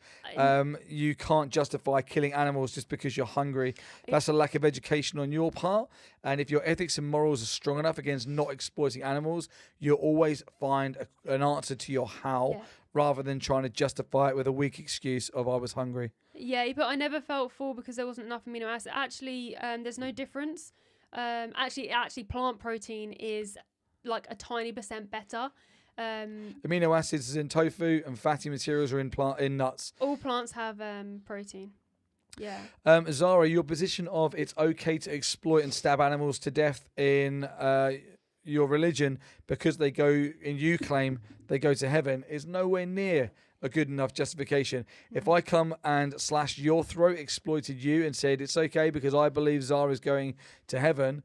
You can't justify killing animals just because you're hungry. That's a lack of education on your part. And if your ethics and morals are strong enough against not exploiting animals, you'll always find an answer to your how, rather than trying to justify it with a weak excuse of I was hungry. Yeah, but I never felt full because there wasn't enough amino acids. Actually, there's no difference. Actually, plant protein is like a tiny % better. Amino acids is in tofu, and fatty materials are in nuts. All plants have protein. Yeah. Zara, your position of it's okay to exploit and stab animals to death in your religion because they go, and you claim they go to heaven, is nowhere near a good enough justification. If I come and slashed your throat, exploited you, and said it's okay because I believe Zara's going to heaven,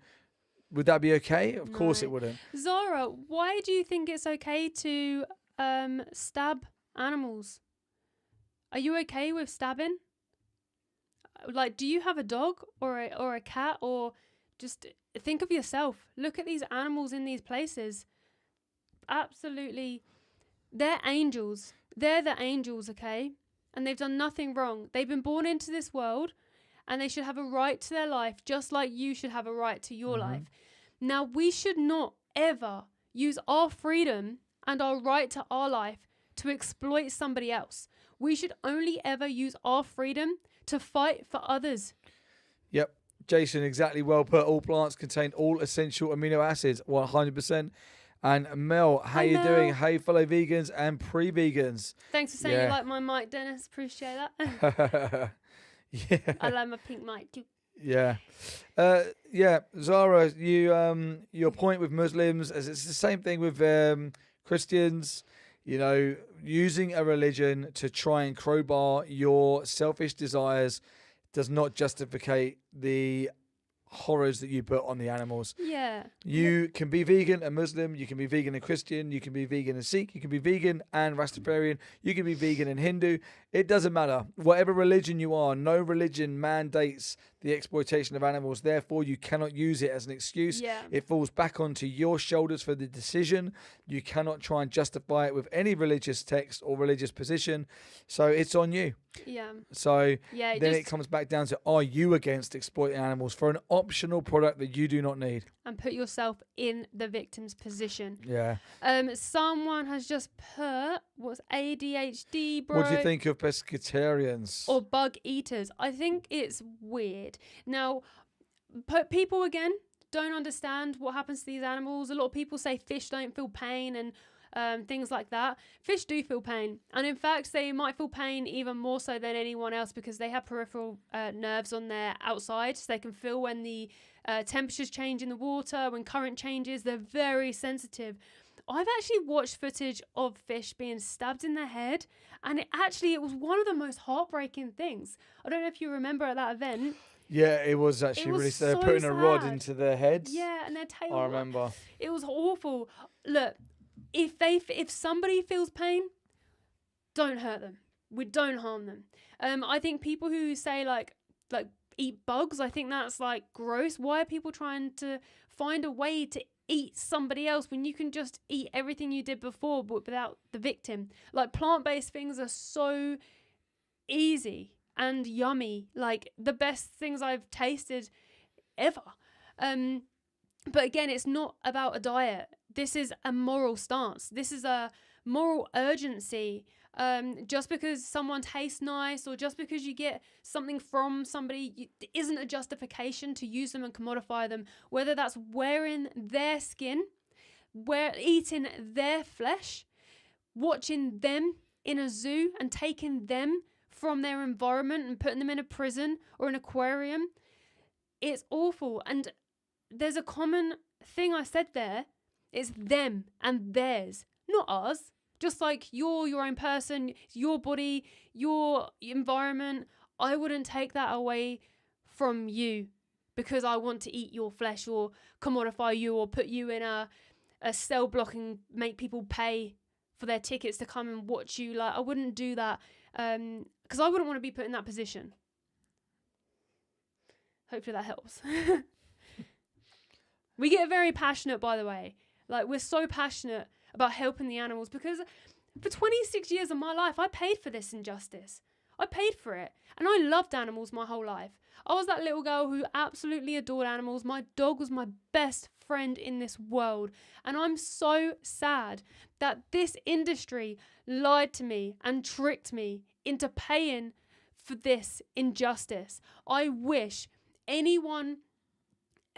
would that be okay? Of course it wouldn't. Zara, why do you think it's okay to stab animals? Are you okay with stabbing? Like, do you have a dog or a cat, or just think of yourself? Look at these animals in these places. Absolutely, they're angels. They're the angels, okay? And they've done nothing wrong. They've been born into this world, and they should have a right to their life, just like you should have a right to your life. Now, we should not ever use our freedom and our right to our life to exploit somebody else. We should only ever use our freedom to fight for others. Yep. Jason, exactly well put. All plants contain all essential amino acids, 100%. And Mel, how you doing? Hey, fellow vegans and pre-vegans. Thanks for saying you like my mic, Dennis. Appreciate that. Yeah. I like my pink mic too. Yeah. Zara, your point with Muslims, as it's the same thing with Christians, using a religion to try and crowbar your selfish desires does not justify the horrors that you put on the animals. Yeah. You can be vegan and Muslim, you can be vegan and Christian, you can be vegan and Sikh, you can be vegan and Rastafarian, you can be vegan and Hindu. It doesn't matter. Whatever religion you are, no religion mandates the exploitation of animals. Therefore, you cannot use it as an excuse. Yeah. It falls back onto your shoulders for the decision. You cannot try and justify it with any religious text or religious position. So it's on you. Yeah. So then it comes back down to, are you against exploiting animals for an optional product that you do not need? And put yourself in the victim's position. Yeah. Someone has just put, what's ADHD, bro? What do you think of pescatarians? Or bug eaters? I think it's weird. Now, people, again, don't understand what happens to these animals. A lot of people say fish don't feel pain and things like that. Fish do feel pain. And in fact, they might feel pain even more so than anyone else because they have peripheral nerves on their outside. So they can feel when the temperatures change in the water, when current changes. They're very sensitive. I've actually watched footage of fish being stabbed in their head, and it was one of the most heartbreaking things. I don't know if you remember at that event. Yeah, it was actually really sad. They're putting a rod into their heads. Yeah, and their tail. I remember. It was awful. Look, if somebody feels pain, don't hurt them. We don't harm them. I think people who say like eat bugs, I think that's like gross. Why are people trying to find a way to eat somebody else when you can just eat everything you did before but without the victim? Like, plant-based things are so easy and yummy, like the best things I've tasted ever. But again, it's not about a diet. This is a moral stance. This is a moral urgency. Just because someone tastes nice or just because you get something from somebody isn't a justification to use them and commodify them, whether that's wearing their skin, eating their flesh, watching them in a zoo and taking them from their environment and putting them in a prison or an aquarium. It's awful. And there's a common thing I said there. It's them and theirs, not ours. Just like you're your own person, your body, your environment. I wouldn't take that away from you because I want to eat your flesh or commodify you or put you in a cell block and make people pay for their tickets to come and watch you. Like, I wouldn't do that because I wouldn't want to be put in that position. Hopefully that helps. We get very passionate, by the way. Like, we're so passionate about helping the animals because for 26 years of my life, I paid for this injustice. I paid for it. And I loved animals my whole life. I was that little girl who absolutely adored animals. My dog was my best friend in this world. And I'm so sad that this industry lied to me and tricked me into paying for this injustice. I wish anyone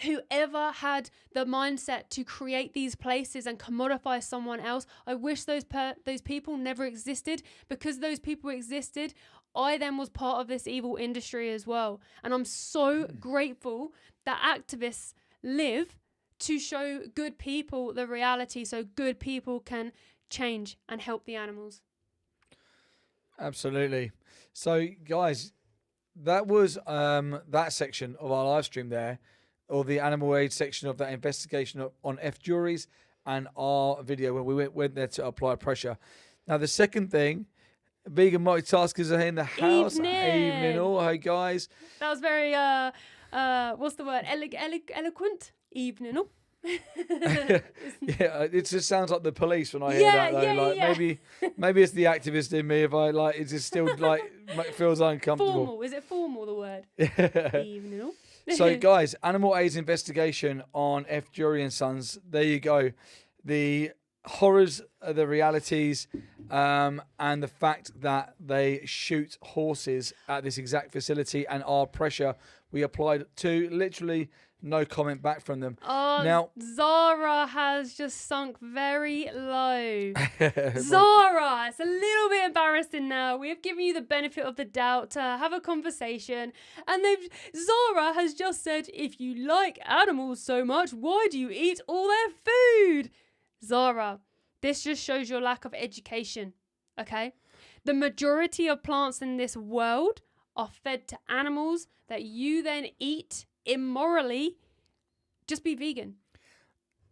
whoever had the mindset to create these places and commodify someone else, I wish those people never existed. Because those people existed, I then was part of this evil industry as well. And I'm so grateful that activists live to show good people the reality so good people can change and help the animals. Absolutely. So, guys, that was that section of our live stream there, or the animal aid section of that investigation on F juries and our video where we went there to apply pressure. Now, the second thing, vegan multitaskers are in the house. Evening all. Hey, guys. That was very, what's the word? Eloquent? Evening all. Yeah, it just sounds like the police when I hear that though. Maybe it's the activist in me. If I like, it just still like feels uncomfortable. Formal. Is it formal, the word? Evening all. So, guys, animal aids investigation on F Jury and Sons. There you go. The horrors, the realities, and the fact that they shoot horses at this exact facility, and our pressure we applied to literally no comment back from them. Oh, now Zara has just sunk very low. Zara, it's a little bit embarrassing now. We have given you the benefit of the doubt to have a conversation, and Zara has just said, if you like animals so much, why do you eat all their food? Zara, this just shows your lack of education, okay? The majority of plants in this world are fed to animals that you then eat immorally. Just be vegan.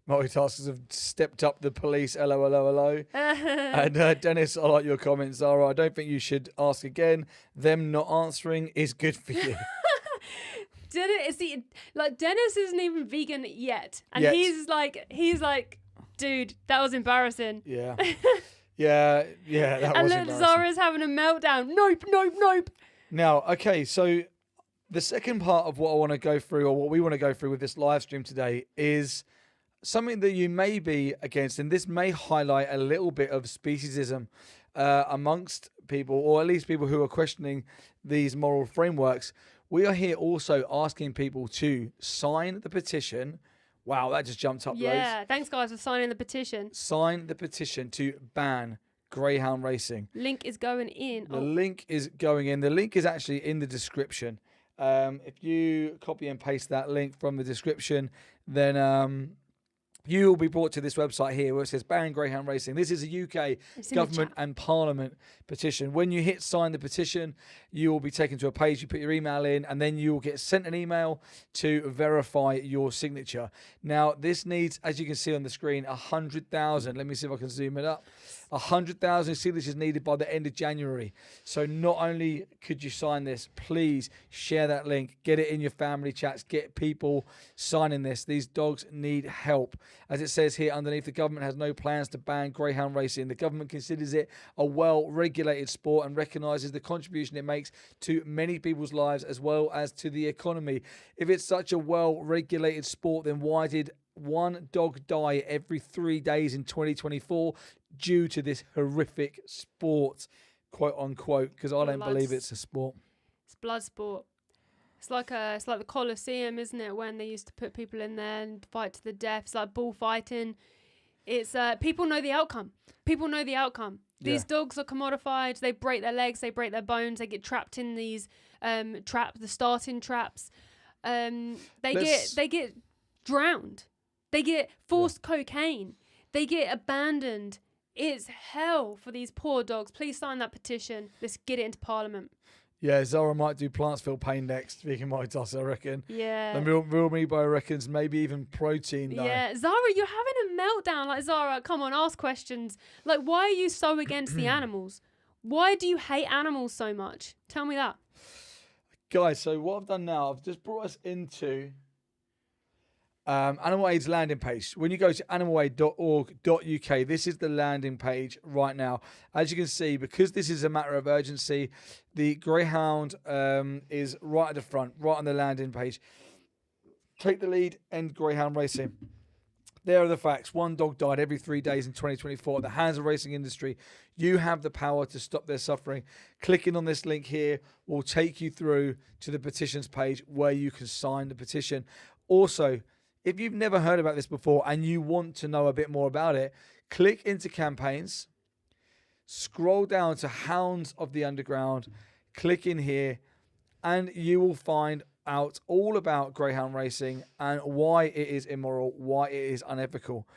Multitaskers have stepped up the police. LOLOLO. And Dennis, I like your comments, Zara. I don't think you should ask again. Them not answering is good for you. Dennis isn't even vegan yet, and he's like, dude, that was embarrassing. Yeah. Yeah, that was embarrassing. And Zara's having a meltdown. Nope. Now, okay, so the second part of what I want to go through, or what we want to go through with this live stream today, is something that you may be against, and this may highlight a little bit of speciesism amongst people, or at least people who are questioning these moral frameworks. We are here also asking people to sign the petition. Wow, that just jumped up loads. Yeah, thanks guys for signing the petition. Sign the petition to ban greyhound racing. Link is going in. The link is going in. The link is actually in the description. If you copy and paste that link from the description, then you will be brought to this website here where it says ban greyhound racing. This is a UK government and parliament petition. When you hit sign the petition, you will be taken to a page. You put your email in, and then you will get sent an email to verify your signature. Now, this needs, as you can see on the screen, 100,000. Let me see if I can zoom it up. 100,000 signatures needed by the end of January. So not only could you sign this, please share that link, get it in your family chats, get people signing this. These dogs need help. As it says here underneath, the government has no plans to ban greyhound racing. The government considers it a well-regulated sport and recognises the contribution it makes to many people's lives as well as to the economy. If it's such a well-regulated sport, then why did one dog die every 3 days in 2024 due to this horrific sport, quote unquote? Because I don't believe it's a sport. It's blood sport. It's like the Colosseum, isn't it? When they used to put people in there and fight to the death. It's like bullfighting. It's people know the outcome. These dogs are commodified. They break their legs. They break their bones. They get trapped in these the starting traps. They get drowned. They get forced cocaine. They get abandoned. It's hell for these poor dogs. Please sign that petition. Let's get it into Parliament. Yeah, Zara might do Plants Feel Pain next. Speaking of toss, I reckon. Yeah. And real Meebo reckons maybe even protein. Though. Yeah, Zara, you're having a meltdown. Like, Zara, come on, ask questions. Like, why are you so against the animals? Why do you hate animals so much? Tell me that. Guys, so what I've done now, I've just brought us into Animal Aid's landing page. When you go to animalaid.org.uk, this is the landing page right now. As you can see, because this is a matter of urgency, the greyhound is right at the front, right on the landing page. Take the lead, end greyhound racing. There are the facts. One dog died every 3 days in 2024 at the hands of the racing industry. You have the power to stop their suffering. Clicking on this link here will take you through to the petitions page where you can sign the petition. Also, if you've never heard about this before and you want to know a bit more about it, click into campaigns, scroll down to Hounds of the Underground, click in here, and you will find out all about greyhound racing and why it is immoral, why it is unethical.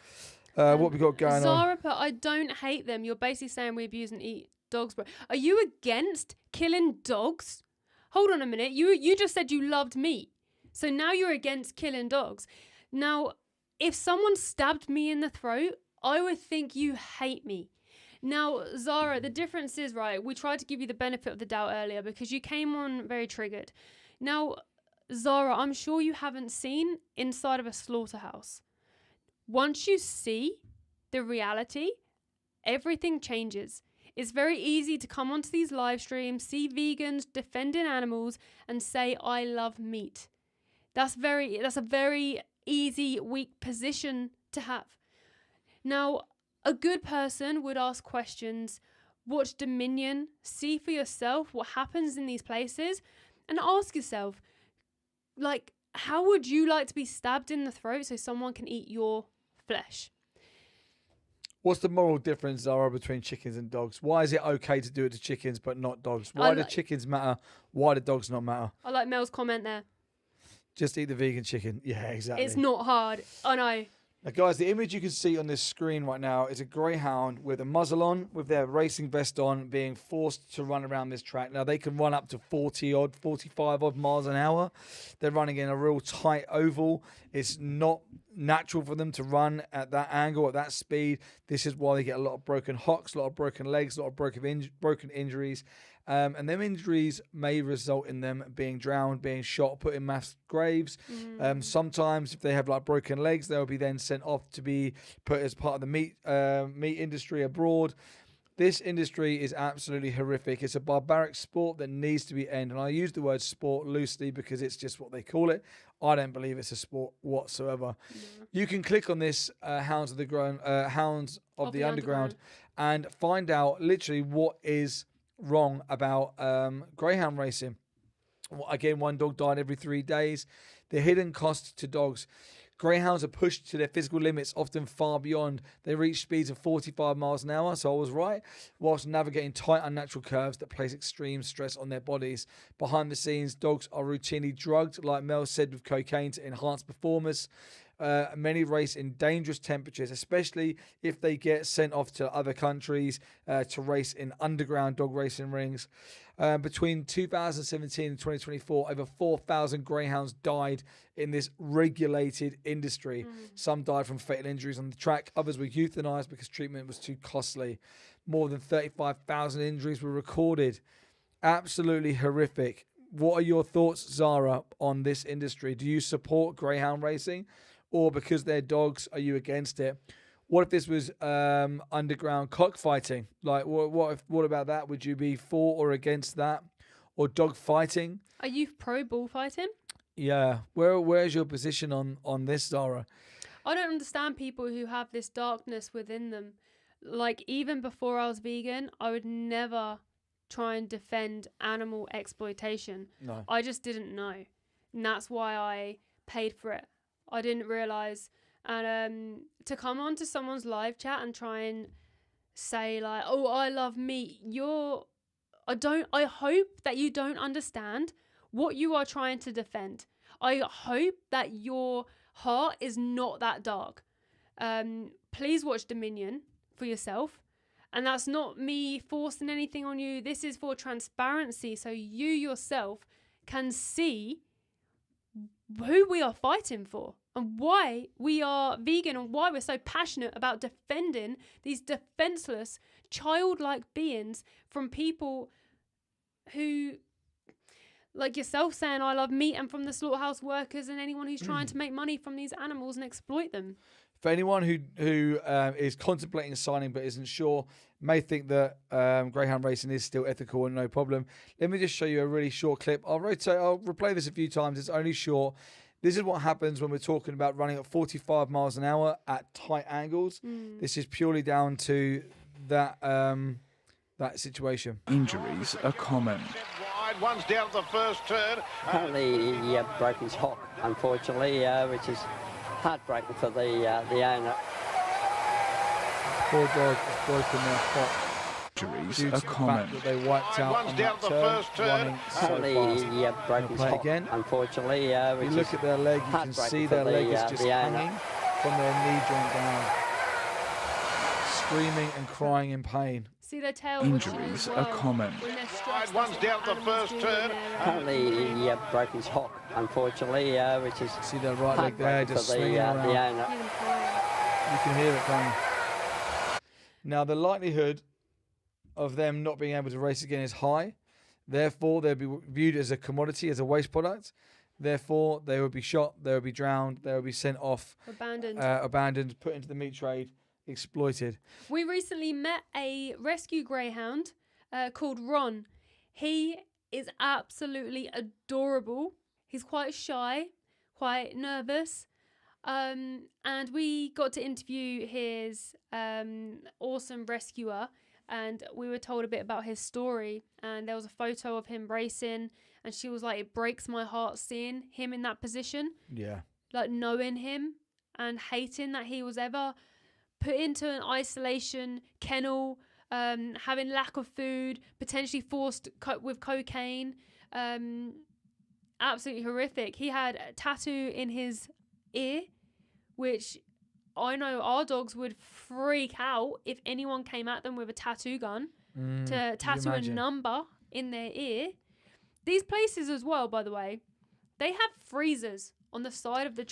What we got going on? Zara, but I don't hate them. You're basically saying we abuse and eat dogs, bro. Are you against killing dogs? Hold on a minute. You just said you loved meat. So now you're against killing dogs. Now, if someone stabbed me in the throat, I would think you hate me. Now, Zara, the difference is, right, we tried to give you the benefit of the doubt earlier because you came on very triggered. Now, Zara, I'm sure you haven't seen inside of a slaughterhouse. Once you see the reality, everything changes. It's very easy to come onto these live streams, see vegans defending animals and say, I love meat. That's a very easy, weak position to have. Now, a good person would ask questions, watch Dominion, see for yourself what happens in these places, and ask yourself, like, how would you like to be stabbed in the throat so someone can eat your flesh? What's the moral difference, Zara, between chickens and dogs? Why is it okay to do it to chickens but not dogs? Why do chickens matter? Why do dogs not matter? I like Mel's comment there. Just eat the vegan chicken. Yeah, exactly. It's not hard. I know. Now, guys, the image you can see on this screen right now is a greyhound with a muzzle on, with their racing vest on, being forced to run around this track. Now, they can run up to 45 miles an hour. They're running in a real tight oval. It's not natural for them to run at that angle, at that speed. This is why they get a lot of broken hocks, a lot of broken legs, a lot of broken injuries. And them injuries may result in them being drowned, being shot, put in mass graves. Sometimes if they have like broken legs, they'll be then sent off to be put as part of the meat industry abroad. This industry is absolutely horrific. It's a barbaric sport that needs to be ended. And I use the word sport loosely because it's just what they call it. I don't believe it's a sport whatsoever. You can click on this Hounds of the Underground and find out literally what is wrong about greyhound racing. Again, one dog died every 3 days. The hidden cost to dogs. Greyhounds are pushed to their physical limits, often far beyond. They reach speeds of 45 miles an hour, so I was right, whilst navigating tight, unnatural curves that place extreme stress on their bodies. Behind the scenes, dogs are routinely drugged, like Mel said, with cocaine to enhance performance. Many race in dangerous temperatures, especially if they get sent off to other countries to race in underground dog racing rings. Between 2017 and 2024, over 4,000 greyhounds died in this regulated industry. Some died from fatal injuries on the track. Others were euthanized because treatment was too costly. More than 35,000 injuries were recorded. Absolutely horrific. What are your thoughts, Zara, on this industry? Do you support greyhound racing? Or because they're dogs, are you against it? What if this was underground cockfighting? Like, what about that? Would you be for or against that? Or dog fighting? Are you pro bullfighting? Yeah. Where's your position on this, Zara? I don't understand people who have this darkness within them. Like, even before I was vegan, I would never try and defend animal exploitation. No. I just didn't know. And that's why I paid for it. I didn't realise. And to come onto someone's live chat and try and say like, oh, I love meat. I hope that you don't understand what you are trying to defend. I hope that your heart is not that dark. Please watch Dominion for yourself. And that's not me forcing anything on you. This is for transparency, so you yourself can see who we are fighting for and why we are vegan and why we're so passionate about defending these defenseless, childlike beings from people who, like yourself, saying I love meat, and from the slaughterhouse workers and anyone who's trying to make money from these animals and exploit them. For anyone who is contemplating signing but isn't sure, may think that greyhound racing is still ethical and no problem, let me just show you a really short clip. I'll replay this a few times. It's only short. This is what happens when we're talking about running at 45 miles an hour at tight angles. This is purely down to that situation. Injuries are common. One's down at the first turn. Apparently he broke his hock, unfortunately, which is heartbreaking for the owner. Poor dog has broken their hock. Due to the fact that they wiped out on that turn, running so fast. He broke his hock, again. Unfortunately, You look at their leg, you can see their leg is just hanging from their knee joint down, screaming and crying in pain. See their tail. Injuries are common. One's down at the first turn. Apparently he broke his hock, unfortunately, which is see their right leg there just swinging around. The owner. You can hear it going. Now the likelihood of them not being able to race again is high. Therefore, they'll be viewed as a commodity, as a waste product. Therefore, they will be shot, they will be drowned, they will be sent off, abandoned, put into the meat trade, exploited. We recently met a rescue greyhound called Ron. He is absolutely adorable. He's quite shy, quite nervous. And we got to interview his awesome rescuer, and we were told a bit about his story, and there was a photo of him racing, and she was like, it breaks my heart seeing him in that position. Yeah. Like knowing him and hating that he was ever put into an isolation kennel, having lack of food, potentially forced with cocaine. Absolutely horrific. He had a tattoo in his ear, which I know our dogs would freak out if anyone came at them with a tattoo gun to tattoo a number in their ear. These places as well, by the way, they have freezers on the side of the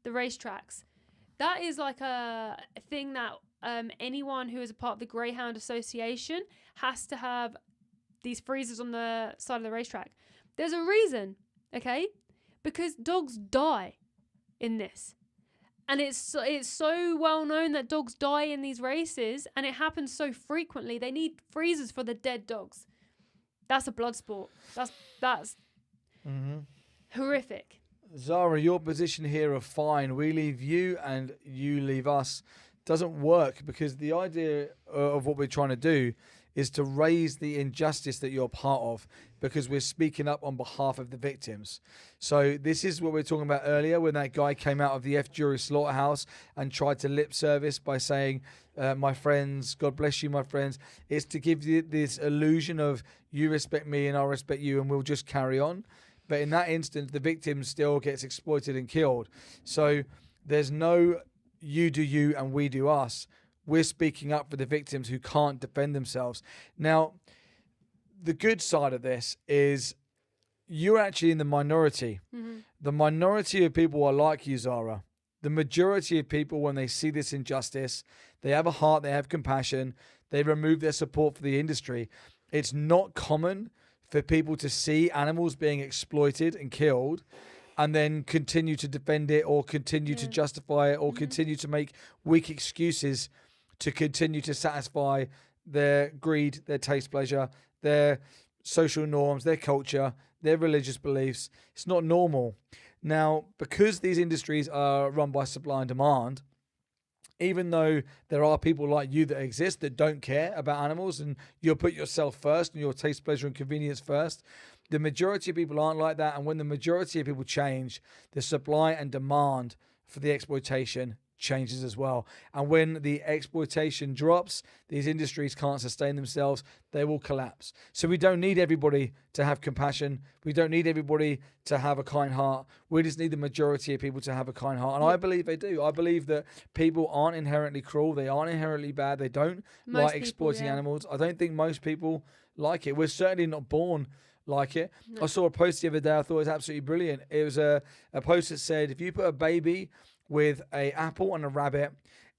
racetracks. That is like a thing that anyone who is a part of the Greyhound Association has to have these freezers on the side of the racetrack. There's a reason, okay? Because dogs die in this. And it's so well known that dogs die in these races, and it happens so frequently. They need freezers for the dead dogs. That's a blood sport. That's horrific. Zara, your position here of fine, we leave you and you leave us, doesn't work, because the idea of what we're trying to do is to raise the injustice that you're part of, because we're speaking up on behalf of the victims. So this is what we were talking about earlier, when that guy came out of the F Jury slaughterhouse and tried to lip service by saying, my friends, God bless you, my friends. It's to give you this illusion of you respect me and I respect you and we'll just carry on. But in that instance, the victim still gets exploited and killed. So there's no you do you and we do us. We're speaking up for the victims who can't defend themselves. Now, the good side of this is you're actually in the minority. Mm-hmm. The minority of people are like you, Zara. The majority of people, when they see this injustice, they have a heart, they have compassion, they remove their support for the industry. It's not common for people to see animals being exploited and killed and then continue to defend it or continue to justify it or continue to make weak excuses to continue to satisfy their greed, their taste pleasure, their social norms, their culture, their religious beliefs. It's not normal. Now, because these industries are run by supply and demand, even though there are people like you that exist that don't care about animals and you'll put yourself first and your taste, pleasure and convenience first, the majority of people aren't like that. And when the majority of people change, the supply and demand for the exploitation changes as well. And when the exploitation drops, these industries can't sustain themselves, they will collapse. So we don't need everybody to have compassion. We don't need everybody to have a kind heart. We just need the majority of people to have a kind heart. And I believe they do. I believe that people aren't inherently cruel. They aren't inherently bad. They don't like exploiting animals. I don't think most people like it. We're certainly not born like it. No. I saw a post the other day I thought was absolutely brilliant. It was a post that said, if you put a baby with an apple and a rabbit,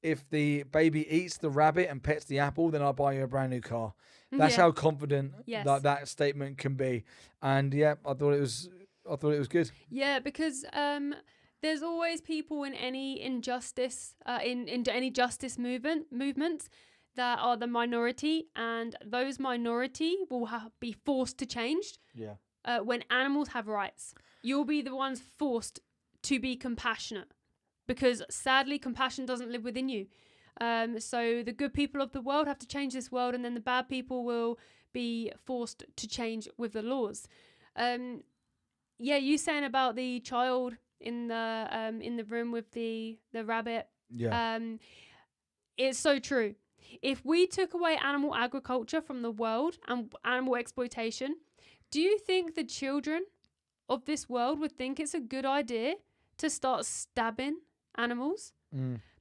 if the baby eats the rabbit and pets the apple, then I'll buy you a brand new car. That's how confident that statement can be. And I thought it was good. Yeah, because there's always people in any injustice, in any justice movements that are the minority, and those minority will be forced to change. Yeah. When animals have rights, you'll be the ones forced to be compassionate. Because sadly, compassion doesn't live within you. So the good people of the world have to change this world, and then the bad people will be forced to change with the laws. Yeah, you saying about the child in the room with the rabbit. Yeah. It's so true. If we took away animal agriculture from the world and animal exploitation, do you think the children of this world would think it's a good idea to start stabbing animals?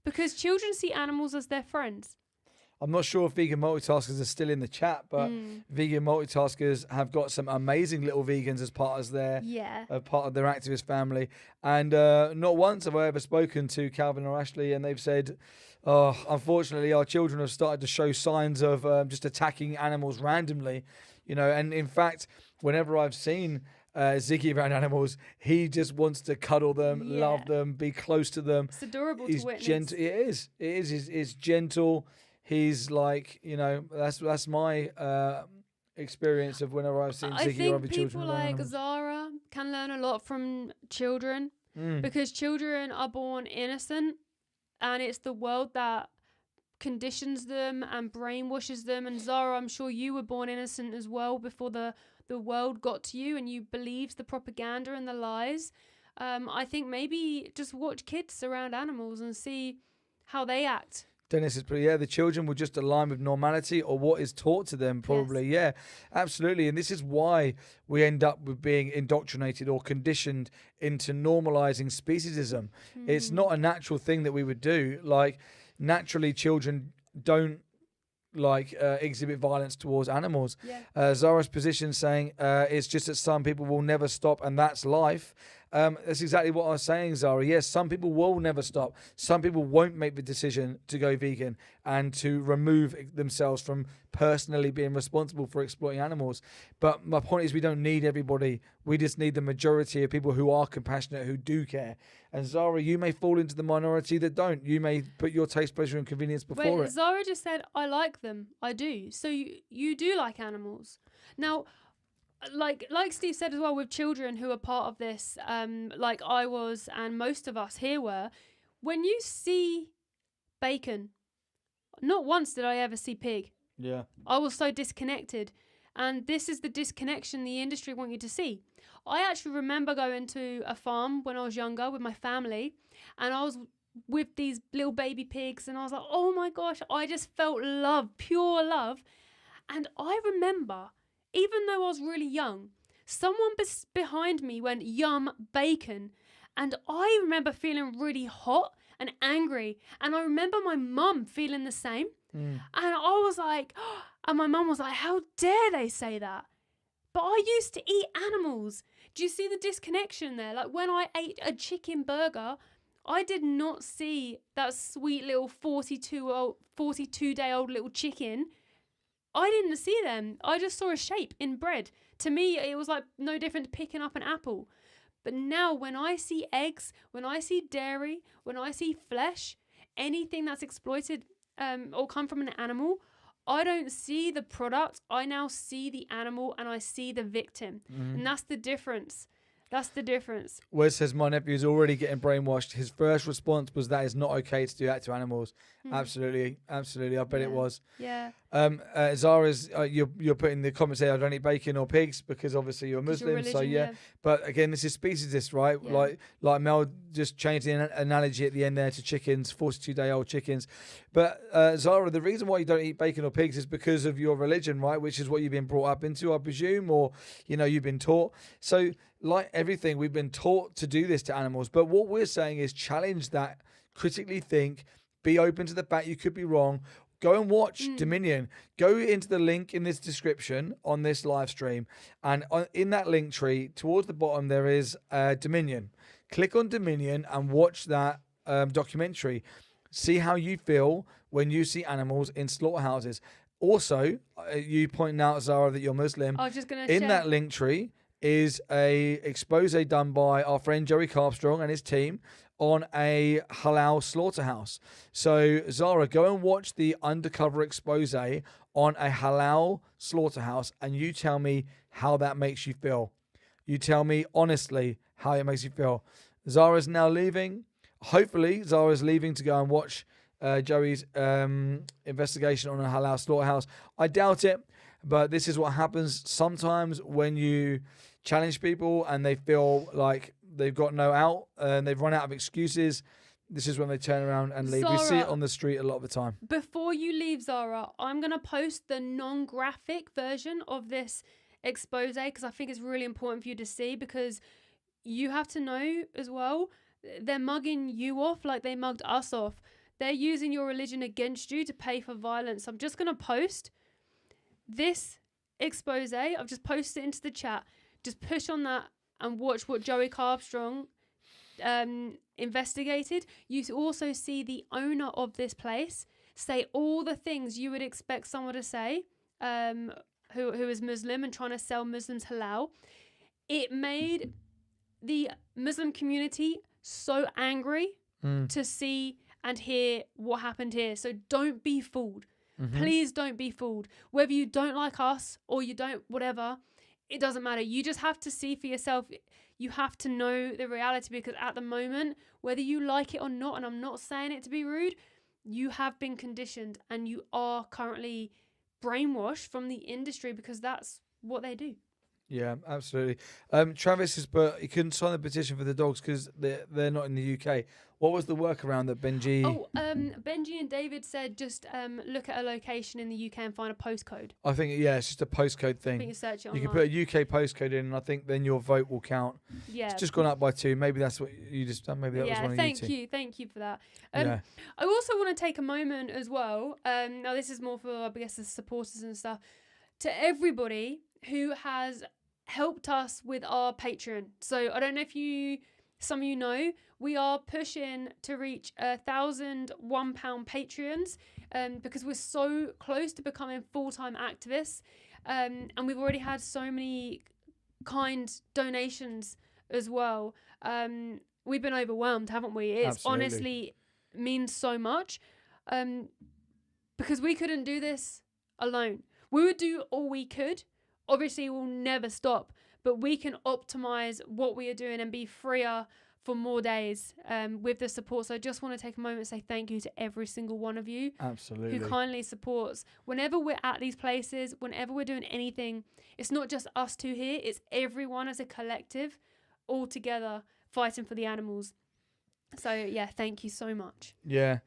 Because children see animals as their friends. I'm not sure if vegan multitaskers are still in the chat, but vegan multitaskers have got some amazing little vegans as part of their activist family. And not once have I ever spoken to Calvin or Ashley, and they've said, oh, unfortunately, our children have started to show signs of just attacking animals randomly, And in fact, whenever I've seen Ziggy around animals, he just wants to cuddle them, love them, be close to them. It's adorable He's to witness. Gentle. It is. He's gentle. He's like, that's my experience of whenever I've seen Ziggy or other children. I think people like Zara can learn a lot from children because children are born innocent, and it's the world that conditions them and brainwashes them. And Zara, I'm sure you were born innocent as well before the world got to you and you believed the propaganda and the lies. I think maybe just watch kids around animals and see how they act. Dennis is pretty, the children will just align with normality or what is taught to them, probably. Yes. Yeah, absolutely. And this is why we end up with being indoctrinated or conditioned into normalizing speciesism. It's not a natural thing that we would do. Like, naturally, children don't exhibit violence towards animals. Zara's position saying it's just that some people will never stop, and that's life. That's exactly what I was saying, Zara. Yes, some people will never stop. Some people won't make the decision to go vegan and to remove themselves from personally being responsible for exploiting animals. But my point is, we don't need everybody. We just need the majority of people who are compassionate, who do care. And Zara, you may fall into the minority that don't. You may put your taste, pleasure, and convenience before it. Zara just said, I like them. I do. So you do like animals. Now, like Steve said as well, with children who are part of this, like I was and most of us here were, when you see bacon, not once did I ever see pig. Yeah. I was so disconnected. And this is the disconnection the industry want you to see. I actually remember going to a farm when I was younger with my family, and I was with these little baby pigs, and I was like, oh my gosh, I just felt love, pure love. And I remember, even though I was really young, someone behind me went, yum, bacon. And I remember feeling really hot and angry. And I remember my mum feeling the same. And I was like, and my mum was like, how dare they say that? But I used to eat animals. Do you see the disconnection there? Like when I ate a chicken burger, I did not see that sweet little 42-day-old little chicken. I didn't see them. I just saw a shape in bread. To me, it was like no different to picking up an apple. But now when I see eggs, when I see dairy, when I see flesh, anything that's exploited or come from an animal, I don't see the product. I now see the animal and I see the victim. And that's the difference. That's the difference. Wes says, my nephew is already getting brainwashed. His first response was that it's not okay to do that to animals. Absolutely. Absolutely. I bet it was. Yeah. Zara's, you're putting the comments there, I don't eat bacon or pigs because obviously you're Muslim. Religion, so yeah. But again, this is speciesist, right? Yeah. Like Mel just changed the analogy at the end there to chickens, 42-day-old chickens. But Zara, the reason why you don't eat bacon or pigs is because of your religion, right? Which is what you've been brought up into, I presume, or, you've been taught. So like everything, we've been taught to do this to animals. But what we're saying is challenge that, critically think, be open to the fact you could be wrong. Go and watch Dominion. Go into the link in this description on this live stream. And in that link tree, towards the bottom, there is Dominion. Click on Dominion and watch that documentary. See how you feel when you see animals in slaughterhouses. Also, you point out, Zara, that you're Muslim. I was just going to In that link tree is a expose done by our friend Joey Carpstrong and his team on a halal slaughterhouse. So Zara, go and watch the undercover expose on a halal slaughterhouse and you tell me how that makes you feel. You tell me honestly how it makes you feel. Zara's now leaving. Hopefully Zara's leaving to go and watch Joey's investigation on a halal slaughterhouse. I doubt it. But this is what happens sometimes when you challenge people and they feel like they've got no out and they've run out of excuses. This is when they turn around and leave. We see it Zara, on the street a lot of the time. Before you leave, Zara, I'm going to post the non-graphic version of this expose because I think it's really important for you to see, because you have to know as well, they're mugging you off like they mugged us off. They're using your religion against you to pay for violence. I'm just going to post this expose. I've just posted it into the chat. Just push on that and watch what Joey Carbstrong investigated. You also see the owner of this place say all the things you would expect someone to say, who is Muslim and trying to sell Muslims halal. It made the Muslim community so angry to see and hear what happened here. So don't be fooled. Please don't be fooled. Whether you don't like us or you don't, whatever, it doesn't matter. You just have to see for yourself. You have to know the reality, because at the moment, whether you like it or not, and I'm not saying it to be rude, you have been conditioned and you are currently brainwashed from the industry, because that's what they do. Yeah, absolutely. Travis is, but he couldn't sign the petition for the dogs because they're not in the UK. What was the workaround that Benji? Benji and David said just look at a location in the UK and find a postcode. I think it's just a postcode thing. I think you search it online. You can put a UK postcode in, and I think then your vote will count. Yeah, it's just gone up by 2. Maybe that's what you just done. Maybe that was one of thank you for that. I also want to take a moment as well. Now this is more for, I guess, the supporters and stuff. To everybody who has helped us with our Patreon. So I don't know if some of you know, we are pushing to reach 1,000 £1 Patreons, because we're so close to becoming full-time activists, and we've already had so many kind donations as well. We've been overwhelmed, haven't we? It's honestly means so much, because we couldn't do this alone. We would do all we could. Obviously, we'll never stop, but we can optimize what we are doing and be freer for more days with the support. So I just want to take a moment and say thank you to every single one of you. Absolutely. Who kindly supports. Whenever we're at these places, whenever we're doing anything, it's not just us two here, it's everyone as a collective, all together, fighting for the animals. So yeah, thank you so much. Yeah.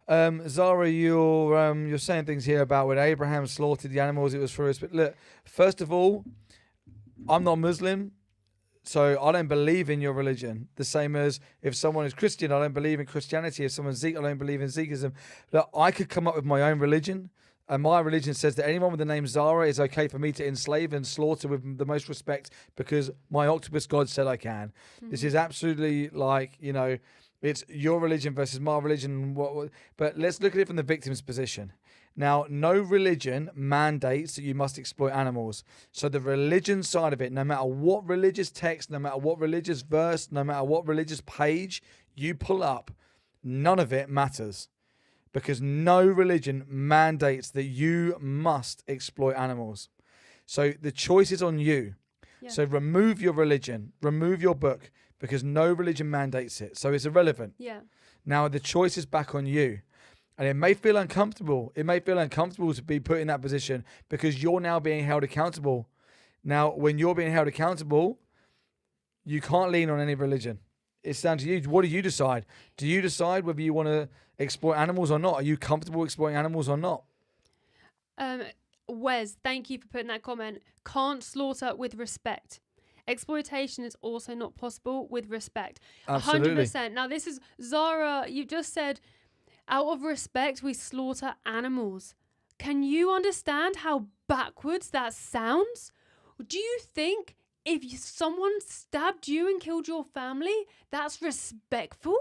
Zara, you're saying things here about when Abraham slaughtered the animals, it was for us. But look, first of all, I'm not Muslim, so I don't believe in your religion. The same as if someone is Christian, I don't believe in Christianity. If someone's Sikh, I don't believe in Sikhism. Look, I could come up with my own religion, and my religion says that anyone with the name Zara is okay for me to enslave and slaughter with the most respect, because my octopus God said I can. This is absolutely it's your religion versus my religion. But let's look at it from the victim's position. Now, no religion mandates that you must exploit animals. So the religion side of it, no matter what religious text, no matter what religious verse, no matter what religious page you pull up, none of it matters. Because no religion mandates that you must exploit animals. So the choice is on you. Yeah. So remove your religion, remove your book, because no religion mandates it. So it's irrelevant. Yeah. Now the choice is back on you. And it may feel uncomfortable. It may feel uncomfortable to be put in that position because you're now being held accountable. Now, when you're being held accountable, you can't lean on any religion. It's down to you. What do you decide? Do you decide whether you want to exploit animals or not? Are you comfortable exploiting animals or not? Wes, thank you for putting that comment. Can't slaughter with respect. Exploitation is also not possible with respect. Absolutely. 100%. Now, this is Zara. You just said, out of respect, we slaughter animals. Can you understand how backwards that sounds? Do you think if someone stabbed you and killed your family, that's respectful?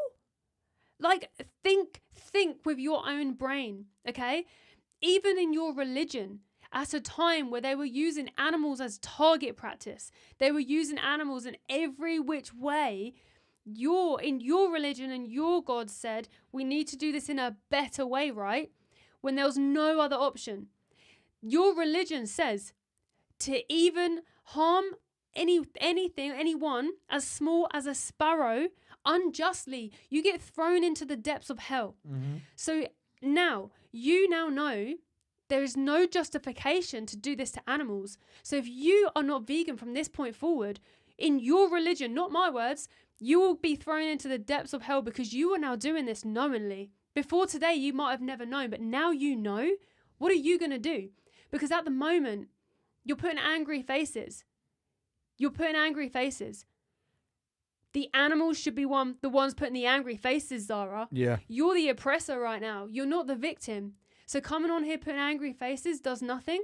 Like, think with your own brain, okay? Even in your religion, at a time where they were using animals as target practice, they were using animals in every which way. In your religion and your God said, we need to do this in a better way, right? When there was no other option. Your religion says to even harm anyone as small as a sparrow unjustly, you get thrown into the depths of hell. Mm-hmm. So you now know there is no justification to do this to animals. So if you are not vegan from this point forward, in your religion, not my words, you will be thrown into the depths of hell because you are now doing this knowingly. Before today, you might have never known, but now you know. What are you going to do? Because at the moment, you're putting angry faces. You're putting angry faces. The animals should be the ones putting the angry faces, Zara. Yeah. You're the oppressor right now. You're not the victim. So coming on here putting angry faces does nothing.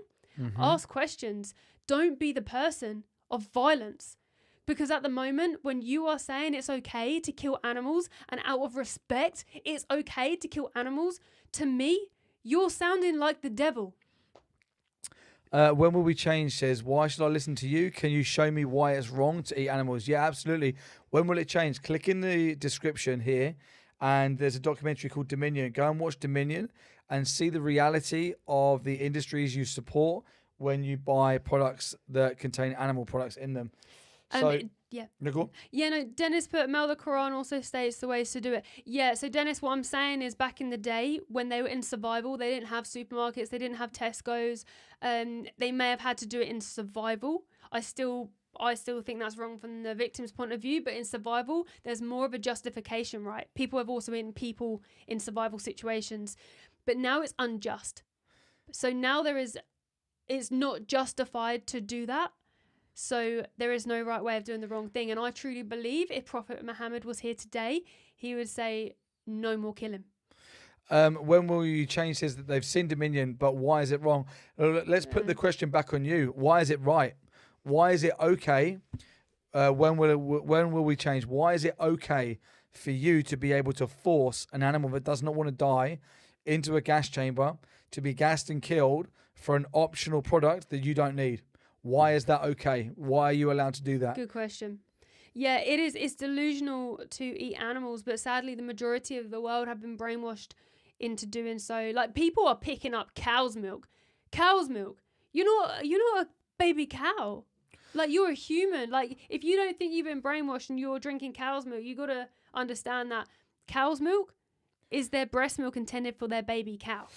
Ask questions. Don't be the person of violence. Because at the moment, when you are saying it's okay to kill animals and out of respect, it's okay to kill animals, to me, you're sounding like the devil. When will we change says, why should I listen to you? Can you show me why it's wrong to eat animals? Yeah, absolutely. When will it change? Click in the description here and there's a documentary called Dominion. Go and watch Dominion and see the reality of the industries you support when you buy products that contain animal products in them. So, yeah. No, go on. Yeah, no, Dennis put Mel the Quran also states the ways to do it. Yeah, so Dennis, what I'm saying is back in the day when they were in survival, they didn't have supermarkets, they didn't have Tesco's. They may have had to do it in survival. I still think that's wrong from the victim's point of view, but in survival, there's more of a justification, right? People have also been people in survival situations, but now it's unjust. So now it's not justified to do that. So there is no right way of doing the wrong thing. And I truly believe if Prophet Muhammad was here today, he would say, no more killing. When will you change says that they've seen Dominion, but why is it wrong? Let's put the question back on you. Why is it right? Why is it okay? When will we change? Why is it okay for you to be able to force an animal that does not want to die into a gas chamber to be gassed and killed for an optional product that you don't need? Why is that okay? Why are you allowed to do that? Good question. Yeah, it is. It's delusional to eat animals, but sadly, the majority of the world have been brainwashed into doing so. Like, people are picking up cow's milk. Cow's milk. You're not a baby cow. Like, you're a human. Like, if you don't think you've been brainwashed and you're drinking cow's milk, you got to understand that cow's milk is their breast milk intended for their baby cow.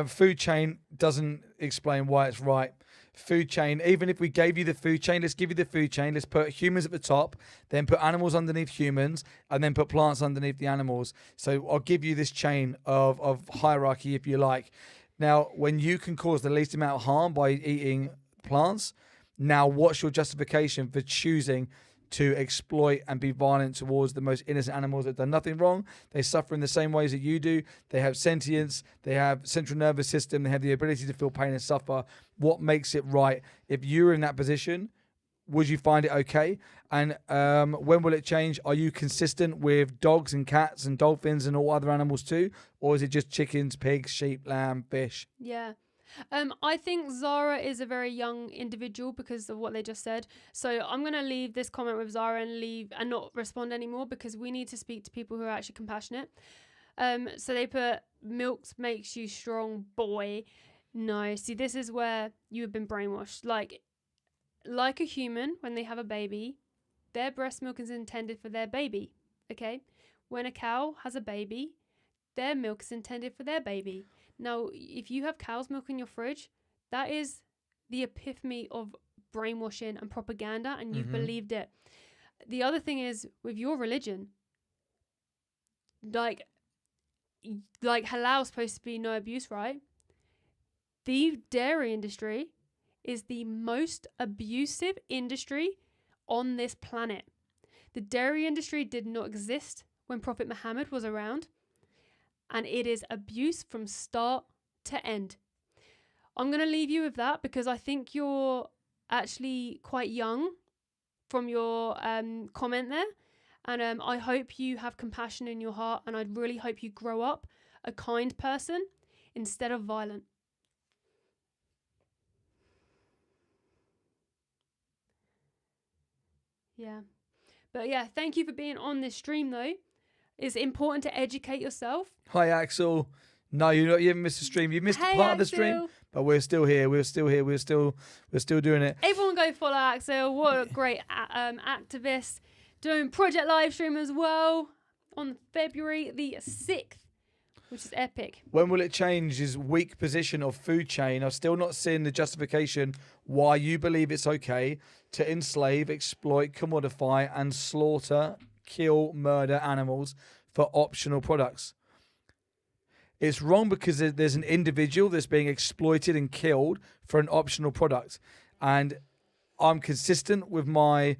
Food chain doesn't explain why it's right. Food chain, even if we gave you the food chain, let's give you the food chain. Let's put humans at the top, then put animals underneath humans, and then put plants underneath the animals. So I'll give you this chain of hierarchy, if you like. Now, when you can cause the least amount of harm by eating plants, now what's your justification for choosing to exploit and be violent towards the most innocent animals that have done nothing wrong? They suffer in the same ways that you do. They have sentience. They have central nervous system. They have the ability to feel pain and suffer. What makes it right? If you're in that position, would you find it okay? And when will it change? Are you consistent with dogs and cats and dolphins and all other animals too? Or is it just chickens, pigs, sheep, lamb, fish? Yeah. I think Zara is a very young individual because of what they just said. So I'm going to leave this comment with Zara and not respond anymore because we need to speak to people who are actually compassionate. So they put, milk makes you strong, boy. No, see, this is where you have been brainwashed. Like a human, when they have a baby, their breast milk is intended for their baby, okay? When a cow has a baby, their milk is intended for their baby. Now, if you have cow's milk in your fridge, that is the epitome of brainwashing and propaganda, and you've believed it. The other thing is, with your religion, like halal is supposed to be no abuse, right? The dairy industry is the most abusive industry on this planet. The dairy industry did not exist when Prophet Muhammad was around. And it is abuse from start to end. I'm going to leave you with that because I think you're actually quite young from your comment there. And I hope you have compassion in your heart. And I really hope you grow up a kind person instead of violent. Yeah. But yeah, thank you for being on this stream though. It's important to educate yourself. Hi, Axel. No, you haven't missed the stream. You missed part of the stream, but we're still here. We're still here. We're still doing it. Everyone go follow Axel. What a great activist. Doing Project Livestream as well on February the 6th. Which is epic. When will it change his weak position of food chain? I'm still not seeing the justification why you believe it's okay to enslave, exploit, commodify, and slaughter, kill, murder animals for optional products. It's wrong because there's an individual that's being exploited and killed for an optional product. And I'm consistent with my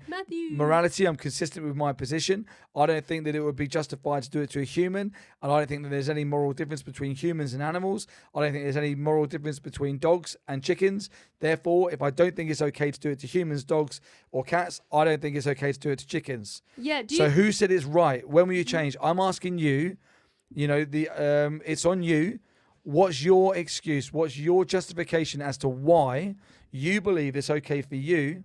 morality. I'm consistent with my position. I don't think that it would be justified to do it to a human. And I don't think that there's any moral difference between humans and animals. I don't think there's any moral difference between dogs and chickens. Therefore, if I don't think it's okay to do it to humans, dogs, or cats, I don't think it's okay to do it to chickens. Yeah. So who said it's right? When will you change? I'm asking you. It's on you. What's your excuse? What's your justification as to why you believe it's okay for you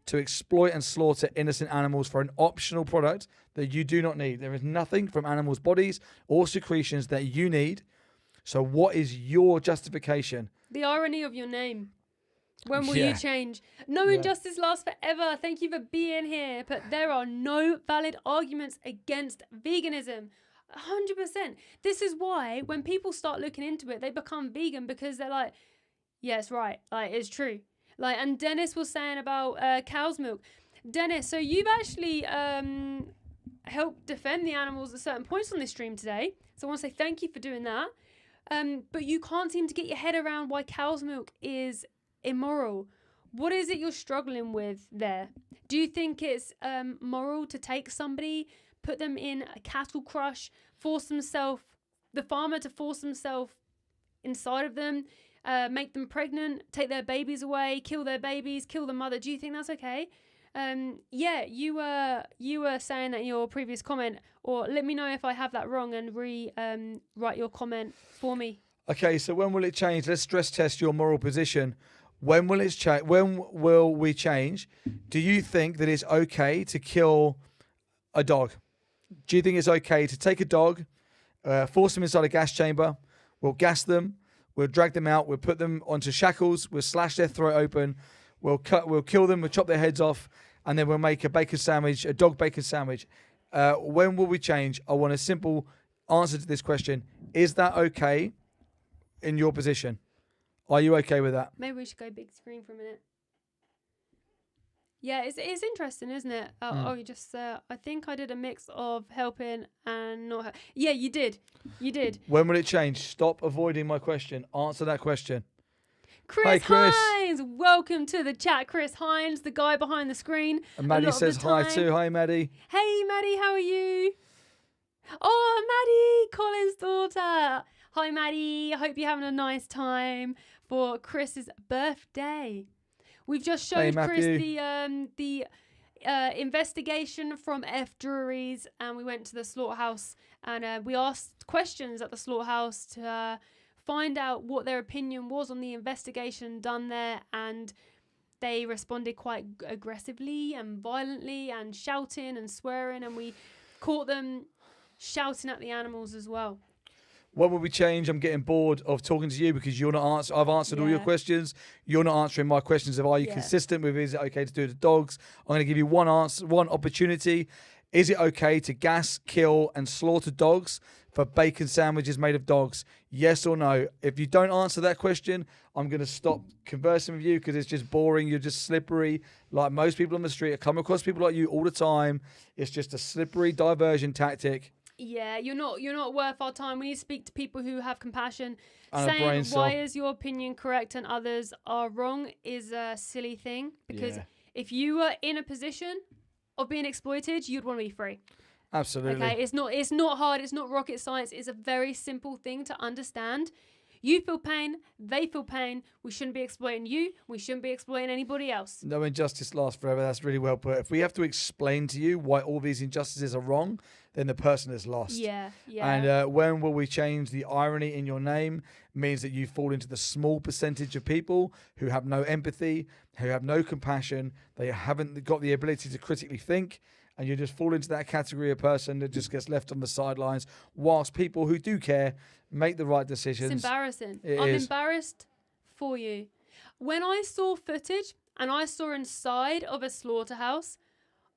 to exploit and slaughter innocent animals for an optional product that you do not need? There is nothing from animals' bodies or secretions that you need. So what is your justification? The irony of your name. When will you change? No injustice lasts forever. Thank you for being here. But there are no valid arguments against veganism. 100%. This is why when people start looking into it, they become vegan because they're like, yeah, it's right. Like, it's true. Like, and Dennis was saying about cow's milk. Dennis, so you've actually helped defend the animals at certain points on this stream today. So I want to say thank you for doing that. But you can't seem to get your head around why cow's milk is immoral. What is it you're struggling with there? Do you think it's moral to take somebody, put them in a cattle crush, the farmer to force himself inside of them, make them pregnant, take their babies away, kill their babies, kill the mother? Do you think that's okay? You were saying that in your previous comment, or let me know if I have that wrong and write your comment for me. Okay, so when will it change? Let's stress test your moral position. When will it change? When will we change? Do you think that it's okay to kill a dog? Do you think it's okay to take a dog, force them inside a gas chamber? We'll gas them. We'll drag them out. We'll put them onto shackles. We'll slash their throat open. We'll kill them. We'll chop their heads off, and then we'll make a bacon sandwich, a dog bacon sandwich. When will we change? I want a simple answer to this question. Is that okay in your position? Are you okay with that? Maybe we should go big screen for a minute. Yeah, it's interesting, isn't it? I think I did a mix of helping and not helping. Yeah, you did. When will it change? Stop avoiding my question. Answer that question. Chris Hines, welcome to the chat. Chris Hines, the guy behind the screen. And Maddie says hi too. Hi, Maddie. Hey, Maddie, how are you? Oh, Maddie, Colin's daughter. Hi, Maddie. I hope you're having a nice time for Chris's birthday. We've just showed Chris the investigation from F Juries, and we went to the slaughterhouse and we asked questions at the slaughterhouse to find out what their opinion was on the investigation done there, and they responded quite aggressively and violently and shouting and swearing, and we caught them shouting at the animals as well. When will we change? I'm getting bored of talking to you because you're not I've answered all your questions. You're not answering my questions of are you consistent with is it okay to do the dogs? I'm going to give you one answer, one opportunity. Is it okay to gas, kill, and slaughter dogs for bacon sandwiches made of dogs? Yes or no? If you don't answer that question, I'm going to stop conversing with you because it's just boring. You're just slippery. Like most people on the street, I come across people like you all the time. It's just a slippery diversion tactic. Yeah, you're not worth our time. We need to speak to people who have compassion. And saying why is your opinion correct and others are wrong is a silly thing, because if you were in a position of being exploited, you'd want to be free. Absolutely. Okay, it's not hard, it's not rocket science, it's a very simple thing to understand. You feel pain, they feel pain. We shouldn't be exploiting you. We shouldn't be exploiting anybody else. No injustice lasts forever. That's really well put. If we have to explain to you why all these injustices are wrong, then the person is lost. Yeah. And when will we change? The irony in your name means that you fall into the small percentage of people who have no empathy, who have no compassion. They haven't got the ability to critically think. And you just fall into that category of person that just gets left on the sidelines, whilst people who do care make the right decisions. It's embarrassing. I'm embarrassed for you. When I saw footage and I saw inside of a slaughterhouse,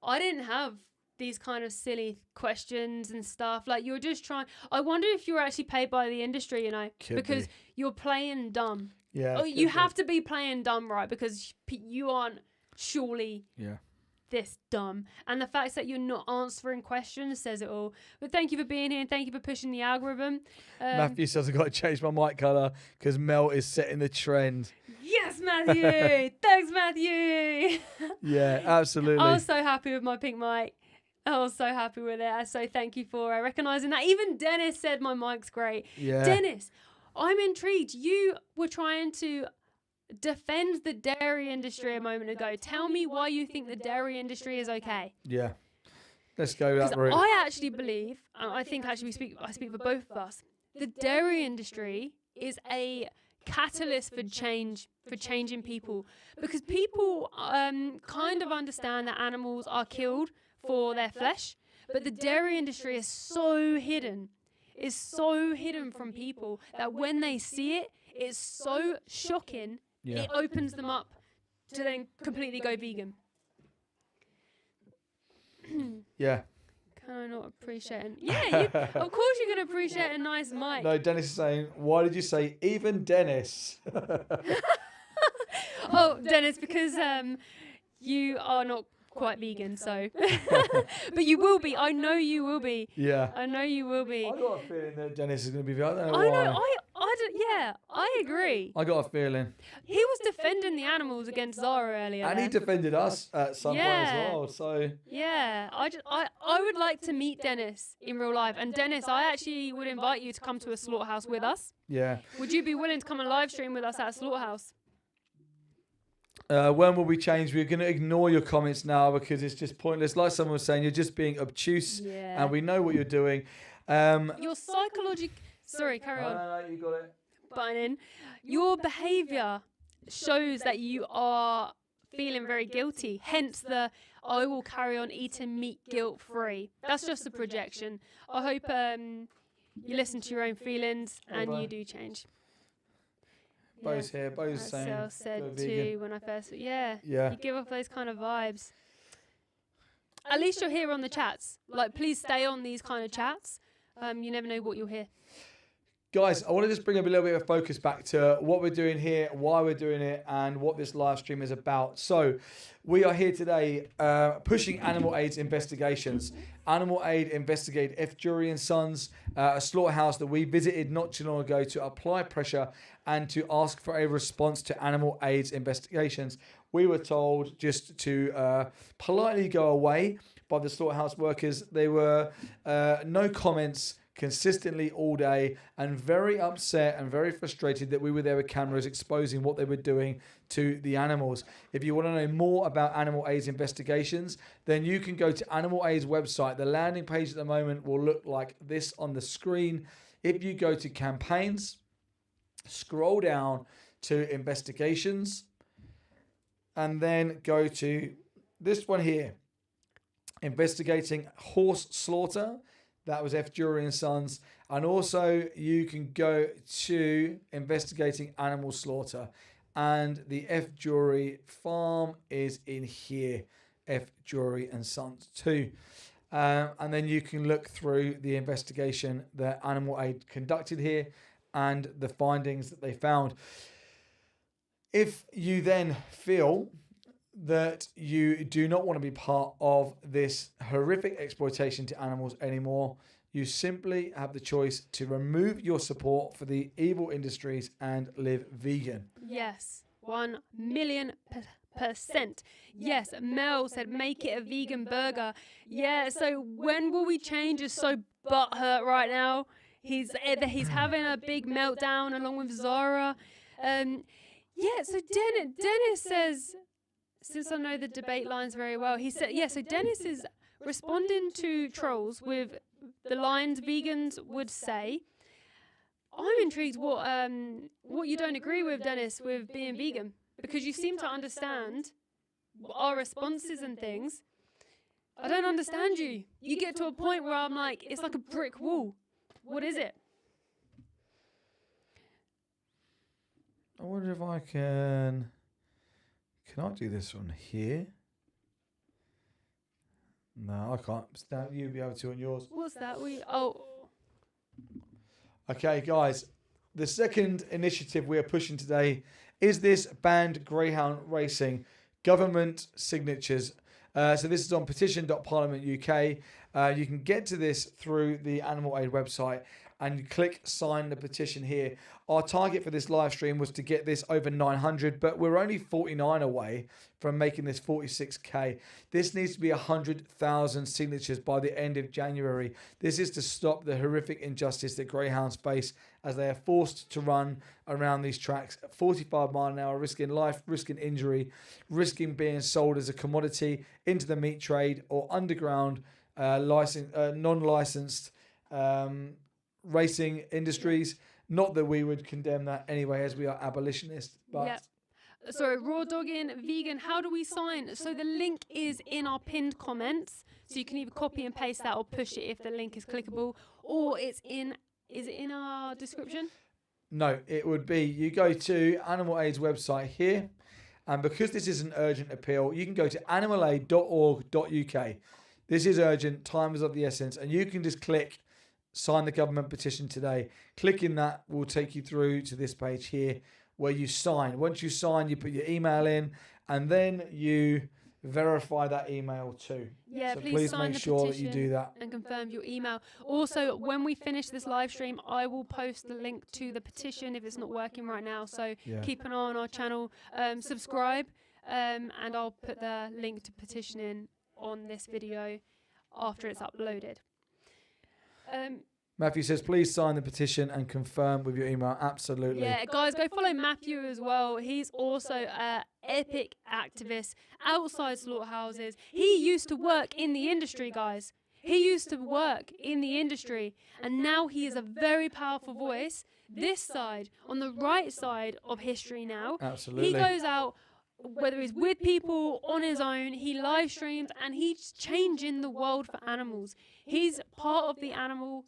I didn't have these kind of silly questions and stuff. Like, you're just trying. I wonder if you're actually paid by the industry, you know, because you're playing dumb. Yeah. Oh, you have to be playing dumb, right? Because you aren't surely this dumb. And the fact that you're not answering questions says it all. But thank you for being here and thank you for pushing the algorithm. Matthew says I've got to change my mic colour because Mel is setting the trend. Yes, Matthew. Thanks, Matthew. Yeah, absolutely. I was so happy with my pink mic. I was so happy with it. So thank you for recognising that. Even Dennis said my mic's great. Yeah. Dennis, I'm intrigued. You were trying to defend the dairy industry a moment ago. Tell me why you think the dairy industry is okay. Yeah. Let's go that route. I actually believe, I think actually I speak for both of us, the dairy industry is a catalyst for change, for changing people. Because people kind of understand that animals are killed for their flesh, but the dairy industry is so hidden from people that when they see it, it's so shocking, it opens them up to then completely go vegan. Yeah. Can I not appreciate it? Yeah, of course you can appreciate a nice mic. No, Dennis is saying, why did you say even Dennis? Oh, Dennis, because you are not quite vegan, so. But you will be. I know you will be. Yeah. I know you will be. I got a feeling that Dennis is going to be vegan. I don't know I why. know. I agree. I got a feeling. He was defending the animals against Zara earlier. And he defended us at some point as well. So yeah, I would like to meet Dennis in real life. And Dennis, I actually would invite you to come to a slaughterhouse with us. Yeah. Would you be willing to come and live stream with us at a slaughterhouse? When will we change? We're going to ignore your comments now because it's just pointless. Like someone was saying, you're just being obtuse, and we know what you're doing. Your psychological... Sorry, carry on. No, you got it. Button in. Your behaviour shows that you are feeling very guilty. Hence the I will carry on eating meat guilt-free. That's just a projection. I hope you listen to your own feelings and you do change. Bo's here. Bo's saying. As said too when I first. Yeah. You give off those kind of vibes. At least you're here on the chats. Like, please stay on these kind of chats. You never know what you'll hear. Guys, I want to just bring up a little bit of focus back to what we're doing here, why we're doing it, and what this live stream is about. So, we are here today pushing animal aids investigations. Animal Aid investigate F. Jury and Sons, a slaughterhouse that we visited not too long ago to apply pressure and to ask for a response to animal aids investigations. We were told just to politely go away by the slaughterhouse workers. They were no comments consistently all day and very upset and very frustrated that we were there with cameras exposing what they were doing to the animals. If you want to know more about Animal Aid's investigations, then you can go to Animal Aid's website. The landing page at the moment will look like this on the screen. If you go to campaigns, scroll down to investigations, and then go to this one here, investigating horse slaughter. That was F. Jury and Sons. And also you can go to investigating animal slaughter. And the F. Jury farm is in here. F. Jury and Sons 2. And then you can look through the investigation that Animal Aid conducted here and the findings that they found. If you then feel that you do not want to be part of this horrific exploitation to animals anymore, you simply have the choice to remove your support for the evil industries and live vegan. Yes, 1,000,000%. Yes, Mel said make it a vegan burger. Yeah, so when will we change? Is so butthurt right now. He's having a big meltdown along with Zara. Yeah, so Dennis says, since I know the debate lines very well, he said, so Dennis is responding to trolls with the lines vegans would say. I'm intrigued what you don't agree with, Dennis, with being vegan, because you seem to understand our responses and things. I don't understand you. You get to a point where I'm like, it's like a brick wall. What is it? I wonder if I can I do this one here? No, I can't. Stan, you'll be able to on yours. What's that? Okay, guys. The second initiative we are pushing today is this banned greyhound racing government signatures. So this is on petition.parliament UK. You can get to this through the Animal Aid website and you click sign the petition here. Our target for this live stream was to get this over 900, but we're only 49 away from making this 46k. This needs to be 100,000 signatures by the end of January. This is to stop the horrific injustice that greyhounds face as they are forced to run around these tracks at 45 miles an hour, risking life, risking injury, risking being sold as a commodity into the meat trade or underground non-licensed racing industries. Not that we would condemn that anyway, as we are abolitionists. But Yep. Sorry, raw dogging, vegan. How do we sign? So the link is in our pinned comments. So you can either copy and paste that or push it if the link is clickable, or it's in. Is it in our description? no, it would be you go to Animal Aid's website here, and because this is an urgent appeal, you can go to animalaid.org.uk. This is urgent. Time is of the essence, and you can just click sign the government petition today. Clicking that will take you through to this page here where you sign. Once you sign, you put your email in and then you verify that email too. Yeah, so please sign make the sure that petition you do that. and confirm your email. Also, when we finish this live stream, I will post the link to the petition if it's not working right now. So keep an eye on our channel, subscribe, and I'll put the link to petitioning on this video after it's uploaded. Matthew says, please sign the petition and confirm with your email. Absolutely. Yeah, guys, go follow Matthew as well. He's also an epic activist outside slaughterhouses. He used to work in the industry, guys. He used to work in the industry, and now he is a very powerful voice. This side, on the right side of history now. Absolutely. He goes out, whether he's with people, on his own, he live streams, and he's changing the world for animals. He's part of the animals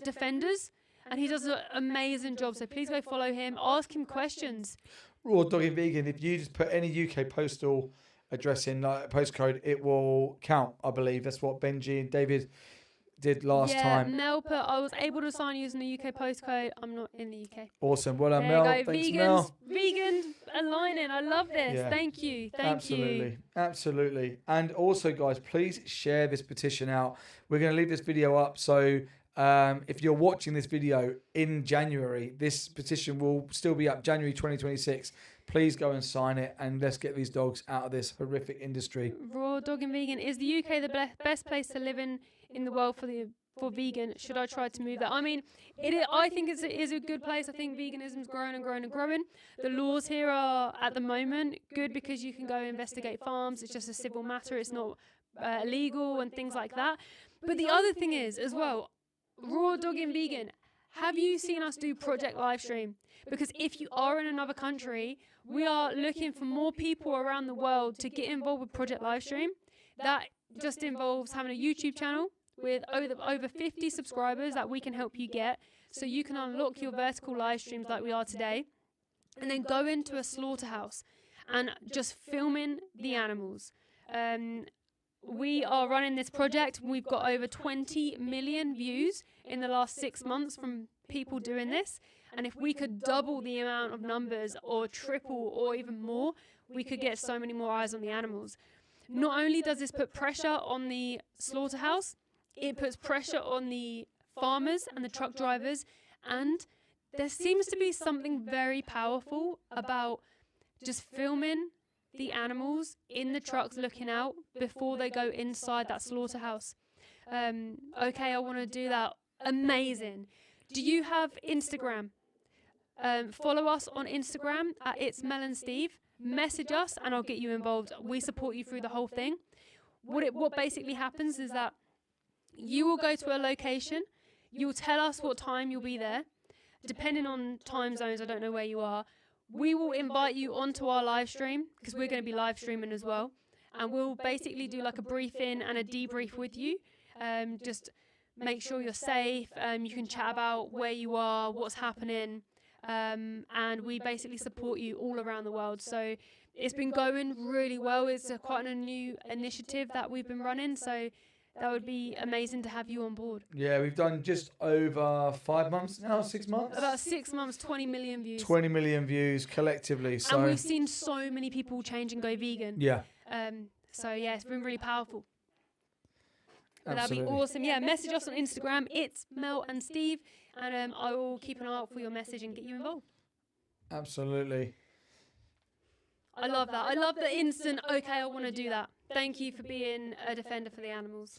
defenders, and he does an amazing job. So please go follow him, ask him questions. Raw Doggy Vegan, if you just put any UK postal address in, postcode, it will count, I believe. That's what Benji and David did last time. Yeah, Mel put, I was able to sign using the UK postcode. I'm not in the UK. Awesome. Well done, There you Mel. go. Thanks, Vegans, Mel. vegan aligning. I love this. Yeah. Thank you. Thank Absolutely. you. Absolutely. And also, guys, please share this petition out. We're going to leave this video up. So if you're watching this video in January, this petition will still be up January 2026. Please go and sign it, and let's get these dogs out of this horrific industry. Raw Dog and Vegan. Is the UK the best place to live in the world for vegan? Should I try to move that? I mean, I think it is a good place. I think veganism's growing and growing and growing. The laws here are, at the moment, good because you can go investigate farms. It's just a civil matter. It's not illegal and things like that. But the other thing is, as well, Raw Dog and Vegan, have you seen us do Project Livestream? Because if you are in another country, we are looking for more people around the world to get involved with Project Livestream. That just involves having a YouTube channel with over 50 subscribers that we can help you get, so you can unlock your vertical live streams like we are today, and then go into a slaughterhouse and just filming the animals. We are running this project. We've got over 20 million views in the last 6 months from people doing this. And if we could double the amount of numbers, or triple, or even more, we could get so many more eyes on the animals. Not only does this put pressure on the slaughterhouse, it puts pressure on the farmers and the truck drivers. And there seems to be something very powerful about just filming the animals in the trucks looking out before they go inside that slaughterhouse. Okay, I want to do that. Amazing. Do you have Instagram? Follow us on Instagram at It's Mel and Steve. Message us and I'll get you involved. We support you through the whole thing. What basically happens is that you will go to a location. You'll tell us what time you'll be there. Depending on time zones, I don't know where you are. We will invite you onto our live stream, because we're going to be live streaming as well. And we'll basically do like a briefing and a debrief with you. Just make sure you're safe. You can chat about where you are, what's happening. and we basically support you all around the world. So it's been going really well. It's quite a new initiative that we've been running, so that would be amazing to have you on board. Yeah, we've done just over 5 months now, 6 months? About 6 months, 20 million views. 20 million views collectively. So And we've seen so many people change and go vegan. Yeah. So yeah, it's been really powerful. But that'd Absolutely. be awesome. Yeah, message us on Instagram. It's Mel and Steve, and I will keep an eye out for your message and get you involved. Absolutely. I love that. I love the instant, okay, I want to do that. Thank you for being a defender for the animals.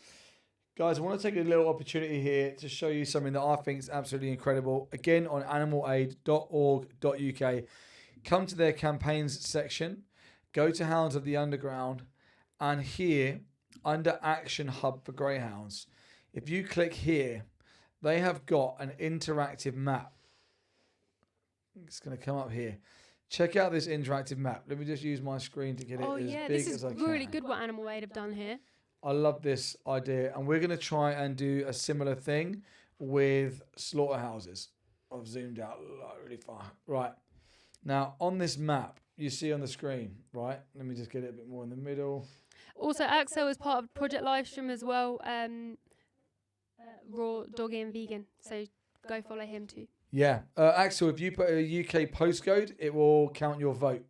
Guys, I want to take a little opportunity here to show you something that I think is absolutely incredible. Again, on animalaid.org.uk. Come to their campaigns section, go to Hounds of the Underground, and here, under Action Hub for Greyhounds, if you click here, they have got an interactive map. It's going to come up here. Check out this interactive map. Let me just use my screen to get it as big as I can. This is really good what Animal Aid have done here. I love this idea. And we're going to try and do a similar thing with slaughterhouses. I've zoomed out really far. Right. Now, on this map, you see on the screen, right? Let me just get it a bit more in the middle. Also, Axel is part of Project Livestream as well. Raw, Doggy and Vegan. So go follow him too. Yeah. Axel, if you put a UK postcode, it will count your vote.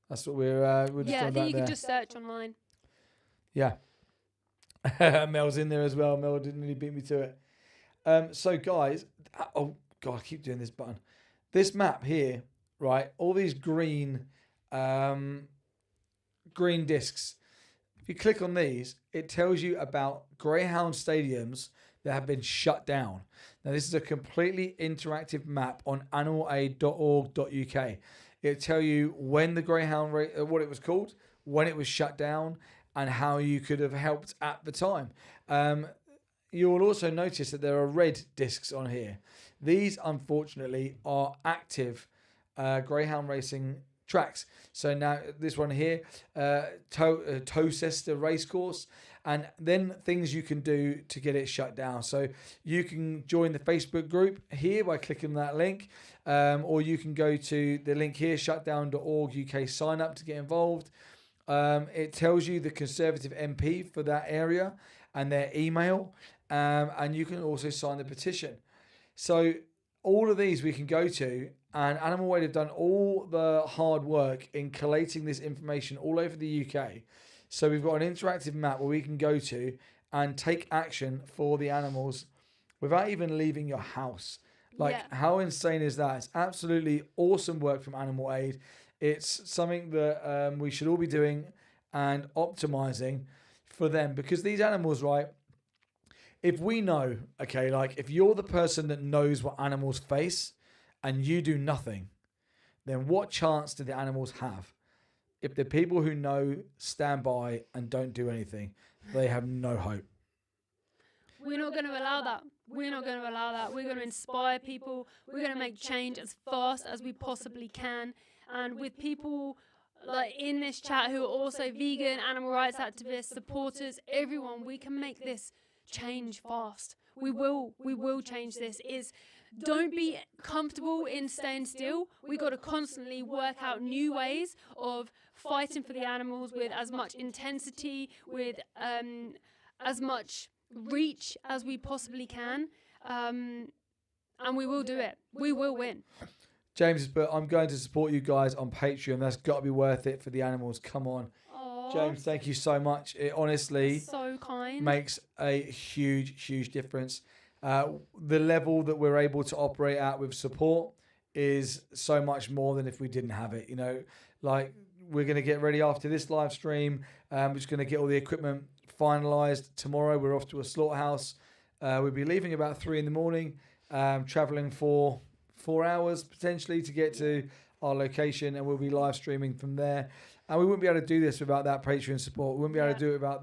That's what we're just yeah, I talking think about you there. can just search online. Yeah. Mel's in there as well. Mel didn't really beat me to it. So, guys, oh, God, I keep doing this button. This map here, right, all these green discs. If you click on these, it tells you about Greyhound stadiums that have been shut down. Now, this is a completely interactive map on animalaid.org.uk. It'll tell you when the Greyhound, what it was called, when it was shut down, and how you could have helped at the time. You will also notice that there are red discs on here. These, unfortunately, are active Greyhound racing tracks. So now this one here, Towcester Racecourse, and then things you can do to get it shut down. So you can join the Facebook group here by clicking that link, or you can go to the link here, shutdown.org UK, sign up to get involved. It tells you the Conservative MP for that area and their email, and you can also sign the petition. So all of these we can go to, and Animal Aid have done all the hard work in collating this information all over the UK. So we've got an interactive map where we can go to and take action for the animals without even leaving your house. How insane is that? It's absolutely awesome work from Animal Aid. It's something that we should all be doing and optimizing for them, because these animals, right, if we know, okay, like if you're the person that knows what animals face and you do nothing, then what chance do the animals have? If the people who know stand by and don't do anything, they have no hope. We're not going to allow that. We're not going to allow that. We're going to inspire people. We're going to make change as fast as we possibly can. And with people like in this chat who are also vegan, animal rights activists, supporters, everyone, we can make this change fast. We will change this. Don't be comfortable in staying still. We got to constantly work out new ways of fighting for the animals with as much intensity, with as much reach as we possibly can. And we will do it. We will win. James, but I'm going to support you guys on Patreon. That's got to be worth it for the animals. Come on. Aww. James, thank you so much. It honestly so kind. Makes a huge, huge difference. The level that we're able to operate at with support is so much more than if we didn't have it. You know, like we're going to get ready after this live stream. We're just going to get all the equipment finalized. Tomorrow we're off to a slaughterhouse. We'll be leaving about 3 a.m, traveling for 4 hours potentially to get to our location, and we'll be live streaming from there. And we wouldn't be able to do this without that Patreon support. We wouldn't be able to do it without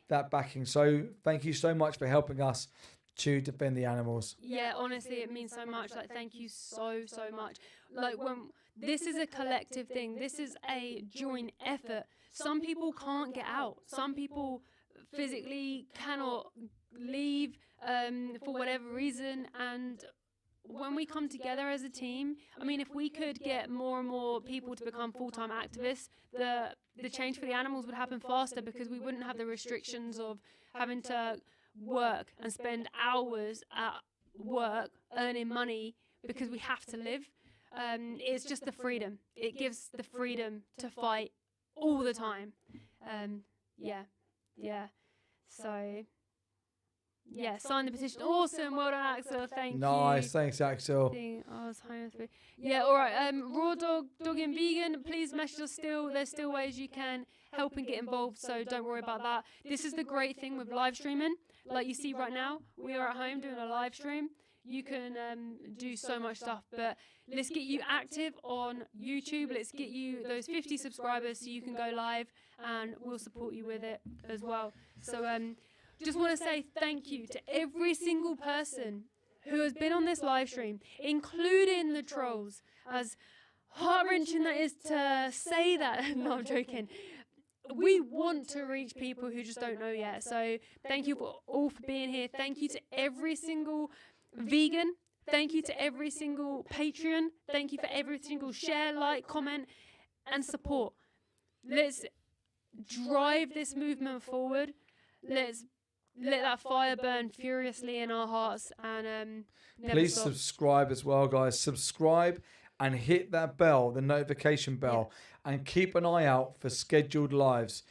that backing. So thank you so much for helping us to defend the animals. Yeah, honestly, it means so much. Like, thank you so much. Like, when this is a collective thing, this is a joint effort. Some people can't get out. Some people physically cannot leave for whatever reason, and when we come together as a team, I mean, if we could get more and more people to become full-time activists, the change for the animals would happen faster, because we wouldn't have the restrictions of having to work and spend hours at work earning money because we have to live. It's just the freedom. It gives the freedom to fight all the time. So, yeah, sign the petition. Awesome. Well done, Axel. Thank you. Nice. Thanks, Axel. Yeah, all right. Raw dog and vegan, please message us still. There's still ways you can help and get involved, so don't worry about that. This is the great thing with live streaming. Like you see right now, we are at home doing a live stream. You can do so much stuff, but let's get you active on YouTube. Let's get you those 50 subscribers so you can go live, and we'll support you with it as well. So just want to say thank you to every single person who has been on this live stream, including the trolls. As heart-wrenching that is to say that. No, I'm joking. We want to reach people who just don't know yet. So thank you all for being here. Thank you to every single vegan. Thank you to every single Patreon. Thank you for every single share, like, comment, and support. Let's drive this movement forward. Let's let that fire burn furiously in our hearts, and never Please stop. subscribe as well, guys. Subscribe and hit that bell, the notification bell, and keep an eye out for scheduled lives.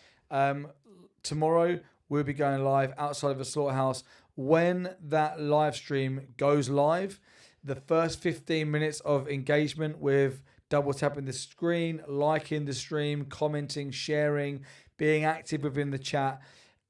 Tomorrow we'll be going live outside of a slaughterhouse. When that live stream goes live, the first 15 minutes of engagement with double tapping the screen, liking the stream, commenting, sharing, being active within the chat,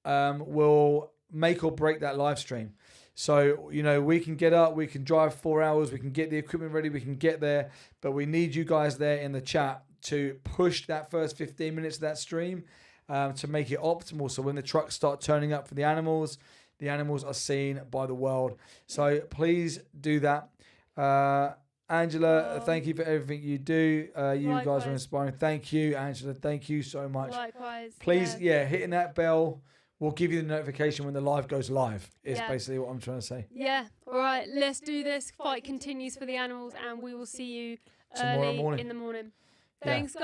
will make or break that live stream. So, you know, we can get up, we can drive 4 hours, we can get the equipment ready, we can get there, but we need you guys there in the chat to push that first 15 minutes of that stream to make it optimal. So when the trucks start turning up for the animals are seen by the world. So please do that. Angela, thank you for everything you do. You Likewise. guys are inspiring. Thank you, Angela. Thank you so much. Likewise. Please, hitting that bell will give you the notification when the live goes live, is Yeah. basically what I'm trying to say. Yeah. All right. Let's do this. Fight continues for the animals, and we will see you Tomorrow early morning. in the morning. Yeah. Thanks, guys.